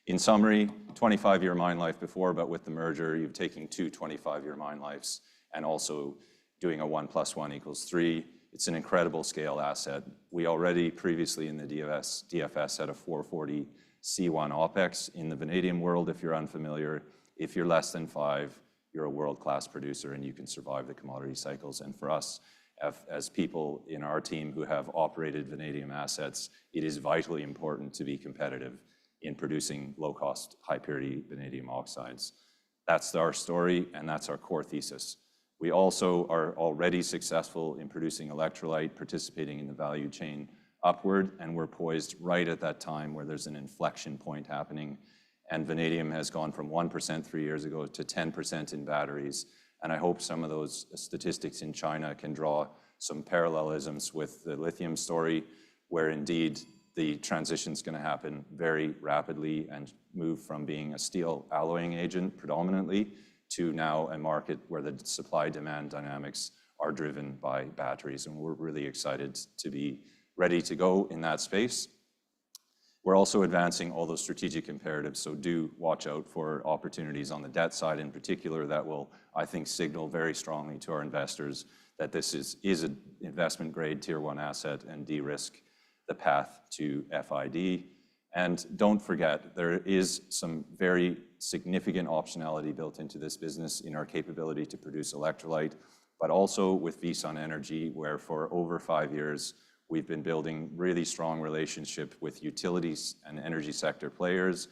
In summary, 25-year mine life before, but with the merger, you've taken two 25-year mine lives and also doing a 1 + 1 = 3. It's an incredible scale asset. We already previously in the DFS had a 440 C1 OPEX. In the vanadium world, if you're unfamiliar, if you're less than 5, you're a world-class producer and you can survive the commodity cycles. And for us, as people in our team who have operated vanadium assets, it is vitally important to be competitive in producing low-cost, high-purity vanadium oxides. That's our story, and that's our core thesis. We also are already successful in producing electrolyte, participating in the value chain upward, and we're poised right at that time where there's an inflection point happening. And vanadium has gone from 1% 3 years ago to 10% in batteries. And I hope some of those statistics in China can draw some parallelisms with the lithium story, where indeed the transition is going to happen very rapidly and move from being a steel alloying agent predominantly to now a market where the supply-demand dynamics are driven by batteries. And we're really excited to be ready to go in that space. We're also advancing all those strategic imperatives, so do watch out for opportunities on the debt side in particular that will, I think, signal very strongly to our investors that this is an investment-grade Tier 1 asset and de-risk the path to FID. And don't forget, there is some very significant optionality built into this business in our capability to produce electrolyte, but also with VSUN Energy, where for over 5 years, we've been building really strong relationship with utilities and energy sector players,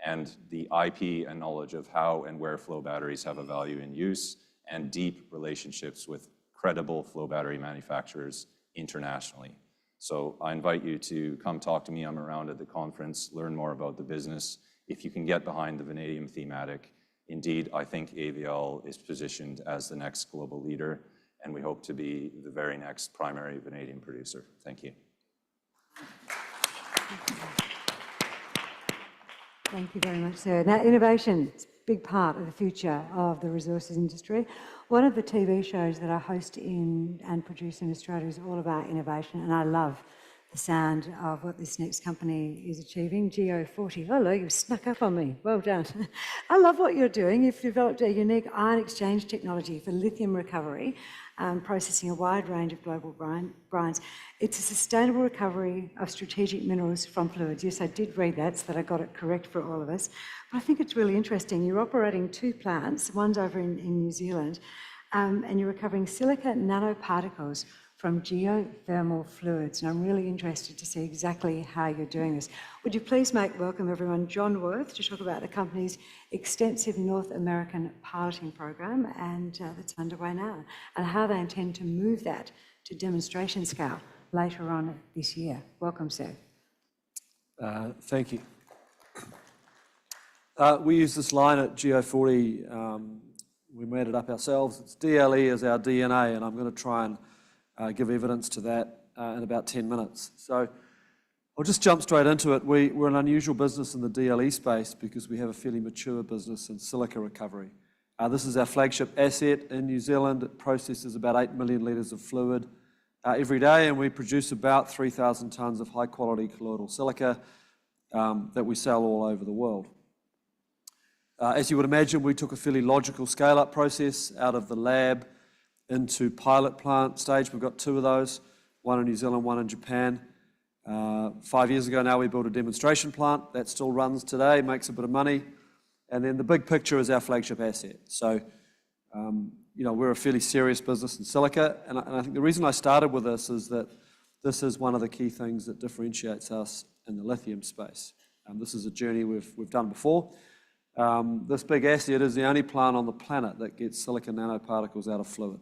and the IP and knowledge of how and where flow batteries have a value in use, and deep relationships with credible flow battery manufacturers internationally. So I invite you to come talk to me. I'm around at the conference, learn more about the business. If you can get behind the vanadium thematic, indeed, I think AVL is positioned as the next global leader, and we hope to be the very next primary vanadium producer. Thank you. Thank you very much, sir. Now, innovation is a big part of the future of the resources industry. One of the TV shows that I host in and produce in Australia is all about innovation, and I love the sound of what this next company is achieving, Geo40. Hello, you've snuck up on me. Well done. I love what you're doing. You've developed a unique ion exchange technology for lithium recovery, processing a wide range of global brines. It's a sustainable recovery of strategic minerals from fluids. Yes, I did read that so that I got it correct for all of us. But I think it's really interesting. You're operating 2 plants, one's over in New Zealand, and you're recovering silica nanoparticles from geothermal fluids, and I'm really interested to see exactly how you're doing this. Would you please make welcome everyone John Worth to talk about the company's extensive North American piloting program and that's underway now, and how they intend to move that to demonstration scale later on this year. Welcome, sir. Thank you. We use this line at Geo40. We made it up ourselves. It's DLE as our DNA, and I'm going to try and give evidence to that in about 10 minutes. So I'll just jump straight into it. We're an unusual business in the DLE space because we have a fairly mature business in silica recovery. This is our flagship asset in New Zealand. It processes about 8 million litres of fluid every day, and we produce about 3,000 tonnes of high-quality colloidal silica that we sell all over the world. As you would imagine, we took a fairly logical scale-up process out of the lab into pilot plant stage. We've got 2 of those, one in New Zealand, one in Japan. 5 years ago now, we built a demonstration plant. That still runs today, makes a bit of money. And then the big picture is our flagship asset. So, we're a fairly serious business in silica. And I think the reason I started with this is that this is one of the key things that differentiates us in the lithium space. This is a journey we've done before. This big asset is the only plant on the planet that gets silica nanoparticles out of fluid.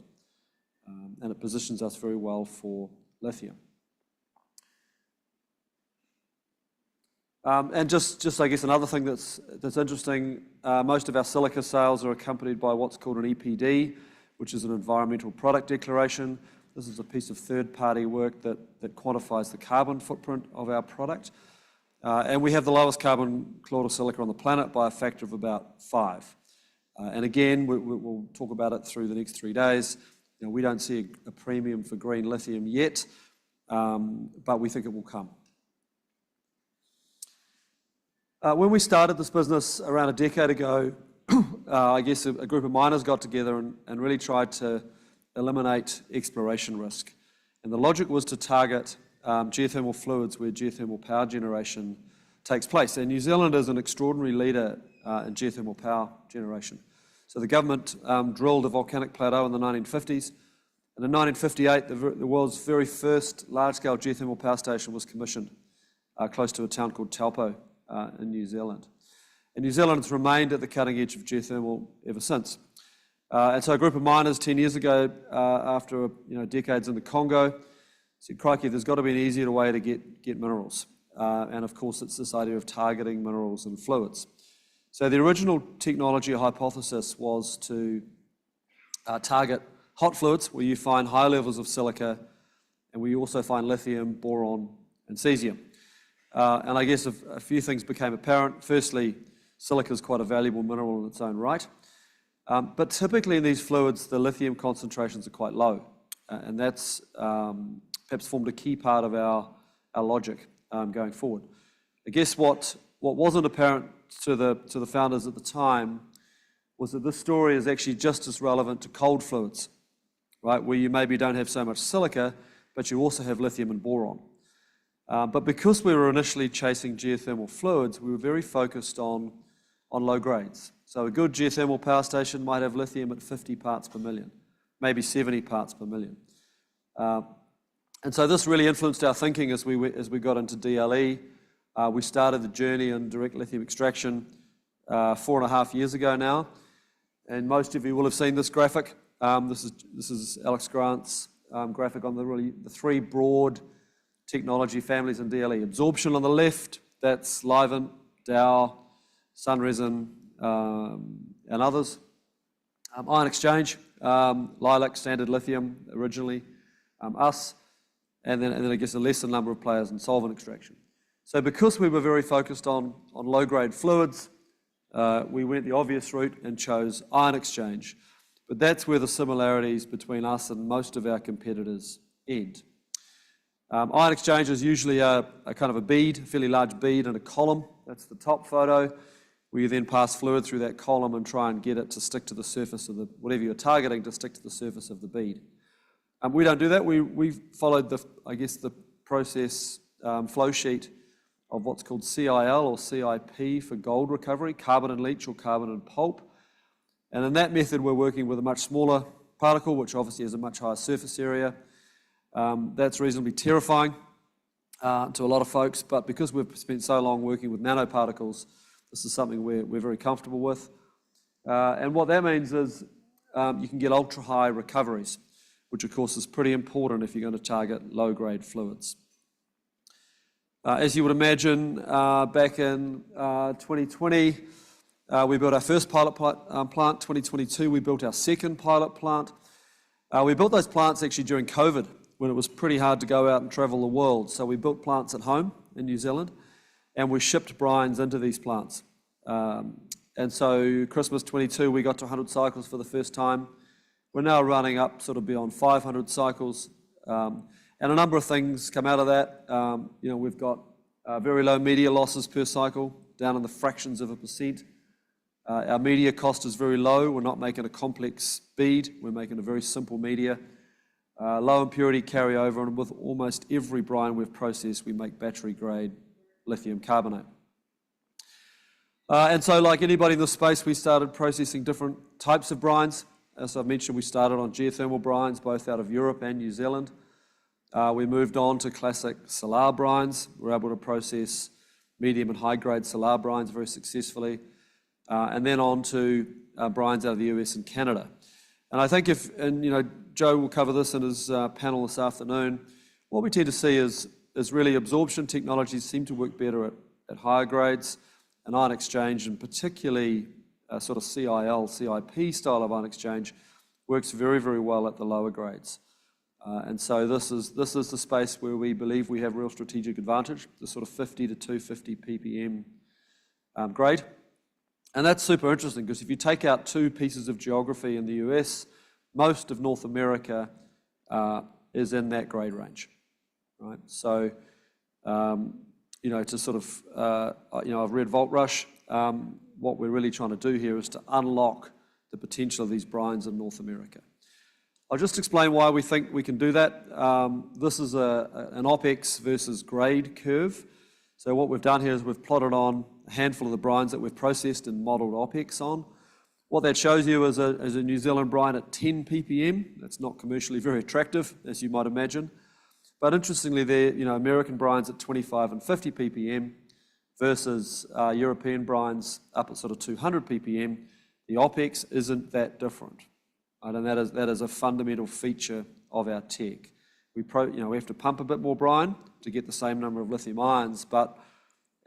And it positions us very well for lithium. And just I guess another thing that's interesting, most of our silica sales are accompanied by what's called an EPD, which is an environmental product declaration. This is a piece of third-party work that quantifies the carbon footprint of our product. And we have the lowest carbon colloidal silica on the planet by a factor of about 5. And again, we'll talk about it through the next 3 days. We don't see a premium for green lithium yet, but we think it will come. When we started this business around a decade ago, I guess a group of miners got together and really tried to eliminate exploration risk. And the logic was to target geothermal fluids where geothermal power generation takes place. And New Zealand is an extraordinary leader in geothermal power generation. So the government drilled a volcanic plateau in the 1950s. And in 1958, the world's very first large-scale geothermal power station was commissioned close to a town called Taupo in New Zealand. And New Zealand has remained at the cutting edge of geothermal ever since. And so a group of miners 10 years ago, after decades in the Congo, said, crikey, there's got to be an easier way to get minerals. And of course, it's this idea of targeting minerals and fluids. So the original technology hypothesis was to target hot fluids where you find high levels of silica and where you also find lithium, boron, and cesium. And I guess a few things became apparent. Firstly, silica is quite a valuable mineral in its own right. But typically in these fluids, the lithium concentrations are quite low. And that's perhaps formed a key part of our logic going forward. I guess what wasn't apparent to the founders at the time was that this story is actually just as relevant to cold fluids, right, where you maybe don't have so much silica, but you also have lithium and boron. But because we were initially chasing geothermal fluids, we were very focused on low grades. So a good geothermal power station might have lithium at 50 parts per million, maybe 70 parts per million. And so this really influenced our thinking as we got into DLE. We started the journey in direct lithium extraction 4.5 years ago now. And most of you will have seen this graphic. This is Alex Grant's graphic on the 3 broad technology families in DLE. Absorption on the left, that's Livent, Dow, Sunresin, and others. Ion exchange, Lilac, Standard Lithium originally, us, and then I guess a lesser number of players in solvent extraction. So because we were very focused on low-grade fluids, we went the obvious route and chose ion exchange. But that's where the similarities between us and most of our competitors end. Ion exchange is usually a kind of a bead, a fairly large bead in a column. That's the top photo, where you then pass fluid through that column and try and get it to stick to the surface of whatever you're targeting to stick to the surface of the bead. We don't do that. We followed the process flow sheet of what's called CIL or CIP for gold recovery, carbon and leach or carbon and pulp. And in that method, we're working with a much smaller particle, which obviously has a much higher surface area. That's reasonably terrifying to a lot of folks, but because we've spent so long working with nanoparticles, this is something we're very comfortable with. And what that means is you can get ultra-high recoveries, which of course is pretty important if you're going to target low-grade fluids. As you would imagine, back in 2020, we built our first pilot plant. 2022, we built our second pilot plant. We built those plants actually during COVID, when it was pretty hard to go out and travel the world. So we built plants at home in New Zealand, and we shipped brines into these plants. And so Christmas 22, we got to 100 cycles for the first time. We're now running up sort of beyond 500 cycles. And a number of things come out of that. You know, we've got very low media losses per cycle, down in the fractions of a %. Our media cost is very low. We're not making a complex bead. We're making a very simple media. Low impurity carryover, and with almost every brine we've processed, we make battery-grade lithium carbonate. And so like anybody in this space, we started processing different types of brines. As I've mentioned, we started on geothermal brines, both out of Europe and New Zealand. We moved on to classic salar brines. We're able to process medium and high-grade salar brines very successfully. And then on to brines out of the US and Canada. And I think and you know, Joe will cover this in his panel this afternoon, what we tend to see is really absorption technologies seem to work better at higher grades, and ion exchange, and particularly sort of CIL, CIP style of ion exchange, works very, very well at the lower grades. And so this is the space where we believe we have real strategic advantage, the sort of 50 to 250 ppm grade. And that's super interesting, because if you take out two pieces of geography in the US, most of North America is in that grade range, right? So, you know, to sort of, you know, I've read Volt Rush. What we're really trying to do here is to unlock the potential of these brines in North America. I'll just explain why we think we can do that. This is an OPEX versus grade curve. So what we've done here is we've plotted on a handful of the brines that we've processed and modelled OPEX on. What that shows you is a New Zealand brine at 10 ppm. That's not commercially very attractive, as you might imagine. But interestingly, there, you know, American brines at 25 and 50 ppm versus European brines up at sort of 200 ppm. The OPEX isn't that different, right? And that is a fundamental feature of our tech. We have to pump a bit more brine to get the same number of lithium ions, but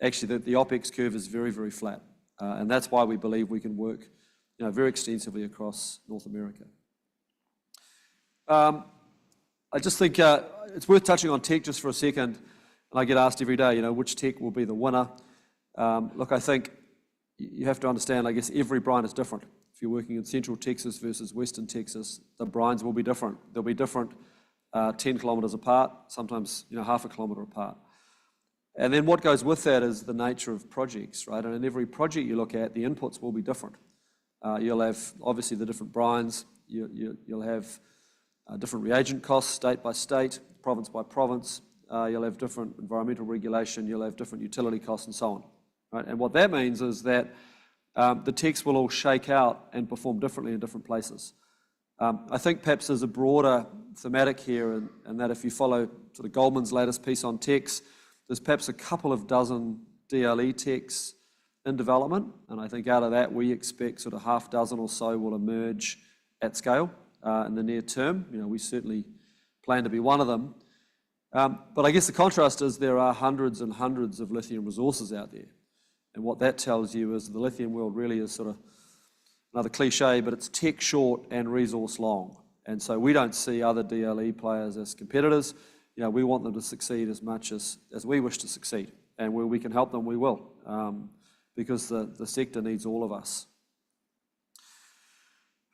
actually the OPEX curve is very, very flat. And that's why we believe we can work, you know, very extensively across North America. I just think it's worth touching on tech just for a second. And I get asked every day, you know, which tech will be the winner? Look, I think you have to understand, I guess every brine is different. If you're working in Central Texas versus Western Texas, the brines will be different. They'll be different 10 kilometres apart, sometimes, you know, half a kilometre apart. And then what goes with that is the nature of projects, right? And in every project you look at, the inputs will be different. You'll have, obviously, the different brines. You'll have different reagent costs, state by state, province by province. You'll have different environmental regulation. You'll have different utility costs and so on, right? And what that means is that the techs will all shake out and perform differently in different places. I think perhaps there's a broader thematic here, and that if you follow sort of Goldman's latest piece on techs, there's perhaps a couple of dozen DLE techs in development, and I think out of that we expect sort of half dozen or so will emerge at scale in the near term. You know, we certainly plan to be one of them. But I guess the contrast is there are hundreds and hundreds of lithium resources out there, and what that tells you is the lithium world really is sort of another cliche, but it's tech short and resource long. And so we don't see other DLE players as competitors. You know, we want them to succeed as much as we wish to succeed. And where we can help them, we will, because the sector needs all of us.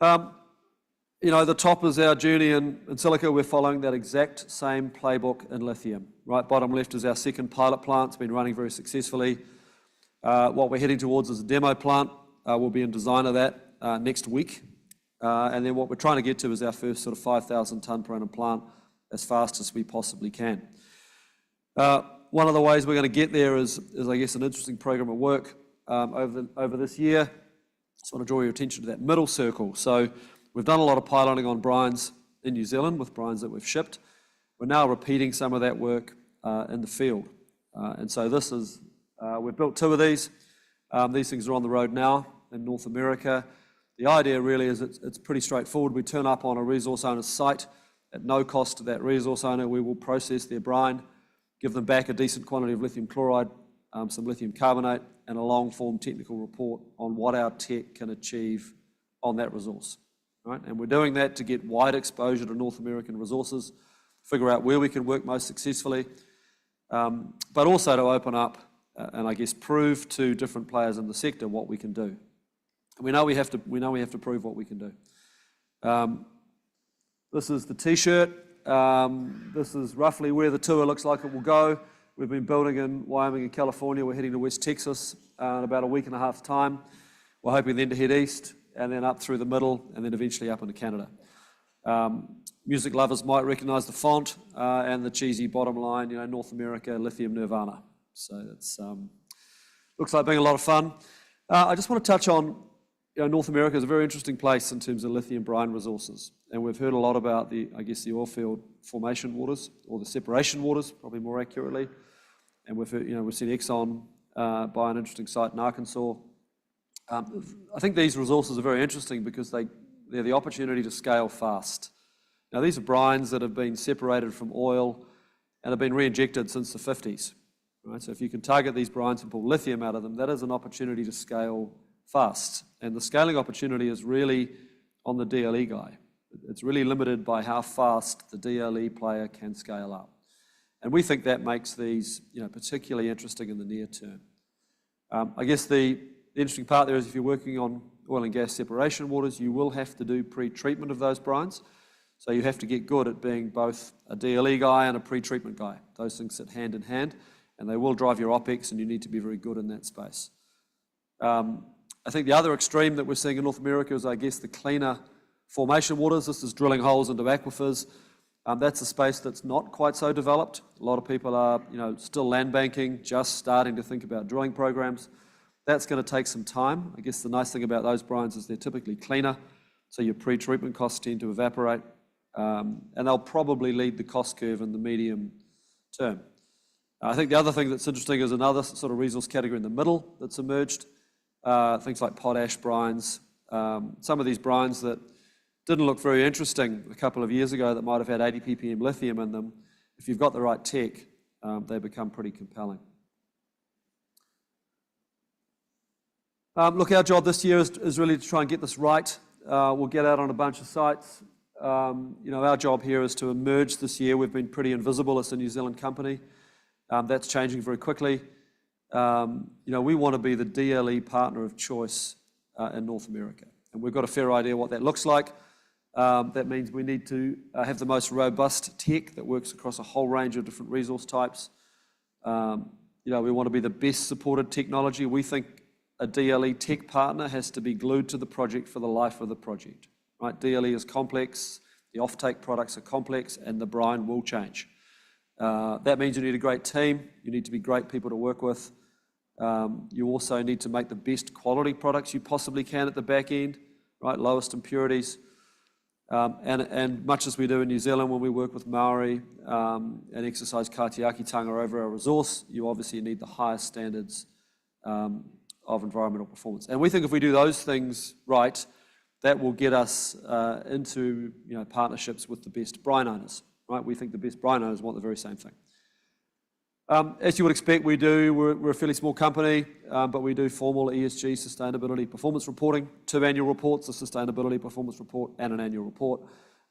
You know, the top is our journey in silica. We're following that exact same playbook in lithium. Right, bottom left is our second pilot plant. It's been running very successfully. What we're heading towards is a demo plant. We'll be in design of that next week. And then what we're trying to get to is our first sort of 5,000 tonne per annum plant as fast as we possibly can. One of the ways we're going to get there is I guess, an interesting program of work over this year. Just want to draw your attention to that middle circle. So we've done a lot of piloting on brines in New Zealand with brines that we've shipped. We're now repeating some of that work in the field. And so this is, we've built 2 of these. These things are on the road now in North America. The idea really is it's pretty straightforward. We turn up on a resource owner's site at no cost to that resource owner. We will process their brine, give them back a decent quantity of lithium chloride, some lithium carbonate, and a long-form technical report on what our tech can achieve on that resource. Right? And we're doing that to get wide exposure to North American resources, figure out where we can work most successfully, but also to open up and I guess prove to different players in the sector what we can do. We know we have to prove what we can do. This is the T-shirt. This is roughly where the tour looks like it will go. We've been building in Wyoming and California. We're heading to West Texas in about a week and a half's time. We're hoping then to head east and then up through the middle and then eventually up into Canada. Music lovers might recognize the font and the cheesy bottom line, you know, North America, lithium nirvana. So it's looks like being a lot of fun. I just want to touch on, you know, North America is a very interesting place in terms of lithium brine resources. And we've heard a lot about the oil field formation waters, or the separation waters, probably more accurately. And we've heard, we've seen Exxon buy an interesting site in Arkansas. I think these resources are very interesting because they're the opportunity to scale fast. Now, these are brines that have been separated from oil and have been re-injected since the 50s. Right? So if you can target these brines and pull lithium out of them, that is an opportunity to scale fast. And the scaling opportunity is really on the DLE guy. It's really limited by how fast the DLE player can scale up. And we think that makes these particularly interesting in the near term. I guess the interesting part there is if you're working on oil and gas separation waters, you will have to do pre-treatment of those brines. So you have to get good at being both a DLE guy and a pre-treatment guy. Those things sit hand in hand, and they will drive your OPEX, and you need to be very good in that space. I think the other extreme that we're seeing in North America is, I guess, the cleaner formation waters. This is drilling holes into aquifers. That's a space that's not quite so developed. A lot of people are, still land banking, just starting to think about drilling programs. That's going to take some time. I guess the nice thing about those brines is they're typically cleaner, so your pre-treatment costs tend to evaporate, and they'll probably lead the cost curve in the medium term. I think the other thing that's interesting is another sort of resource category in the middle that's emerged, things like potash brines. Some of these brines that didn't look very interesting a couple of years ago that might have had 80 ppm lithium in them, if you've got the right tech, they become pretty compelling. Look, our job this year is really to try and get this right. We'll get out on a bunch of sites. Our job here is to emerge this year. We've been pretty invisible as a New Zealand company. That's changing very quickly. We want to be the DLE partner of choice in North America. And we've got a fair idea what that looks like. That means we need to have the most robust tech that works across a whole range of different resource types. We want to be the best supported technology. We think a DLE tech partner has to be glued to the project for the life of the project. Right? DLE is complex, the offtake products are complex, and the brine will change. That means you need a great team. You need to be great people to work with. You also need to make the best quality products you possibly can at the back end, right? Lowest impurities. And much as we do in New Zealand when we work with Maori and exercise kātiakitanga over our resource, you obviously need the highest standards of environmental performance. And we think if we do those things right, that will get us into partnerships with the best brine owners. Right? We think the best brine owners want the very same thing. As you would expect, we're a fairly small company, but we do formal ESG sustainability performance reporting, 2 annual reports, a sustainability performance report and an annual report.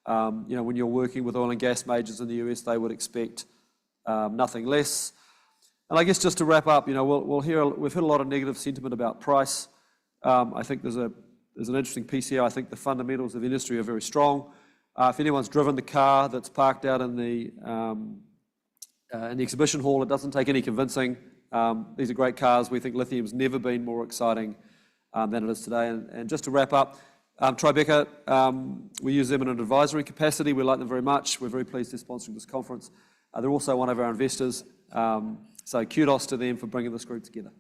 When you're working with oil and gas majors in the US, they would expect nothing less. And I guess just to wrap up, we've heard a lot of negative sentiment about price. I think there's an interesting piece here. I think the fundamentals of the industry are very strong. If anyone's driven the car that's parked out in the exhibition hall, it doesn't take any convincing. These are great cars. We think lithium's never been more exciting than it is today. And just to wrap up, Tribeca, we use them in an advisory capacity. We like them very much. We're very pleased they're sponsoring this conference. They're also one of our investors. So kudos to them for bringing this group together.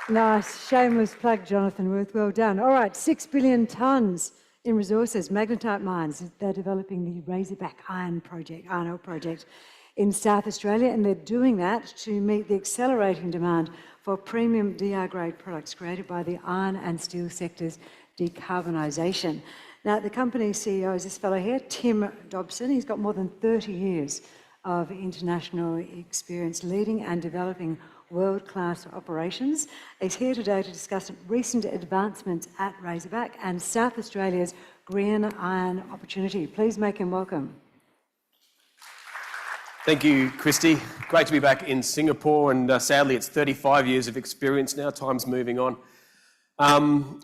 Nice, shameless plug, Jonathan Worth. Well done. All right, 6 billion tonnes In resources, Magnetite mines, they're developing the Razorback iron ore project in South Australia, and they're doing that to meet the accelerating demand for premium DR grade products created by the iron and steel sector's decarbonisation. Now, the company's CEO is this fellow here, Tim Dobson. He's got more than 30 years of international experience leading and developing world-class operations. He's here today to discuss recent advancements at Razorback and South Australia's green iron opportunity. Please make him welcome. Thank you, Christy. Great to be back in Singapore, and sadly it's 35 years of experience now. Time's moving on.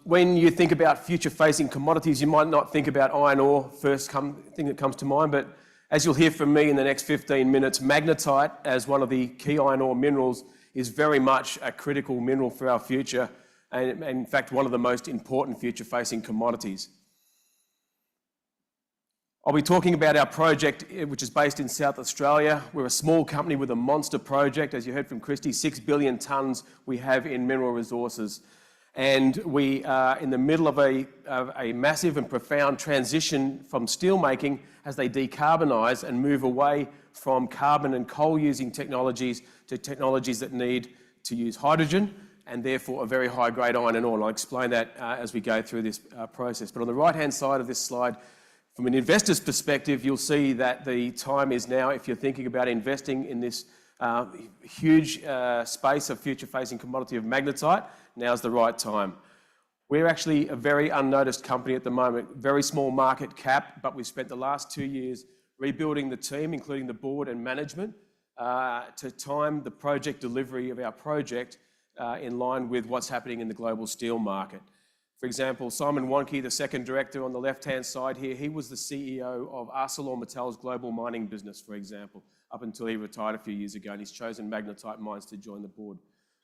When you think about future-facing commodities, you might not think about iron ore first thing that comes to mind, but as you'll hear from me in the next 15 minutes, magnetite, as one of the key iron ore minerals, is very much a critical mineral for our future, and in fact one of the most important future-facing commodities. I'll be talking about our project, which is based in South Australia. We're a small company with a monster project. As you heard from Christy, 6 billion tonnes we have in mineral resources. And we are in the middle of a massive and profound transition from steelmaking as they decarbonise and move away from carbon and coal-using technologies to technologies that need to use hydrogen and therefore a very high-grade iron ore. And I'll explain that as we go through this process. But on the right-hand side of this slide, from an investor's perspective, you'll see that the time is now, if you're thinking about investing in this huge space of future-facing commodity of magnetite, now's the right time. We're actually a very unnoticed company at the moment, very small market cap, but we've spent the last 2 years rebuilding the team, including the board and management, to time the project delivery of our project in line with what's happening in the global steel market. For example, Simon Wonke, the second director on the left-hand side here, he was the CEO of ArcelorMittal's global mining business, for example, up until he retired a few years ago, and he's chosen magnetite mines to join the board.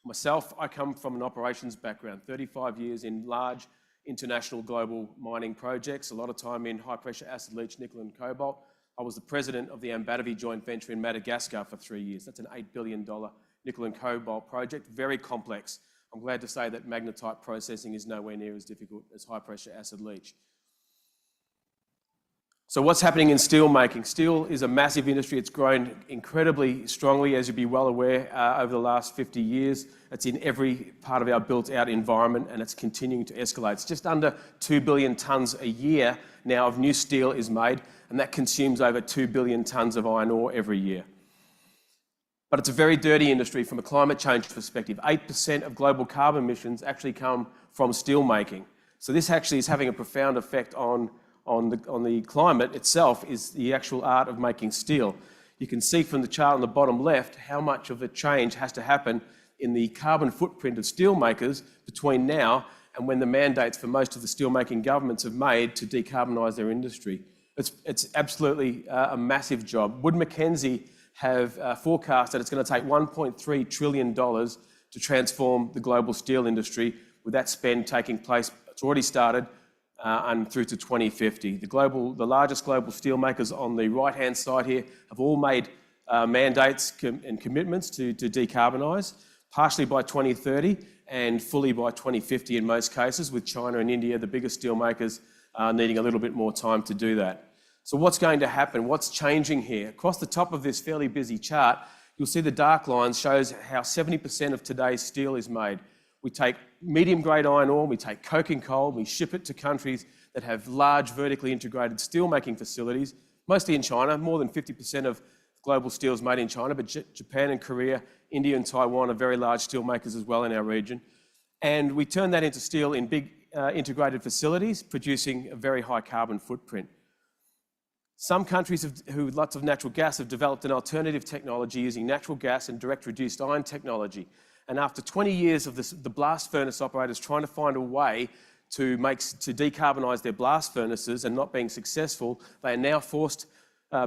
Myself, I come from an operations background, 35 years in large international global mining projects, a lot of time in high-pressure acid leach, nickel and cobalt. I was the president of the Ambatavi joint venture in Madagascar for 3 years. That's an $8 billion nickel and cobalt project, very complex. I'm glad to say that magnetite processing is nowhere near as difficult as high-pressure acid leach. So what's happening in steel making? Steel is a massive industry. It's grown incredibly strongly, as you'll be well aware, over the last 50 years. It's in every part of our built-out environment, and it's continuing to escalate. It's just under 2 billion tonnes a year now of new steel is made, and that consumes over 2 billion tonnes of iron ore every year. But it's a very dirty industry from a climate change perspective. 8% of global carbon emissions actually come from steel making. So this actually is having a profound effect on the climate itself, is the actual art of making steel. You can see from the chart on the bottom left how much of a change has to happen in the carbon footprint of steel makers between now and when the mandates for most of the steel making governments have made to decarbonise their industry. It's absolutely a massive job. Wood Mackenzie have forecast that it's going to take $1.3 trillion to transform the global steel industry, with that spend taking place, it's already started, and through to 2050. The largest global steel makers on the right-hand side here have all made mandates and commitments to decarbonise, partially by 2030 and fully by 2050 in most cases, with China and India, the biggest steel makers, needing a little bit more time to do that. So what's going to happen? What's changing here? Across the top of this fairly busy chart, you'll see the dark line shows how 70% of today's steel is made. We take medium-grade iron ore, we take coking coal, we ship it to countries that have large vertically integrated steel-making facilities, mostly in China. More than 50% of global steel is made in China, but Japan and Korea, India and Taiwan are very large steel makers as well in our region. And we turn that into steel in big integrated facilities, producing a very high carbon footprint. Some countries who with lots of natural gas have developed an alternative technology using natural gas and direct reduced iron technology. And after 20 years of the blast furnace operators trying to find a way to decarbonise their blast furnaces and not being successful, they are now forced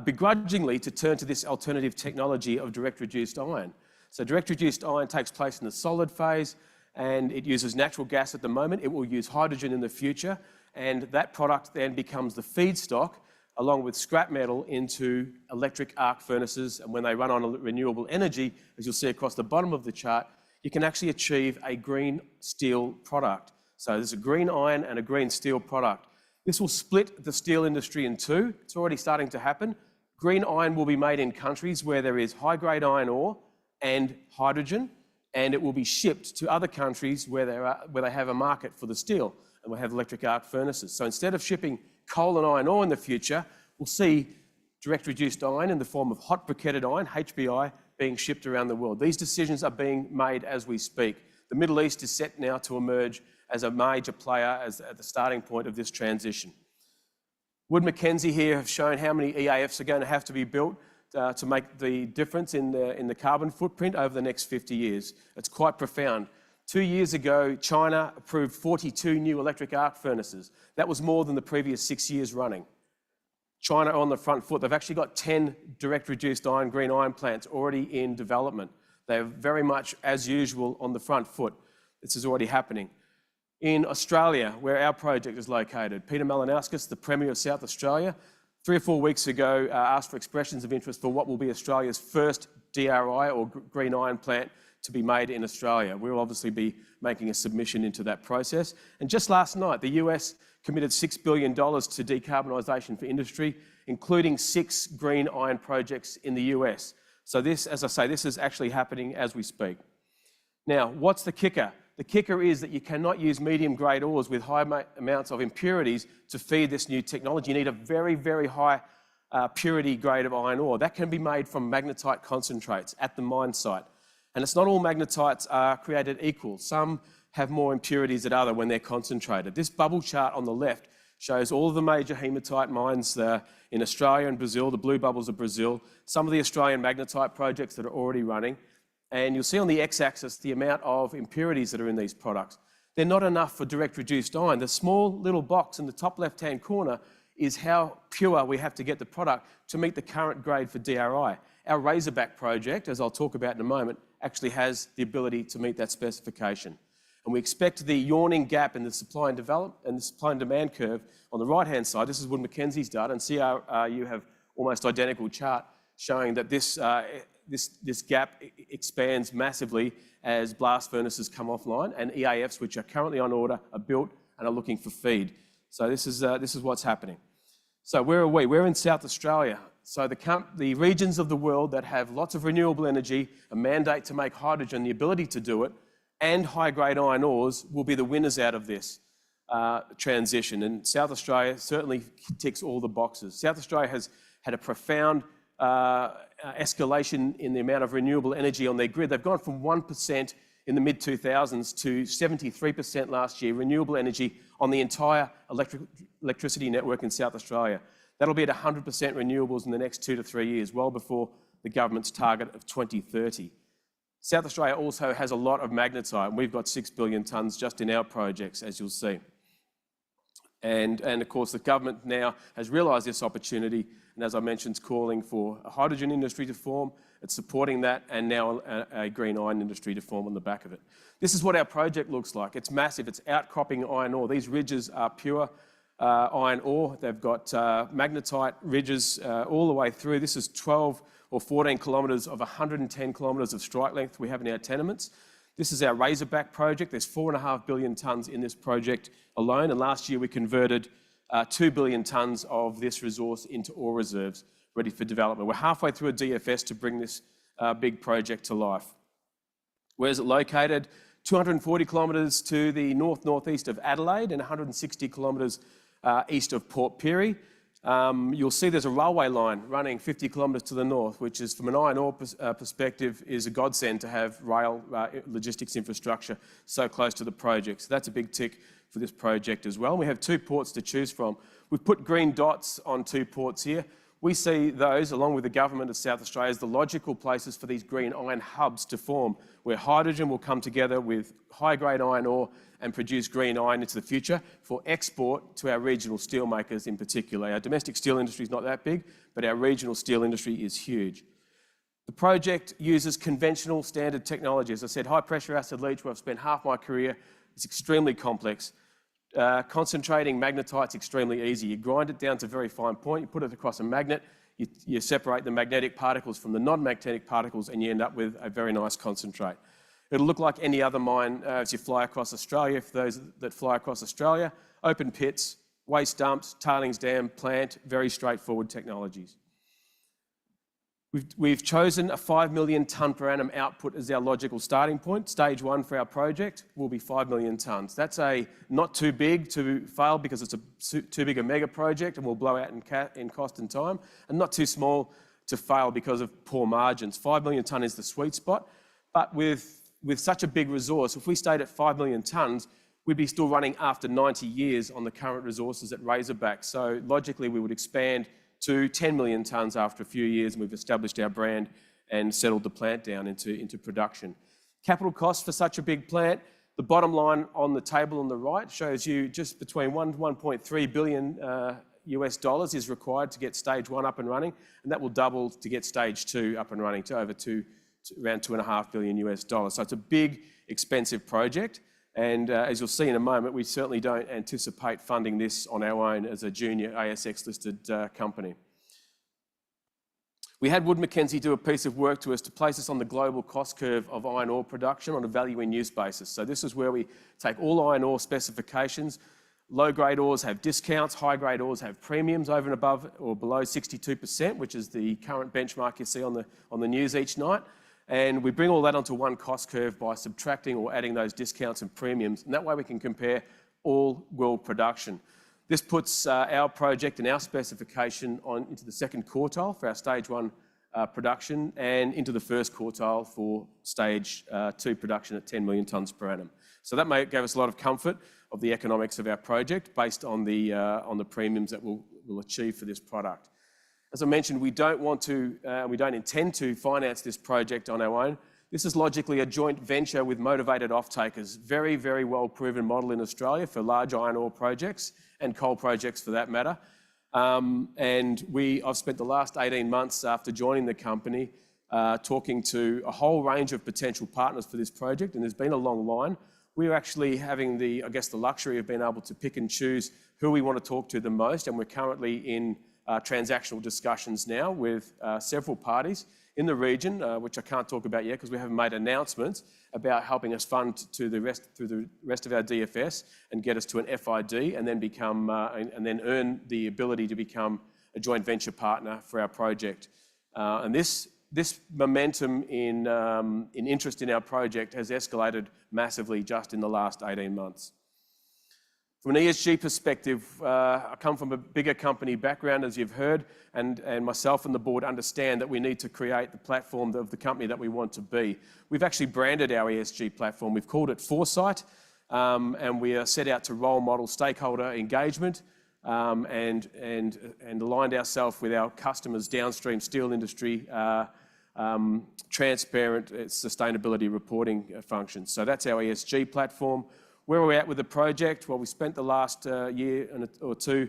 begrudgingly to turn to this alternative technology of direct reduced iron. So direct reduced iron takes place in the solid phase, and it uses natural gas at the moment. It will use hydrogen in the future, and that product then becomes the feedstock along with scrap metal into electric arc furnaces. And when they run on renewable energy, as you'll see across the bottom of the chart, you can actually achieve a green steel product. So there's a green iron and a green steel product. This will split the steel industry in two. It's already starting to happen. Green iron will be made in countries where there is high-grade iron ore and hydrogen, and it will be shipped to other countries where they have a market for the steel and will have electric arc furnaces. So instead of shipping coal and iron ore in the future, we'll see direct reduced iron in the form of hot briquetted iron, HBI, being shipped around the world. These decisions are being made as we speak. The Middle East is set now to emerge as a major player at the starting point of this transition. Wood Mackenzie here have shown how many EAFs are going to have to be built to make the difference in the carbon footprint over the next 50 years. It's quite profound. 2 years ago, China approved 42 new electric arc furnaces. That was more than the previous 6 years running. China on the front foot. They've actually got 10 direct reduced iron, green iron plants already in development. They're very much, as usual, on the front foot. This is already happening. In Australia, where our project is located, Peter Malinauskas, the Premier of South Australia, 3 or 4 weeks ago asked for expressions of interest for what will be Australia's first DRI or green iron plant to be made in Australia. We'll obviously be making a submission into that process. And just last night, the US committed $6 billion to decarbonisation for industry, including 6 green iron projects in the US. So this, as I say, this is actually happening as we speak. Now, what's the kicker? The kicker is that you cannot use medium-grade ores with high amounts of impurities to feed this new technology. You need a very, very high purity grade of iron ore. That can be made from magnetite concentrates at the mine site. And it's not all magnetites are created equal. Some have more impurities than others when they're concentrated. This bubble chart on the left shows all of the major hematite mines in Australia and Brazil, the blue bubbles of Brazil, some of the Australian magnetite projects that are already running. And you'll see on the x-axis the amount of impurities that are in these products. They're not enough for direct reduced iron. The small little box in the top left-hand corner is how pure we have to get the product to meet the current grade for DRI. Our Razorback project, as I'll talk about in a moment, actually has the ability to meet that specification. And we expect the yawning gap in the supply and demand curve on the right-hand side. This is Wood Mackenzie's data, and CRU have almost identical chart showing that this gap expands massively as blast furnaces come offline and EAFs, which are currently on order, are built and are looking for feed. So this is what's happening. So where are we? We're in South Australia. So the regions of the world that have lots of renewable energy, a mandate to make hydrogen, the ability to do it, and high-grade iron ores will be the winners out of this transition. And South Australia certainly ticks all the boxes. South Australia has had a profound escalation in the amount of renewable energy on their grid. They've gone from 1% in the mid-2000s to 73% last year, renewable energy on the entire electricity network in South Australia. That'll be at 100% renewables in the next 2 to 3 years, well before the government's target of 2030. South Australia also has a lot of magnetite, and we've got 6 billion tonnes just in our projects, as you'll see. And of course, the government now has realised this opportunity, and as I mentioned, it's calling for a hydrogen industry to form. It's supporting that, and now a green iron industry to form on the back of it. This is what our project looks like. It's massive. It's outcropping iron ore. These ridges are pure iron ore. They've got magnetite ridges all the way through. This is 12 or 14 kilometres of 110 kilometres of strike length we have in our tenements. This is our Razorback project. There's 4.5 billion tonnes in this project alone, and last year we converted 2 billion tonnes of this resource into ore reserves ready for development. We're halfway through a DFS to bring this big project to life. Where is it located? 240 kilometres to the north-northeast of Adelaide and 160 kilometres east of Port Pirie. You'll see there's a railway line running 50 kilometres to the north, which is, from an iron ore perspective, is a godsend to have rail logistics infrastructure so close to the project. So that's a big tick for this project as well. We have 2 ports to choose from. We've put green dots on 2 ports here. We see those, along with the government of South Australia, as the logical places for these green iron hubs to form, where hydrogen will come together with high-grade iron ore and produce green iron into the future for export to our regional steel makers in particular. Our domestic steel industry is not that big, but our regional steel industry is huge. The project uses conventional standard technology. As I said, high-pressure acid leach, where I've spent half my career. It's extremely complex. Concentrating magnetite is extremely easy. You grind it down to a very fine point, you put it across a magnet, you separate the magnetic particles from the non-magnetic particles, and you end up with a very nice concentrate. It'll look like any other mine as you fly across Australia. For those that fly across Australia, open pits, waste dumps, tailings dam, plant, very straightforward technologies. We've chosen a 5 million tonne per annum output as our logical starting point. Stage 1 for our project will be 5 million tonnes. That's not too big to fail because it's too big a mega project and will blow out in cost and time, and not too small to fail because of poor margins. 5 million tonne is the sweet spot, but with such a big resource, if we stayed at 5 million tonnes, we'd be still running after 90 years on the current resources at Razorback. So logically, we would expand to 10 million tonnes after a few years, and we've established our brand and settled the plant down into production. Capital costs for such a big plant, the bottom line on the table on the right shows you just between $1.3 billion US dollars is required to get stage 1 up and running, and that will double to get stage 2 up and running to around $2.5 billion US dollars. So it's a big, expensive project. And as you'll see in a moment, we certainly don't anticipate funding this on our own as a junior ASX-listed company. We had Wood Mackenzie do a piece of work to us to place us on the global cost curve of iron ore production on a value in use basis. So this is where we take all iron ore specifications. Low-grade ores have discounts, high-grade ores have premiums over and above or below 62%, which is the current benchmark you see on the news each night. And we bring all that onto one cost curve by subtracting or adding those discounts and premiums. And that way we can compare all world production. This puts our project and our specification into the second quartile for our stage 1 production and into the first quartile for stage 2 production at 10 million tonnes per annum. So that gave us a lot of comfort of the economics of our project based on the premiums that we'll achieve for this product. As I mentioned, we don't intend to finance this project on our own. This is logically a joint venture with motivated off-takers. Very, very well proven model in Australia for large iron ore projects and coal projects for that matter. I've spent the last 18 months after joining the company talking to a whole range of potential partners for this project, and there's been a long line. We're actually having the luxury of being able to pick and choose who we want to talk to the most, and we're currently in transactional discussions now with several parties in the region, which I can't talk about yet because we haven't made announcements about helping us fund through the rest of our DFS and get us to an FID and then earn the ability to become a joint venture partner for our project. And this momentum in interest in our project has escalated massively just in the last 18 months. From an ESG perspective, I come from a bigger company background, as you've heard, and myself and the board understand that we need to create the platform of the company that we want to be. We've actually branded our ESG platform. We've called it Foresight, and we are set out to role model stakeholder engagement and aligned ourselves with our customers' downstream steel industry transparent sustainability reporting functions. So that's our ESG platform. Where are we at with the project? Well, we spent the last year or two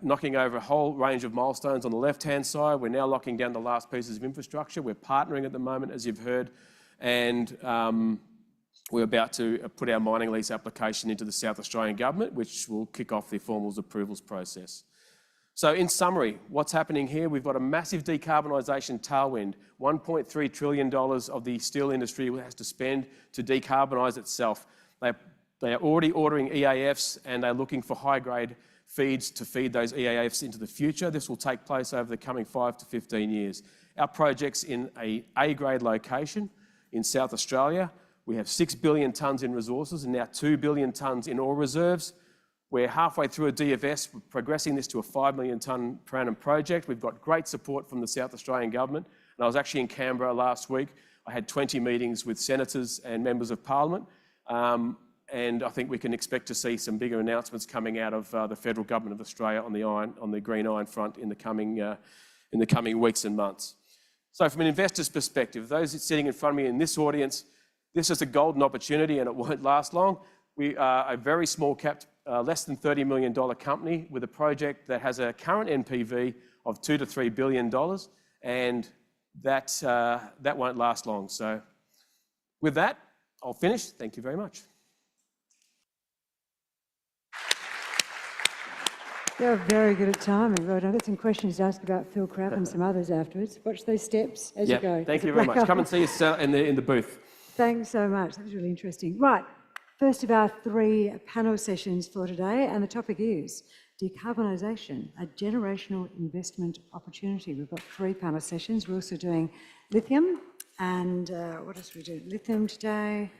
knocking over a whole range of milestones on the left-hand side. We're now locking down the last pieces of infrastructure. We're partnering at the moment, as you've heard, and we're about to put our mining lease application into the South Australian Government, which will kick off the formals approvals process. So in summary, what's happening here? We've got a massive decarbonisation tailwind. $1.3 trillion of the steel industry has to spend to decarbonise itself. They are already ordering EAFs and they're looking for high-grade feeds to feed those EAFs into the future. This will take place over the coming 5 to 15 years. Our project's in an A-grade location in South Australia. We have 6 billion tonnes in resources and now 2 billion tonnes in ore reserves. We're halfway through a DFS, we're progressing this to a 5 million tonne per annum project. We've got great support from the South Australian Government. And I was actually in Canberra last week. I had 20 meetings with senators and members of Parliament. And I think we can expect to see some bigger announcements coming out of the federal government of Australia on the green iron front in the coming weeks and months. So from an investor's perspective, those sitting in front of me in this audience, this is a golden opportunity and it won't last long. We are a very small capped, less than $30 million company with a project that has a current NPV of $2 to $3 billion, and that won't last long. So with that, I'll finish. Thank you very much. You're very good at timing, Rod. I've got some questions to ask about Phil Krapp and some others afterwards. Watch those steps as you go. Thank you very much. Come and see us in the booth. Thanks so much. That was really interesting. Right, first of our 3 panel sessions for today, and the topic is Decarbonisation, a generational investment opportunity. We've got 3 panel sessions. We're also doing lithium and what else we do? Lithium today.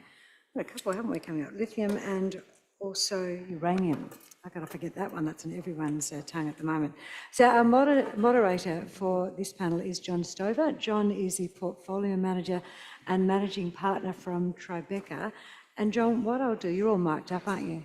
We've got a couple, haven't we, coming up? Lithium and also uranium. I've got to forget that one. That's on everyone's tongue at the moment. So our moderator for this panel is John Stover. John is the portfolio manager and managing partner from Tribeca. And John, what I'll do, you're all mic'd up, aren't you?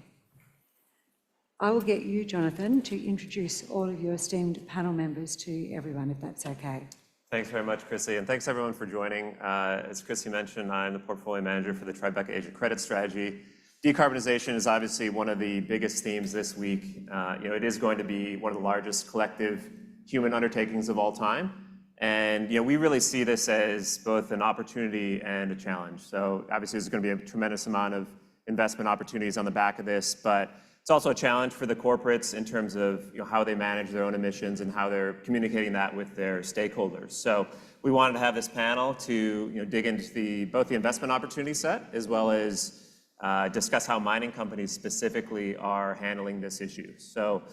I will get you, Jonathan, to introduce all of your esteemed panel members to everyone, if that's okay. Thanks very much, Chrissy, and thanks everyone for joining. As Chrissy mentioned, I'm the portfolio manager for the Tribeca Asia Credit Strategy. Decarbonization is obviously one of the biggest themes this week. It is going to be one of the largest collective human undertakings of all time. And we really see this as both an opportunity and a challenge. So obviously there's going to be a tremendous amount of investment opportunities on the back of this, but it's also a challenge for the corporates in terms of how they manage their own emissions and how they're communicating that with their stakeholders. So we wanted to have this panel to dig into both the investment opportunity set as well as discuss how mining companies specifically are handling this issue. So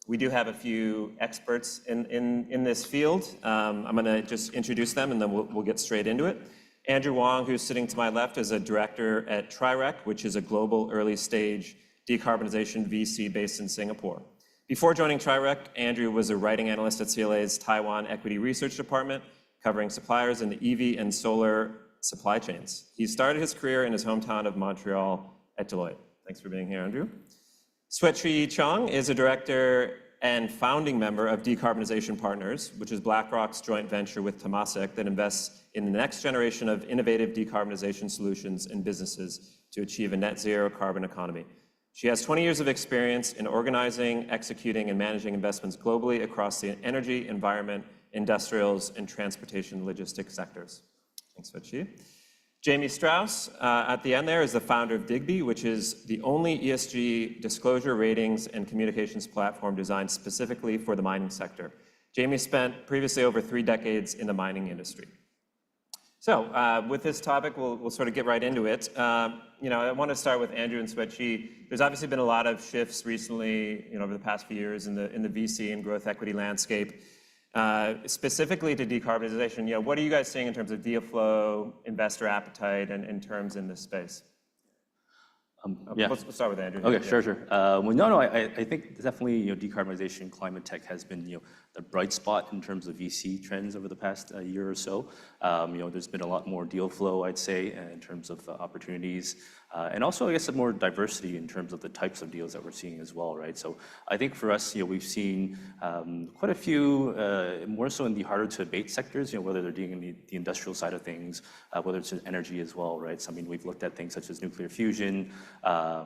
we do have a few experts in this field. I'm going to just introduce them and then we'll get straight into it. Andrew Wong, who's sitting to my left, is a director at Tribeca, which is a global early stage decarbonization VC based in Singapore. Before joining Tribeca, Andrew was a writing analyst at CLA's Taiwan Equity Research Department, covering suppliers in the EV and solar supply chains. He started his career in his hometown of Montreal at Deloitte. Thanks for being here, Andrew. Swetchi Chong is a director and founding member of Decarbonisation Partners, which is BlackRock's joint venture with Temasek that invests in the next generation of innovative decarbonization solutions and businesses to achieve a net zero carbon economy. She has 20 years of experience in organizing, executing, and managing investments globally across the energy, environment, industrials, and transportation logistics sectors. Thanks, Swetchi. Jamie Strauss, at the end there, is the founder of Digby, which is the only ESG disclosure, ratings, and communications platform designed specifically for the mining sector. Jamie spent previously over 3 decades in the mining industry. So with this topic, we'll sort of get right into it. I want to start with Andrew and Swetchi. There's obviously been a lot of shifts recently, over the past few years in the VC and growth equity landscape. Specifically to decarbonization, what are you guys seeing in terms of deal flow, investor appetite, and in terms in this space? Let's start with Andrew. Okay, sure. I think definitely decarbonization, climate tech has been the bright spot in terms of VC trends over the past year or so. There's been a lot more deal flow, I'd say, in terms of opportunities, and also I guess more diversity in terms of the types of deals that we're seeing as well, right? So I think for us, we've seen quite a few, more so in the harder to abate sectors, whether they're dealing in the industrial side of things, whether it's in energy as well, right? So I mean, we've looked at things such as nuclear fusion,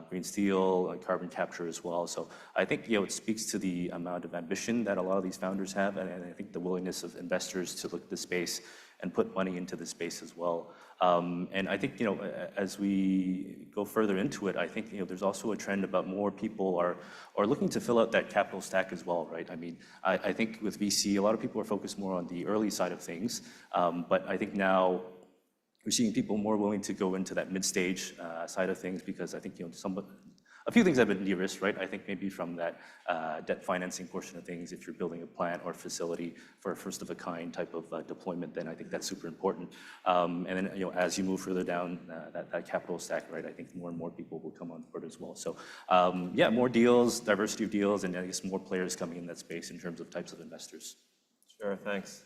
green steel, carbon capture as well. So I think it speaks to the amount of ambition that a lot of these founders have, and I think the willingness of investors to look at the space and put money into the space as well. And I think as we go further into it, I think there's also a trend about more people are looking to fill out that capital stack as well, right? I mean, I think with VC, a lot of people are focused more on the early side of things, but I think now we're seeing people more willing to go into that mid-stage side of things because I think a few things have been de-risked, right? I think maybe from that debt financing portion of things, if you're building a plant or facility for a first-of-a-kind type of deployment, then I think that's super important. And then as you move further down that capital stack, right, I think more and more people will come on board as well. So more deals, diversity of deals, and I guess more players coming in that space in terms of types of investors. Sure, thanks.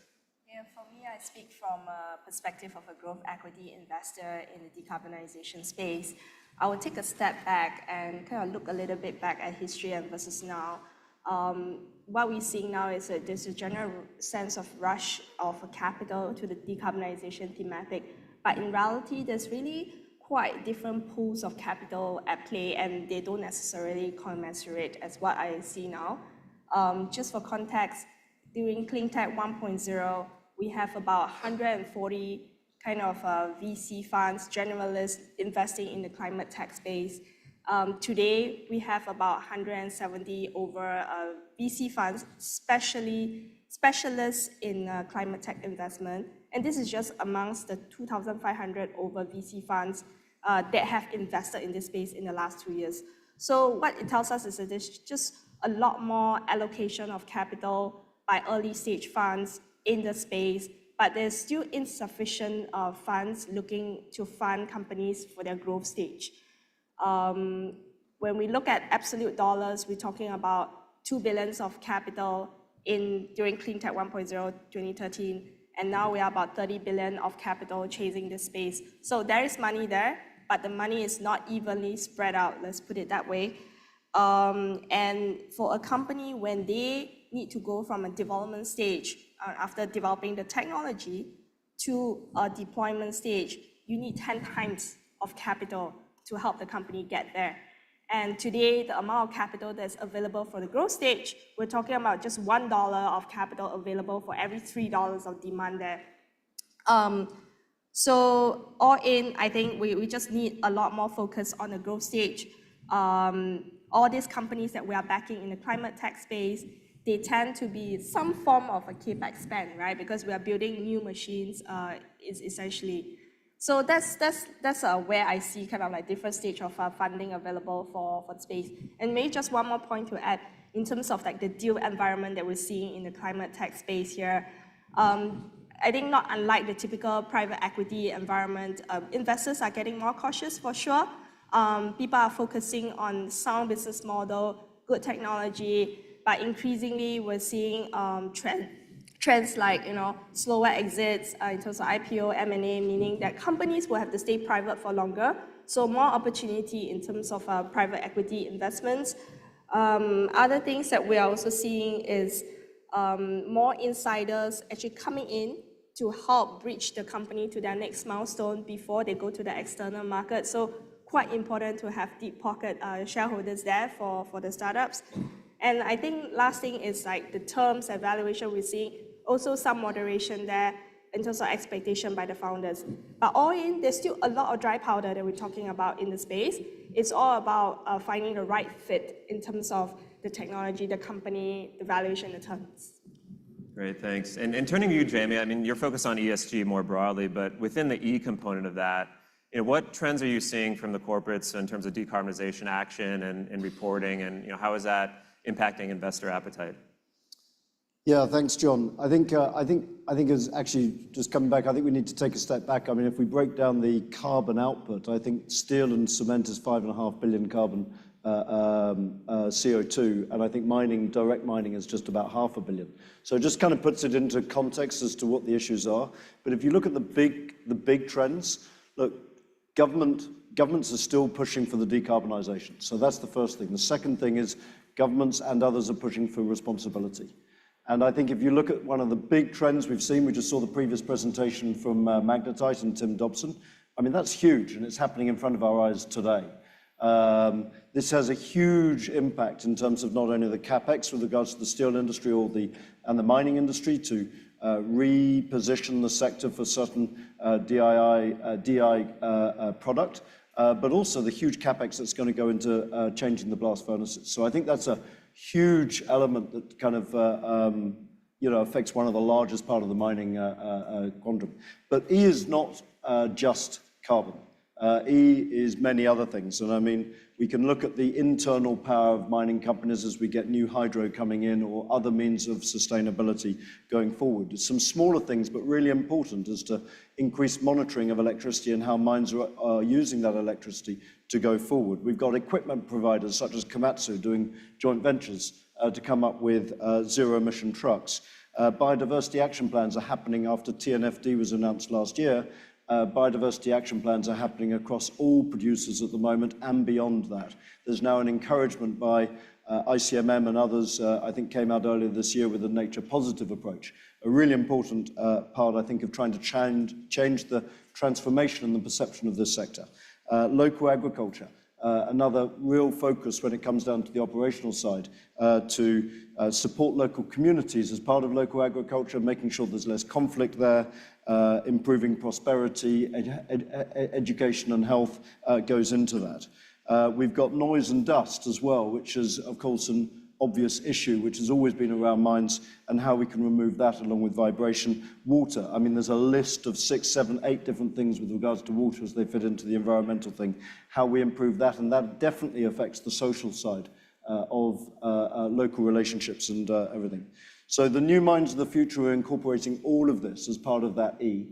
For me, I speak from a perspective of a growth equity investor in the decarbonization space. I will take a step back and kind of look a little bit back at history and versus now. What we're seeing now is there's a general sense of rush of capital to the decarbonization thematic, but in reality, there's really quite different pools of capital at play, and they don't necessarily commensurate as what I see now. Just for context, during Cleantech 1.0, we have about 140 kind of VC funds, generalists investing in the climate tech space. Today, we have about 170 over VC funds, specialists in climate tech investment. And this is just amongst the 2,500 over VC funds that have invested in this space in the last 2 years. So what it tells us is that there's just a lot more allocation of capital by early stage funds in the space, but there's still insufficient funds looking to fund companies for their growth stage. When we look at absolute dollars, we're talking about $2 billion of capital during Cleantech 1.0 2013, and now we are about 30 billion of capital chasing this space. So there is money there, but the money is not evenly spread out, let's put it that way. And for a company, when they need to go from a development stage after developing the technology to a deployment stage, you need 10 times of capital to help the company get there. And today, the amount of capital that's available for the growth stage, we're talking about just $1 of capital available for every $3 of demand there. So all in, I think we just need a lot more focus on the growth stage. All these companies that we are backing in the climate tech space, they tend to be some form of a CapEx spend, right? Because we are building new machines, is essentially. So that's where I see kind of like different stage of funding available for the space. And maybe just one more point to add in terms of like the deal environment that we're seeing in the climate tech space here. I think not unlike the typical private equity environment, investors are getting more cautious for sure. People are focusing on sound business model, good technology, but increasingly we're seeing trends like slower exits in terms of IPO, M&A, meaning that companies will have to stay private for longer. So more opportunity in terms of private equity investments. Other things that we are also seeing is more insiders actually coming in to help bridge the company to their next milestone before they go to the external market. So quite important to have deep pocket shareholders there for the startups. And I think last thing is like the terms and valuation we're seeing, also some moderation there in terms of expectation by the founders. But all in, there's still a lot of dry powder that we're talking about in the space. It's all about finding the right fit in terms of the technology, the company, the valuation, the terms. Great, thanks. And turning to you, Jamie, I mean, you're focused on ESG more broadly, but within the E component of that, what trends are you seeing from the corporates in terms of decarbonization action and reporting, and how is that impacting investor appetite? Yeah, thanks, John. I think is actually just coming back. I think we need to take a step back. I mean, if we break down the carbon output, I think steel and cement is 5.5 billion carbon CO2, and I think direct mining is just about 500 million. So it just kind of puts it into context as to what the issues are. But if you look at the big trends, look, governments are still pushing for the decarbonisation. So that's the first thing. The second thing is governments and others are pushing for responsibility. And I think if you look at one of the big trends we've seen, we just saw the previous presentation from Magnetite and Tim Dobson. I mean, that's huge, and it's happening in front of our eyes today. This has a huge impact in terms of not only the capex with regards to the steel industry and the mining industry to reposition the sector for certain DI product, but also the huge capex that's going to go into changing the blast furnaces. So I think that's a huge element that kind of affects one of the largest part of the mining quantum. But E is not just carbon. E is many other things. And I mean, we can look at the internal power of mining companies as we get new hydro coming in or other means of sustainability going forward. Some smaller things, but really important, is to increase monitoring of electricity and how mines are using that electricity to go forward. We've got equipment providers such as Komatsu doing joint ventures to come up with zero-emission trucks. Biodiversity action plans are happening after TNFD was announced last year. Biodiversity action plans are happening across all producers at the moment and beyond that. There's now an encouragement by ICMM and others, I think came out earlier this year with a nature positive approach. A really important part, I think, of trying to change the transformation and the perception of this sector. Local agriculture, another real focus when it comes down to the operational side, to support local communities as part of local agriculture, making sure there's less conflict there, improving prosperity, education and health goes into that. We've got noise and dust as well, which is, of course, an obvious issue, which has always been around mines, and how we can remove that along with vibration. Water, I mean, there's a list of 6, 7, 8 different things with regards to water as they fit into the environmental thing, how we improve that, and that definitely affects the social side local relationships and everything. So the new mines of the future are incorporating all of this as part of that E.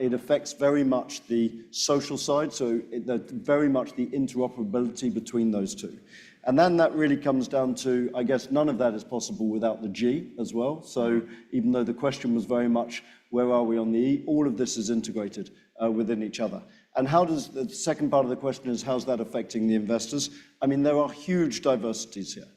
It affects very much the social side, so very much the interoperability between those two. And then that really comes down to, I guess, none of that is possible without the G as well. So even though the question was very much, where are we on the E, all of this is integrated within each other. And how does, the second part of the question is, how's that affecting the investors? I mean, there are huge diversities here.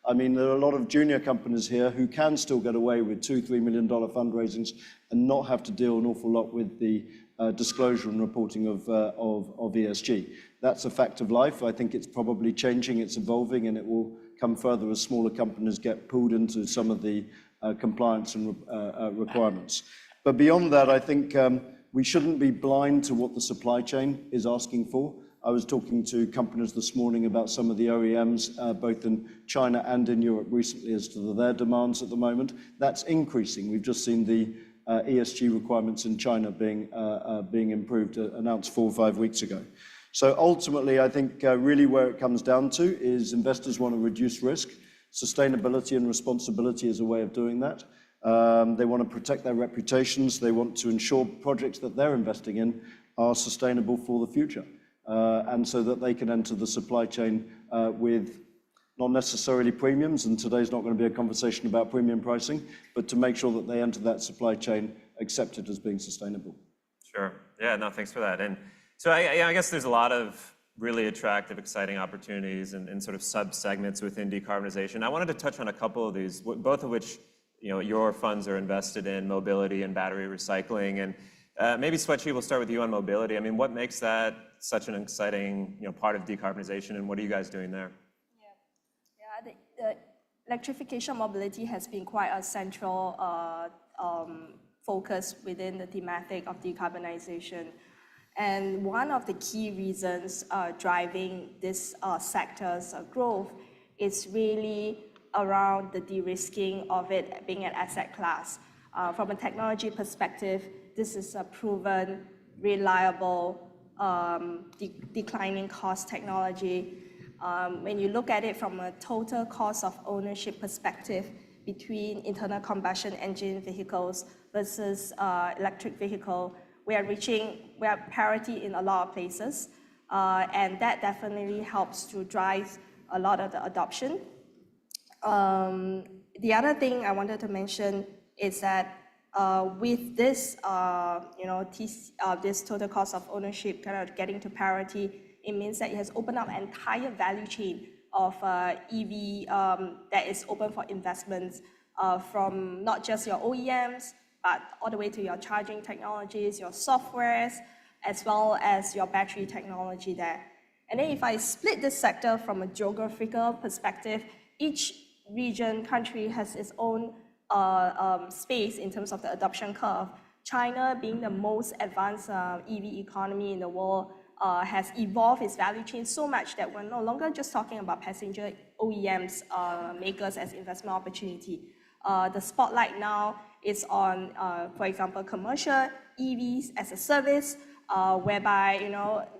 I mean, there are a lot of junior companies here who can still get away with $2-3 million fundraisings and not have to deal an awful lot with the disclosure and reporting of ESG. That's a fact of life. I think it's probably changing, it's evolving, and it will come further as smaller companies get pulled into some of the compliance and requirements. But beyond that, I think we shouldn't be blind to what the supply chain is asking for. I was talking to companies this morning about some of the OEMs, both in China and in Europe recently, as to their demands at the moment. That's increasing. We've just seen the ESG requirements in China being improved, announced 4 or 5 weeks ago. So ultimately, I think really where it comes down to is investors want to reduce risk. Sustainability and responsibility is a way of doing that. They want to protect their reputations. They want to ensure projects that they're investing in are sustainable for the future. And so that they can enter the supply chain with not necessarily premiums, and today's not going to be a conversation about premium pricing, but to make sure that they enter that supply chain accepted as being sustainable. Sure. Yeah, no, thanks for that. And so I guess there's a lot of really attractive, exciting opportunities and sort of sub-segments within decarbonization. I wanted to touch on a couple of these, both of which your funds are invested in, mobility and battery recycling. And maybe Swetchi, we'll start with you on mobility. I mean, what makes that such an exciting part of decarbonization, and what are you guys doing there? Yeah, the electrification mobility has been quite a central focus within the thematic of decarbonization. And one of the key reasons driving this sector's growth is really around the de-risking of it being an asset class. From a technology perspective, this is a proven, reliable, declining cost technology. When you look at it from a total cost of ownership perspective between internal combustion engine vehicles versus electric vehicle, we are parity in a lot of places, and that definitely helps to drive a lot of the adoption. The other thing I wanted to mention is that with this, this total cost of ownership kind of getting to parity, it means that it has opened up an entire value chain of EV that is open for investments from not just your OEMs, but all the way to your charging technologies, your softwares, as well as your battery technology there. And then if I split this sector from a geographical perspective, each region, country has its own space in terms of the adoption curve. China, being the most advanced EV economy in the world, has evolved its value chain so much that we're no longer just talking about passenger OEMs makers as investment opportunity. The spotlight now is on, for example, commercial EVs as a service, whereby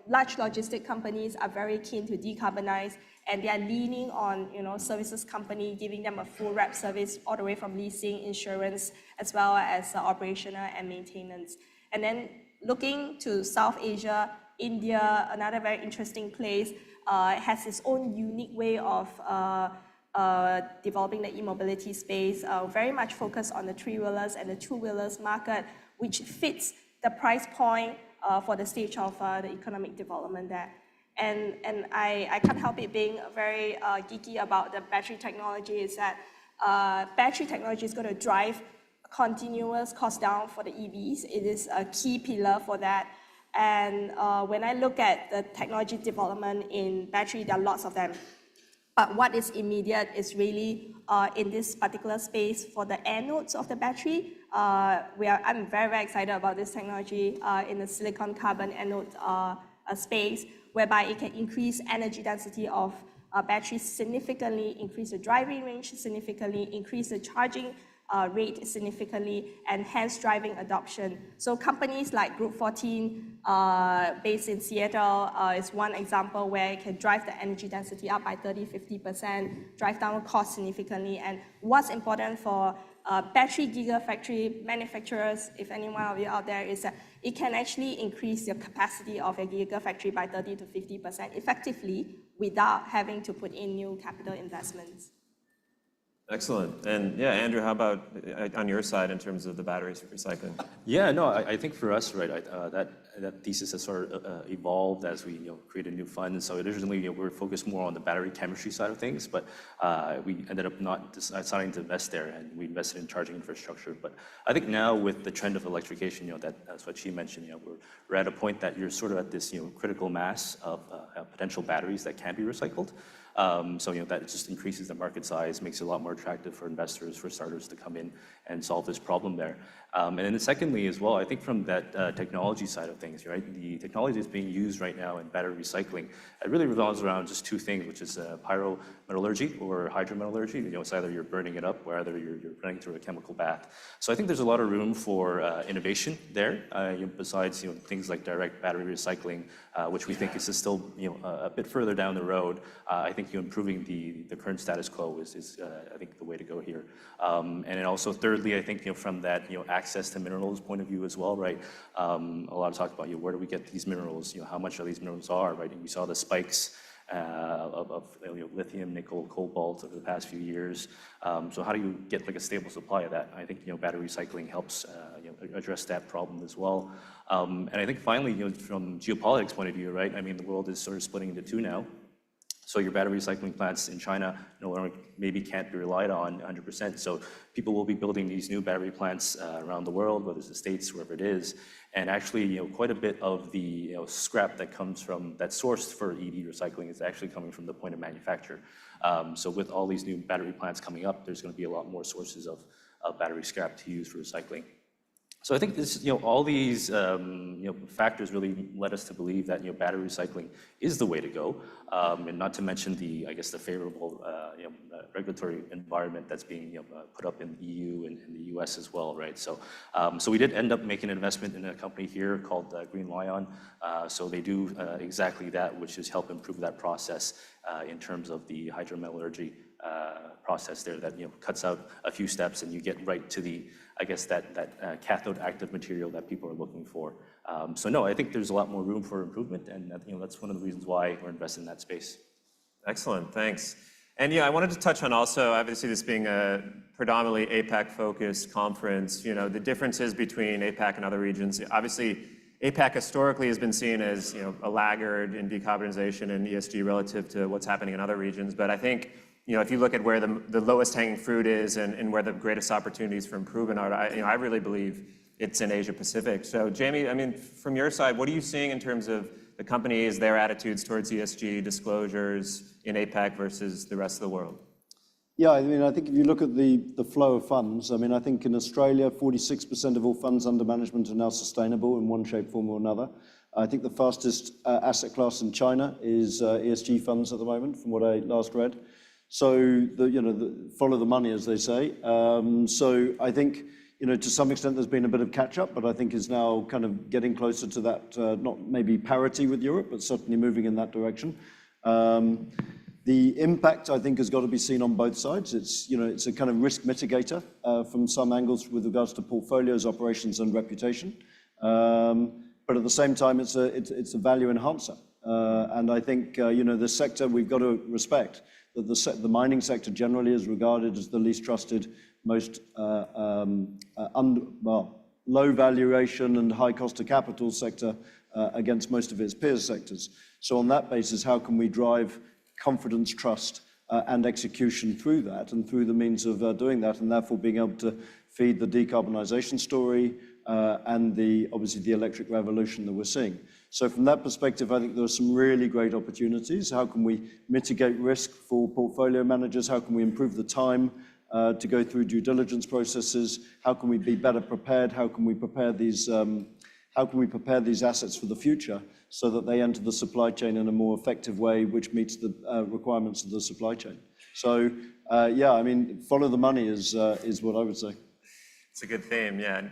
large logistic companies are very keen to decarbonize, and they are leaning on services company, giving them a full wrap service all the way from leasing, insurance, as well as operational and maintenance. And then looking to South Asia, India, another very interesting place, has its own unique way of developing the e-mobility space, very much focused on the three-wheelers and the two-wheelers market, which fits the price point for the stage of the economic development there. And I can't help it being very geeky about the battery technology, is that battery technology is going to drive continuous cost down for the EVs. It is a key pillar for that. And when I look at the technology development in battery, there are lots of them. But what is immediate is really in this particular space for the anodes of the battery. I'm very, very excited about this technology in the silicon carbon anode space, whereby it can increase energy density of batteries significantly, increase the driving range significantly, increase the charging rate significantly, and hence driving adoption. So companies like Group 14, based in Seattle, is one example where it can drive the energy density up by 30–50%, drive down the cost significantly. And what's important for battery gigafactory manufacturers, if anyone of you out there, is that it can actually increase your capacity of a gigafactory by 30–50% effectively without having to put in new capital investments. Excellent. And yeah, Andrew, how about on your side in terms of the batteries recycling? Yeah, no, I think for us, right, that thesis has sort of evolved as we created a new fund. And so originally we were focused more on the battery chemistry side of things, but we ended up not deciding to invest there, and we invested in charging infrastructure. But I think now with the trend of electrification, that's what she mentioned. We're at a point that you're sort of at this critical mass of potential batteries that can be recycled. So that just increases the market size, makes it a lot more attractive for investors, for starters to come in and solve this problem there. And then secondly as well, I think from that technology side of things, right, the technology that's being used right now in battery recycling, it really revolves around just two things, which is pyrometallurgy or hydrometallurgy. It's either you're burning it up or either you're running through a chemical bath. So I think there's a lot of room for innovation there, besides things like direct battery recycling, which we think is still a bit further down the road. I think improving the current status quo is I think the way to go here. And then also thirdly, I think from that access to minerals point of view as well, right? A lot of talk about where do we get these minerals? How much of these minerals are, right? And we saw the spikes of lithium, nickel, cobalt over the past few years. So how do you get like a stable supply of that? I think battery recycling helps address that problem as well. And I think finally, from geopolitics point of view, right? I mean, the world is sort of splitting into two now. So your battery recycling plants in China no longer maybe can't be relied on 100%. So people will be building these new battery plants around the world, whether it's the States, wherever it is. And actually, quite a bit of the scrap that comes from that source for EV recycling is actually coming from the point of manufacture. So with all these new battery plants coming up, there's going to be a lot more sources of battery scrap to use for recycling. So I think this, all these factors really led us to believe that battery recycling is the way to go, and not to mention the favorable regulatory environment that's being put up in the EU and in the US as well, right? So so we did end up making an investment in a company here called Green Lion. So they do exactly that, which is help improve that process in terms of the hydrometallurgy process there that cuts out a few steps and you get right to the that cathode active material that people are looking for. So no, I think there's a lot more room for improvement, and that's one of the reasons why we're investing in that space. Excellent, thanks. And I wanted to touch on also, obviously this being a predominantly APAC-focused conference, the differences between APAC and other regions. Obviously, APAC historically has been seen as a laggard in decarbonization and ESG relative to what's happening in other regions, but I think if you look at where the lowest hanging fruit is and where the greatest opportunities for improvement are, I really believe it's in Asia Pacific. So Jamie, I mean, from your side, what are you seeing in terms of the companies, their attitudes towards ESG disclosures in APAC versus the rest of the world? Yeah, I mean, I think if you look at the flow of funds, I mean, I think in Australia, 46% of all funds under management are now sustainable in one shape, form or another. I think the fastest asset class in China is ESG funds at the moment, from what I last read. So, follow the money, as they say. So I think, to some extent there's been a bit of catch-up, but I think is now kind of getting closer to that, not maybe parity with Europe, but certainly moving in that direction. The impact, I think, has got to be seen on both sides. It's a kind of risk mitigator from some angles with regards to portfolios, operations, and reputation. But at the same time, it's a value enhancer. And I think, the sector we've got to respect, that the mining sector generally is regarded as the least trusted, most low valuation and high cost of capital sector against most of its peer sectors. So on that basis, how can we drive confidence, trust, and execution through that and through the means of doing that, and therefore being able to feed the decarbonisation story and obviously the electric revolution that we're seeing. So from that perspective, I think there are some really great opportunities. How can we mitigate risk for portfolio managers? How can we improve the time to go through due diligence processes? How can we be better prepared? How can we prepare these assets for the future so that they enter the supply chain in a more effective way, which meets the requirements of the supply chain? So yeah, I mean, follow the money is what I would say. It's a good theme, yeah.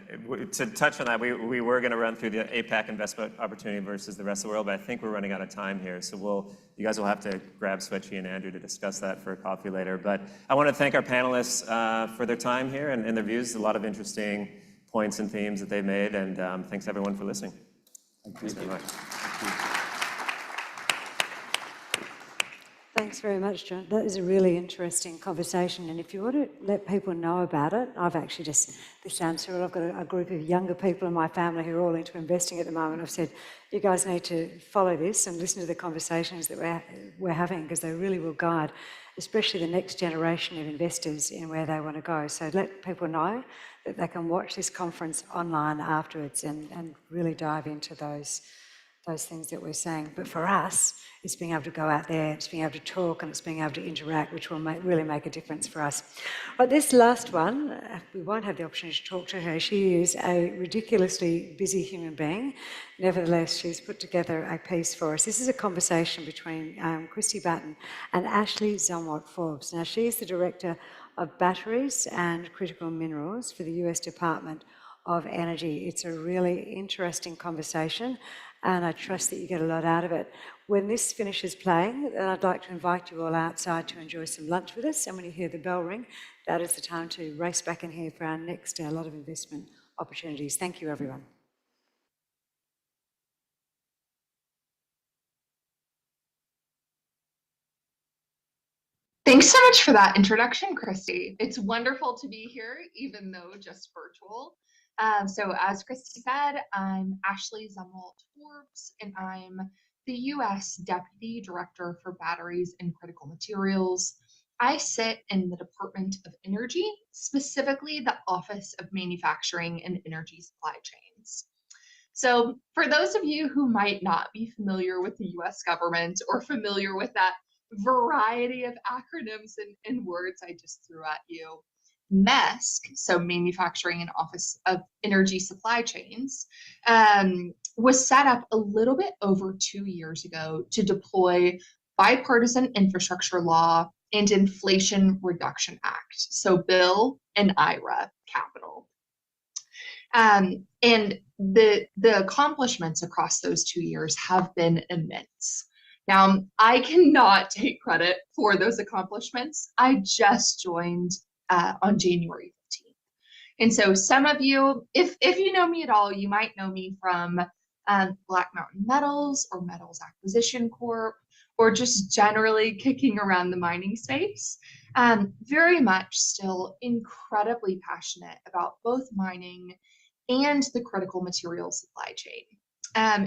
To touch on that, we were going to run through the APAC investment opportunity versus the rest of the world, but I think we're running out of time here. So you guys will have to grab Swetchy and Andrew to discuss that for a coffee later. But I want to thank our panelists for their time here and their views. A lot of interesting points and themes that they've made, and thanks everyone for listening. Thank you very much. Thanks very much, John. That is a really interesting conversation, and if you want to let people know about it, I've actually just, this sounds surreal, I've got a group of younger people in my family who are all into investing at the moment. I've said, you guys need to follow this and listen to the conversations that we're having, because they really will guide, especially the next generation of investors in where they want to go. So let people know that they can watch this conference online afterwards and really dive into those things that we're saying. But for us, it's being able to go out there, it's being able to talk, and it's being able to interact, which will really make a difference for us. But this last one, we won't have the opportunity to talk to her. She is a ridiculously busy human being. Nevertheless, she's put together a piece for us. This is a conversation between Christy Button and Ashley Zumwalt-Forbes. Now, she's the Director of Batteries and Critical Minerals for the US Department of Energy. It's a really interesting conversation, and I trust that you get a lot out of it. When this finishes playing, then I'd like to invite you all outside to enjoy some lunch with us, and when you hear the bell ring, that is the time to race back in here for our next lot of investment opportunities. Thank you, everyone. Thanks so much for that introduction, Christy. It's wonderful to be here, even though just virtual. So as Christy said, I'm Ashley Zumwalt-Forbes, and I'm the U.S. Deputy Director for Batteries and Critical Materials. I sit in the Department of Energy, specifically the Office of Manufacturing and Energy Supply Chains. So for those of you who might not be familiar with the U.S. government or familiar with that variety of acronyms and words I just threw at you, MESC, so Manufacturing and Office of Energy Supply Chains, was set up a little bit over 2 years ago to deploy bipartisan infrastructure law and Inflation Reduction Act, so Bill and IRA capital. And the accomplishments across those 2 years have been immense. Now, I cannot take credit for those accomplishments. I just joined on January 15th. And so some of you, if you know me at all, you might know me from Black Mountain Metals or Metals Acquisition Corp, or just generally kicking around the mining space. Very much still incredibly passionate about both mining and the critical materials supply chain.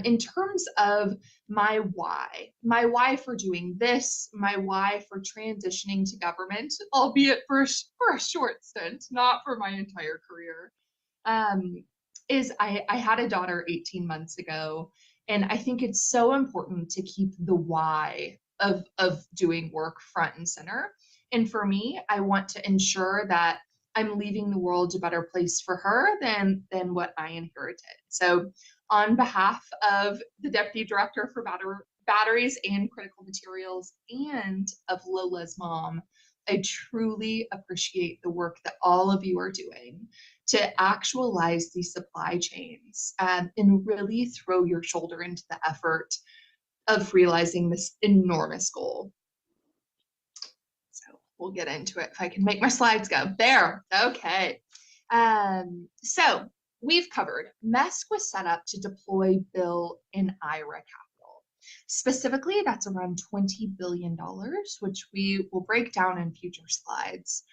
In terms of my why for doing this, my why for transitioning to government, albeit for a short stint, not for my entire career, is I had a daughter 18 months ago, and I think it's so important to keep the why of doing work front and center. And for me, I want to ensure that I'm leaving the world a better place for her than what I inherited. So on behalf of the Deputy Director for Batteries and Critical Materials and of Lola's mom, I truly appreciate the work that all of you are doing to actualize these supply chains and really throw your shoulder into the effort of realizing this enormous goal. So we'll get into it if I can make my slides go. There, okay. So we've covered MESC was set up to deploy Bill and IRA capital. Specifically, that's around $20 billion, which we will break down in future slides.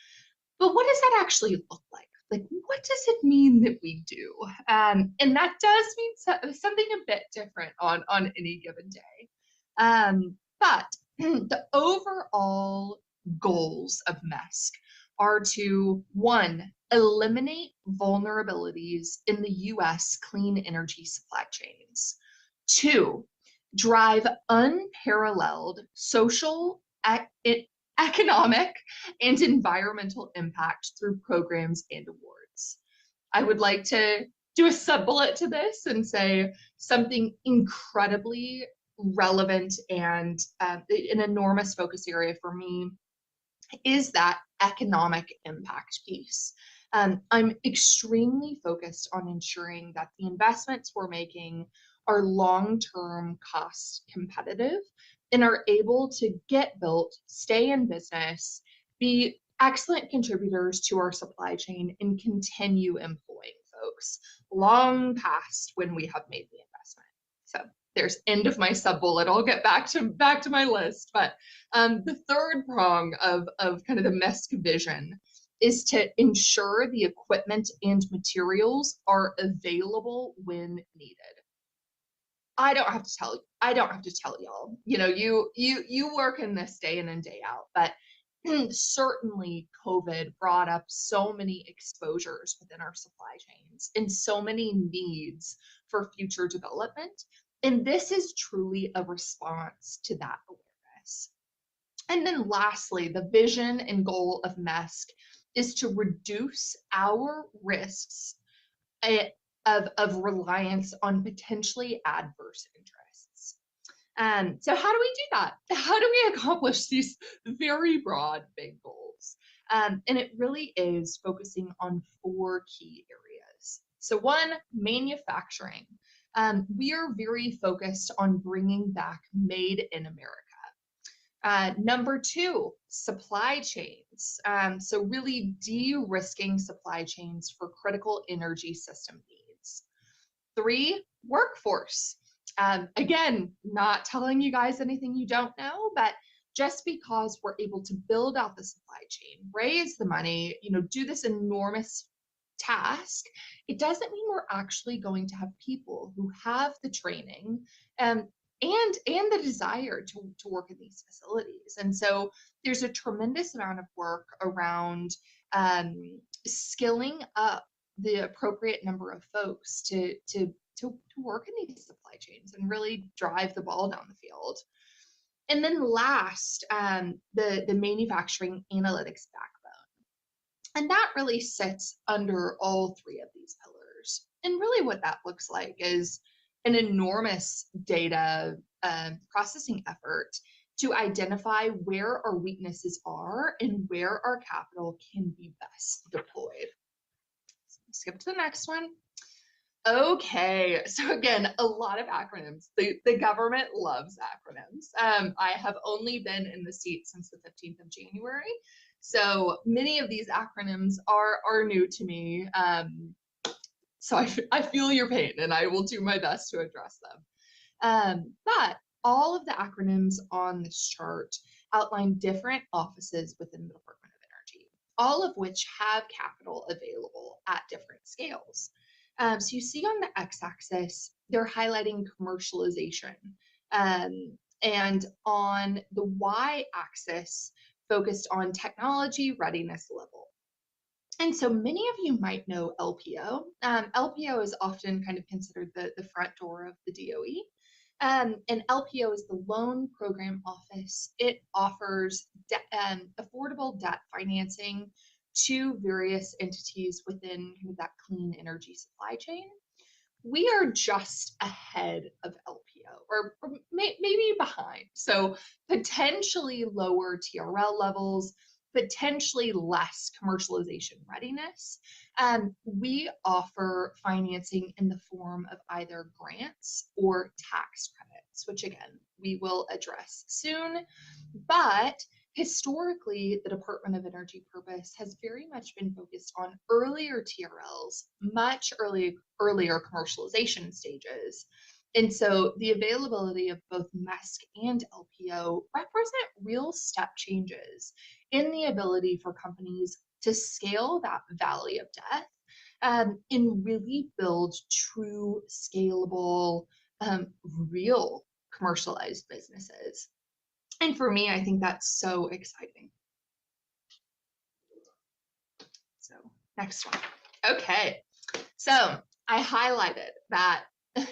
But what does that actually look like? Like, what does it mean that we do? And that does mean something a bit different on any given day. But the overall goals of MESC are to, 1, eliminate vulnerabilities in the US clean energy supply chains. 2, drive unparalleled social, economic, and environmental impact through programs and awards. I would like to do a sub-bullet to this and say something incredibly relevant and an enormous focus area for me is that economic impact piece. I'm extremely focused on ensuring that the investments we're making are long-term cost competitive and are able to get built, stay in business, be excellent contributors to our supply chain, and continue employing folks long past when we have made the investment. So there's end of my sub bullet. I'll get back to my list. But the third prong of kind of the MESC vision is to ensure the equipment and materials are available when needed. I don't have to tell y'all. You know, you work in this day in and day out, but certainly COVID brought up so many exposures within our supply chains and so many needs for future development. And this is truly a response to that awareness. And then lastly, the vision and goal of MESC is to reduce our risks of reliance on potentially adverse interests. So how do we do that? How do we accomplish these very broad, big goals? And it really is focusing on 4 key areas. So 1, manufacturing. We are very focused on bringing back made in America. Number 2, supply chains. So really de-risking supply chains for critical energy system needs. 3, workforce. Again, not telling you guys anything you don't know, but just because we're able to build out the supply chain, raise the money, you know, do this enormous task, it doesn't mean we're actually going to have people who have the training and the desire to work in these facilities. And so there's a tremendous amount of work around skilling up the appropriate number of folks to work in these supply chains and really drive the ball down the field. And then last, the manufacturing analytics backbone. And that really sits under all 3 of these pillars. And really what that looks like is an enormous data processing effort to identify where our weaknesses are and where our capital can be best deployed. So skip to the next one. Okay, so again, a lot of acronyms. The government loves acronyms. I have only been in the seat since the 15th of January, so many of these acronyms are new to me. So I feel your pain, and I will do my best to address them. But all of the acronyms on this chart outline different offices within the Department of Energy, all of which have capital available at different scales. So you see on the x-axis, they're highlighting commercialization, and on the y-axis, focused on technology readiness level. And so many of you might know LPO. LPO is often kind of considered the front door of the DOE. And LPO is the Loan Program Office. It offers affordable debt financing to various entities within kind of that clean energy supply chain. We are just ahead of LPO, or maybe behind. So potentially lower TRL levels, potentially less commercialization readiness. We offer financing in the form of either grants or tax credits, which again, we will address soon. But historically, the Department of Energy purpose has very much been focused on earlier TRLs, much earlier commercialization stages. And so the availability of both MESC and LPO represent real step changes in the ability for companies to scale that valley of death and really build true, scalable, real commercialized businesses. And for me, I think that's so exciting. So next one. Okay, so I highlighted that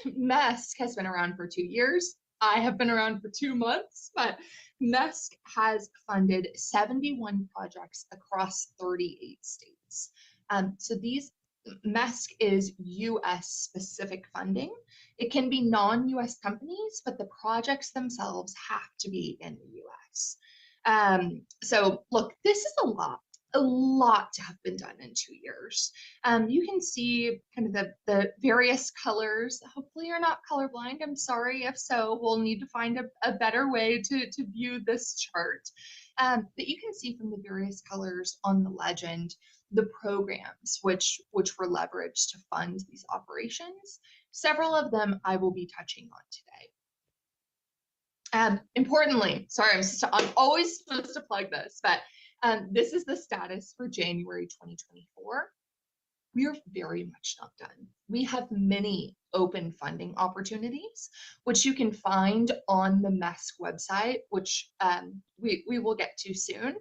MESC has been around for 2 years. I have been around for 2 months, but MESC has funded 71 projects across 38 states. So these MESC is US specific funding. It can be non-US companies, but the projects themselves have to be in the US. So look, this is a lot to have been done in 2 years. You can see kind of the various colors. Hopefully you're not colorblind. I'm sorry if so. We'll need to find a better way to view this chart. But you can see from the various colors on the legend the programs which were leveraged to fund these operations. Several of them I will be touching on today. Importantly, sorry, I'm always supposed to plug this, but this is the status for January 2024. We are very much not done. We have many open funding opportunities, which you can find on the MESC website, which we will get to soon.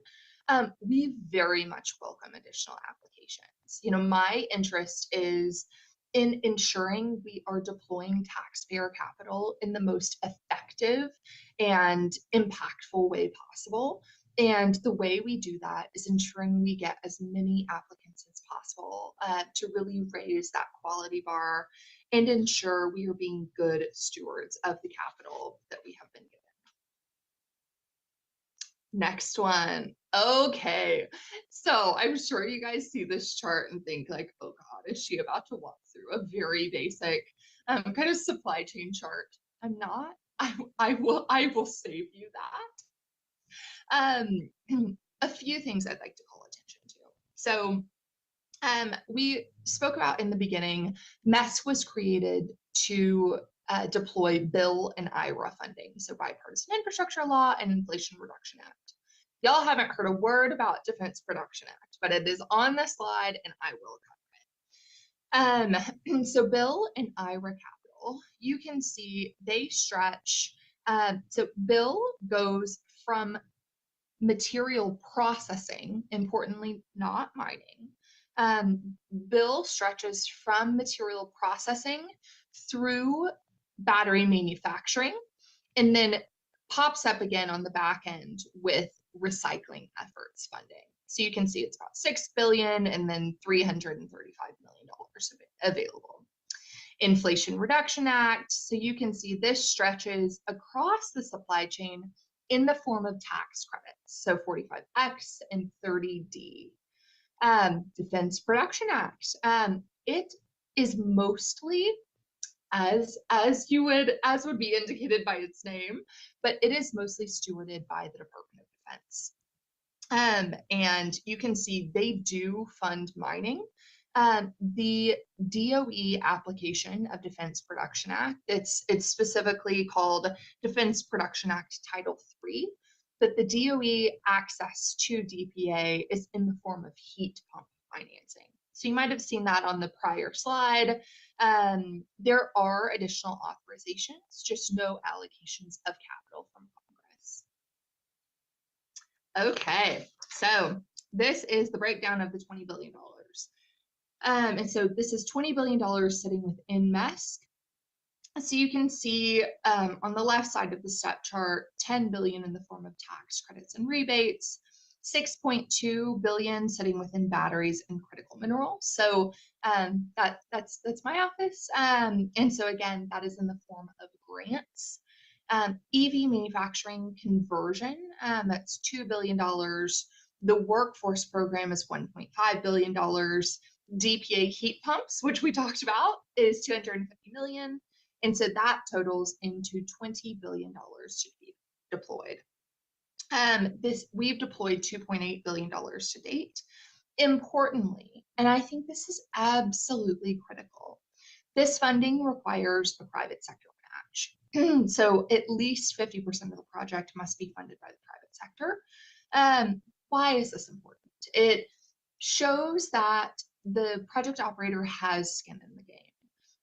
We very much welcome additional applications. You know, my interest is in ensuring we are deploying taxpayer capital in the most effective and impactful way possible. And the way we do that is ensuring we get as many applicants as possible to really raise that quality bar and ensure we are being good stewards of the capital that we have been given. Next one. Okay, so I'm sure you guys see this chart and think like, oh God, is she about to walk through a very basic kind of supply chain chart? I'm not. I will save you that. A few things I'd like to call attention to. So we spoke about in the beginning, MESC was created to deploy Bill and IRA funding, so Bipartisan Infrastructure Law and Inflation Reduction Act. Y'all haven't heard a word about Defense Production Act, but it is on the slide and I will cover it. So Bill and IRA capital, you can see they stretch. So Bill goes from material processing, importantly, not mining. Bill stretches from material processing through battery manufacturing and then pops up again on the back end with recycling efforts funding. So you can see it's about $6 billion and then $335 million available. Inflation Reduction Act, so you can see this stretches across the supply chain in the form of tax credits, so 45X and 30D. Defense Production Act, it is mostly as would be indicated by its name, but it is mostly stewarded by the Department of Defense. And you can see they do fund mining. The DOE application of Defense Production Act, it's specifically called Defense Production Act Title III, but the DOE access to DPA is in the form of heat pump financing. So you might have seen that on the prior slide. There are additional authorizations, just no allocations of capital from Congress. Okay, so this is the breakdown of the $20 billion. And so this is $20 billion sitting within MESC. So you can see on the left side of the step chart, 10 billion in the form of tax credits and rebates, 6.2 billion sitting within batteries and critical minerals. So that's my office. And so again, that is in the form of grants. EV manufacturing conversion, that's $2 billion. The workforce program is $1.5 billion. DPA heat pumps, which we talked about, is 250 million. And so that totals into $20 billion to be deployed. We've deployed $2.8 billion to date. Importantly, and I think this is absolutely critical, this funding requires a private sector match. So at least 50% of the project must be funded by the private sector. Why is this important? It shows that the project operator has skin in the game.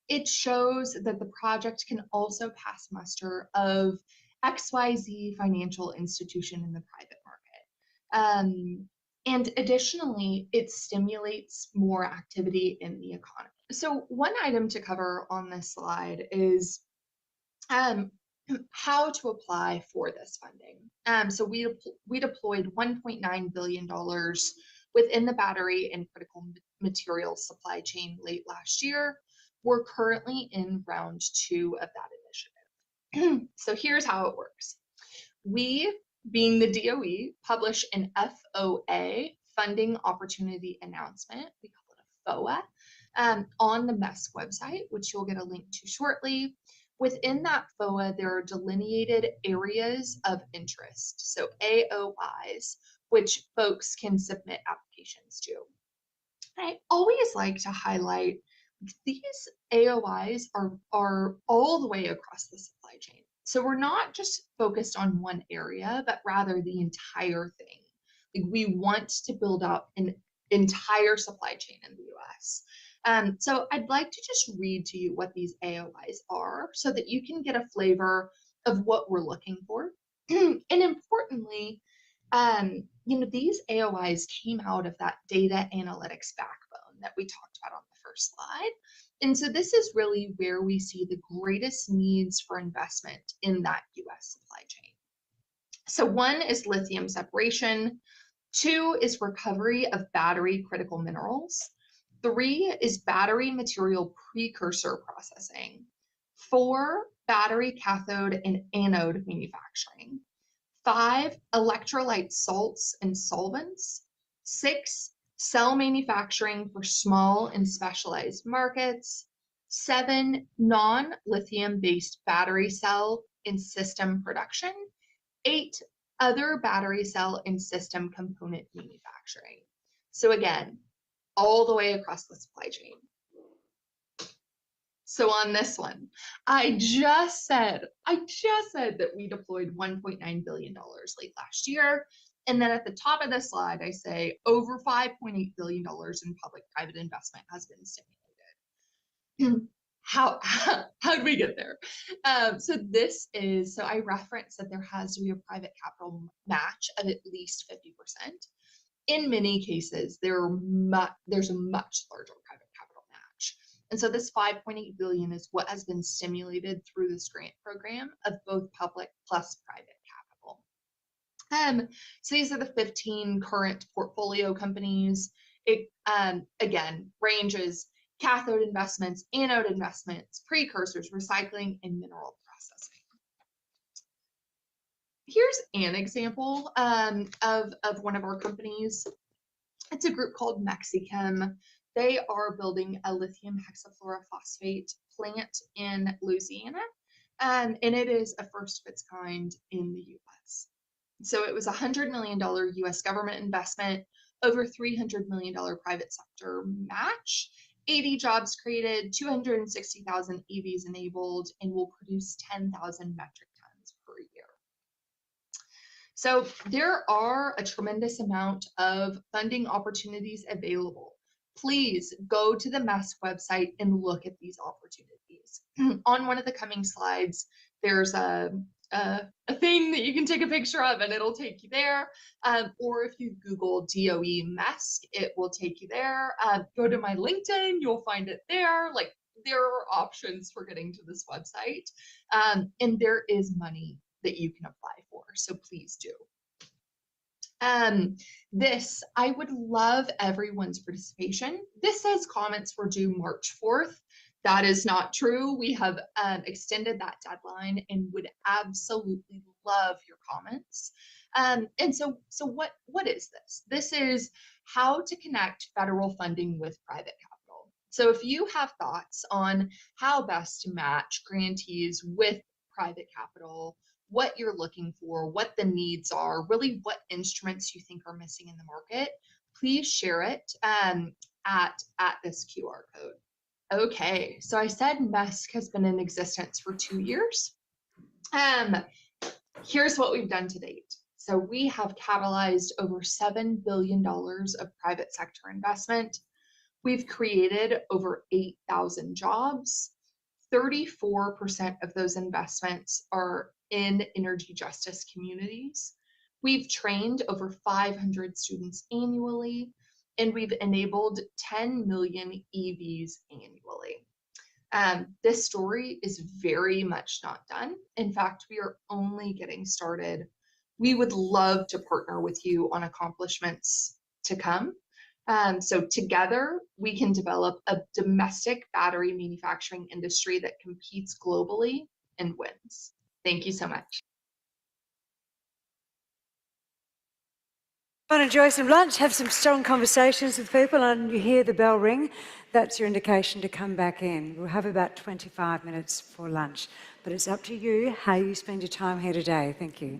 It shows that the project can also pass muster of XYZ financial institution in the private market. And additionally, it stimulates more activity in the economy. So one item to cover on this slide is how to apply for this funding. So we deployed $1.9 billion within the battery and critical materials supply chain late last year. We're currently in round 2 of that initiative. So here's how it works. We being the DOE, publish an FOA, Funding Opportunity Announcement, we call it a FOA, on the MESC website, which you'll get a link to shortly. Within that FOA, there are delineated areas of interest, so AOIs, which folks can submit applications to. I always like to highlight these AOIs are all the way across the supply chain. So we're not just focused on one area, but rather the entire thing. Like, we want to build out an entire supply chain in the US. So I'd like to just read to you what these AOIs are so that you can get a flavor of what we're looking for. And importantly, these AOIs came out of that data analytics backbone that we talked about on the first slide. And so this is really where we see the greatest needs for investment in that US supply chain. So 1 is lithium separation, 2 is recovery of battery critical minerals, 3 is battery material precursor processing, 4, battery cathode and anode manufacturing, 5, electrolyte salts and solvents, 6, cell manufacturing for small and specialized markets, 7, non-lithium based battery cell and system production, 8, other battery cell and system component manufacturing. So again, all the way across the supply chain. So on this one, I just said that we deployed $1.9 billion late last year. And then at the top of the slide, I say over $5.8 billion in public-private investment has been stimulated. How did we get there? So I referenced that there has to be a private capital match of at least 50%. In many cases, there's a much larger private capital match. And so this 5.8 billion is what has been stimulated through this grant program of both public plus private capital. So these are the 15 current portfolio companies. It again ranges cathode investments, anode investments, precursors, recycling, and mineral processing. Here's an example of one of our companies. It's a group called Mexichem. They are building a lithium hexafluorophosphate plant in Louisiana, and it is a first of its kind in the US. So it was a $100 million US government investment, over $300 million private sector match, 80 jobs created, 260,000 EVs enabled, and will produce 10,000 metric tons per year. So there are a tremendous amount of funding opportunities available. Please go to the MESC website and look at these opportunities. On one of the coming slides, there's a thing that you can take a picture of and it'll take you there. Or if you Google DOE MESC, it will take you there. Go to my LinkedIn, you'll find it there. Like, there are options for getting to this website. And there is money that you can apply for, so please do. I would love everyone's participation. This says comments were due March 4th. That is not true. We have extended that deadline and would absolutely love your comments. And so what is this? This is how to connect federal funding with private capital. So if you have thoughts on how best to match grantees with private capital, what you're looking for, what the needs are, really what instruments you think are missing in the market, please share it at this QR code. Okay, so I said MESC has been in existence for 2 years. Here's what we've done to date. So we have catalyzed over $7 billion of private sector investment. We've created over 8,000 jobs. 34% of those investments are in energy justice communities. We've trained over 500 students annually, and we've enabled 10 million EVs annually. This story is very much not done. In fact, we are only getting started. We would love to partner with you on accomplishments to come. So together, we can develop a domestic battery manufacturing industry that competes globally and wins. Thank you so much. Go and enjoy some lunch, have some strong conversations with people, and you hear the bell ring, that's your indication to come back in. We'll have about 25 minutes for lunch, but it's up to you how you spend your time here today. Thank you.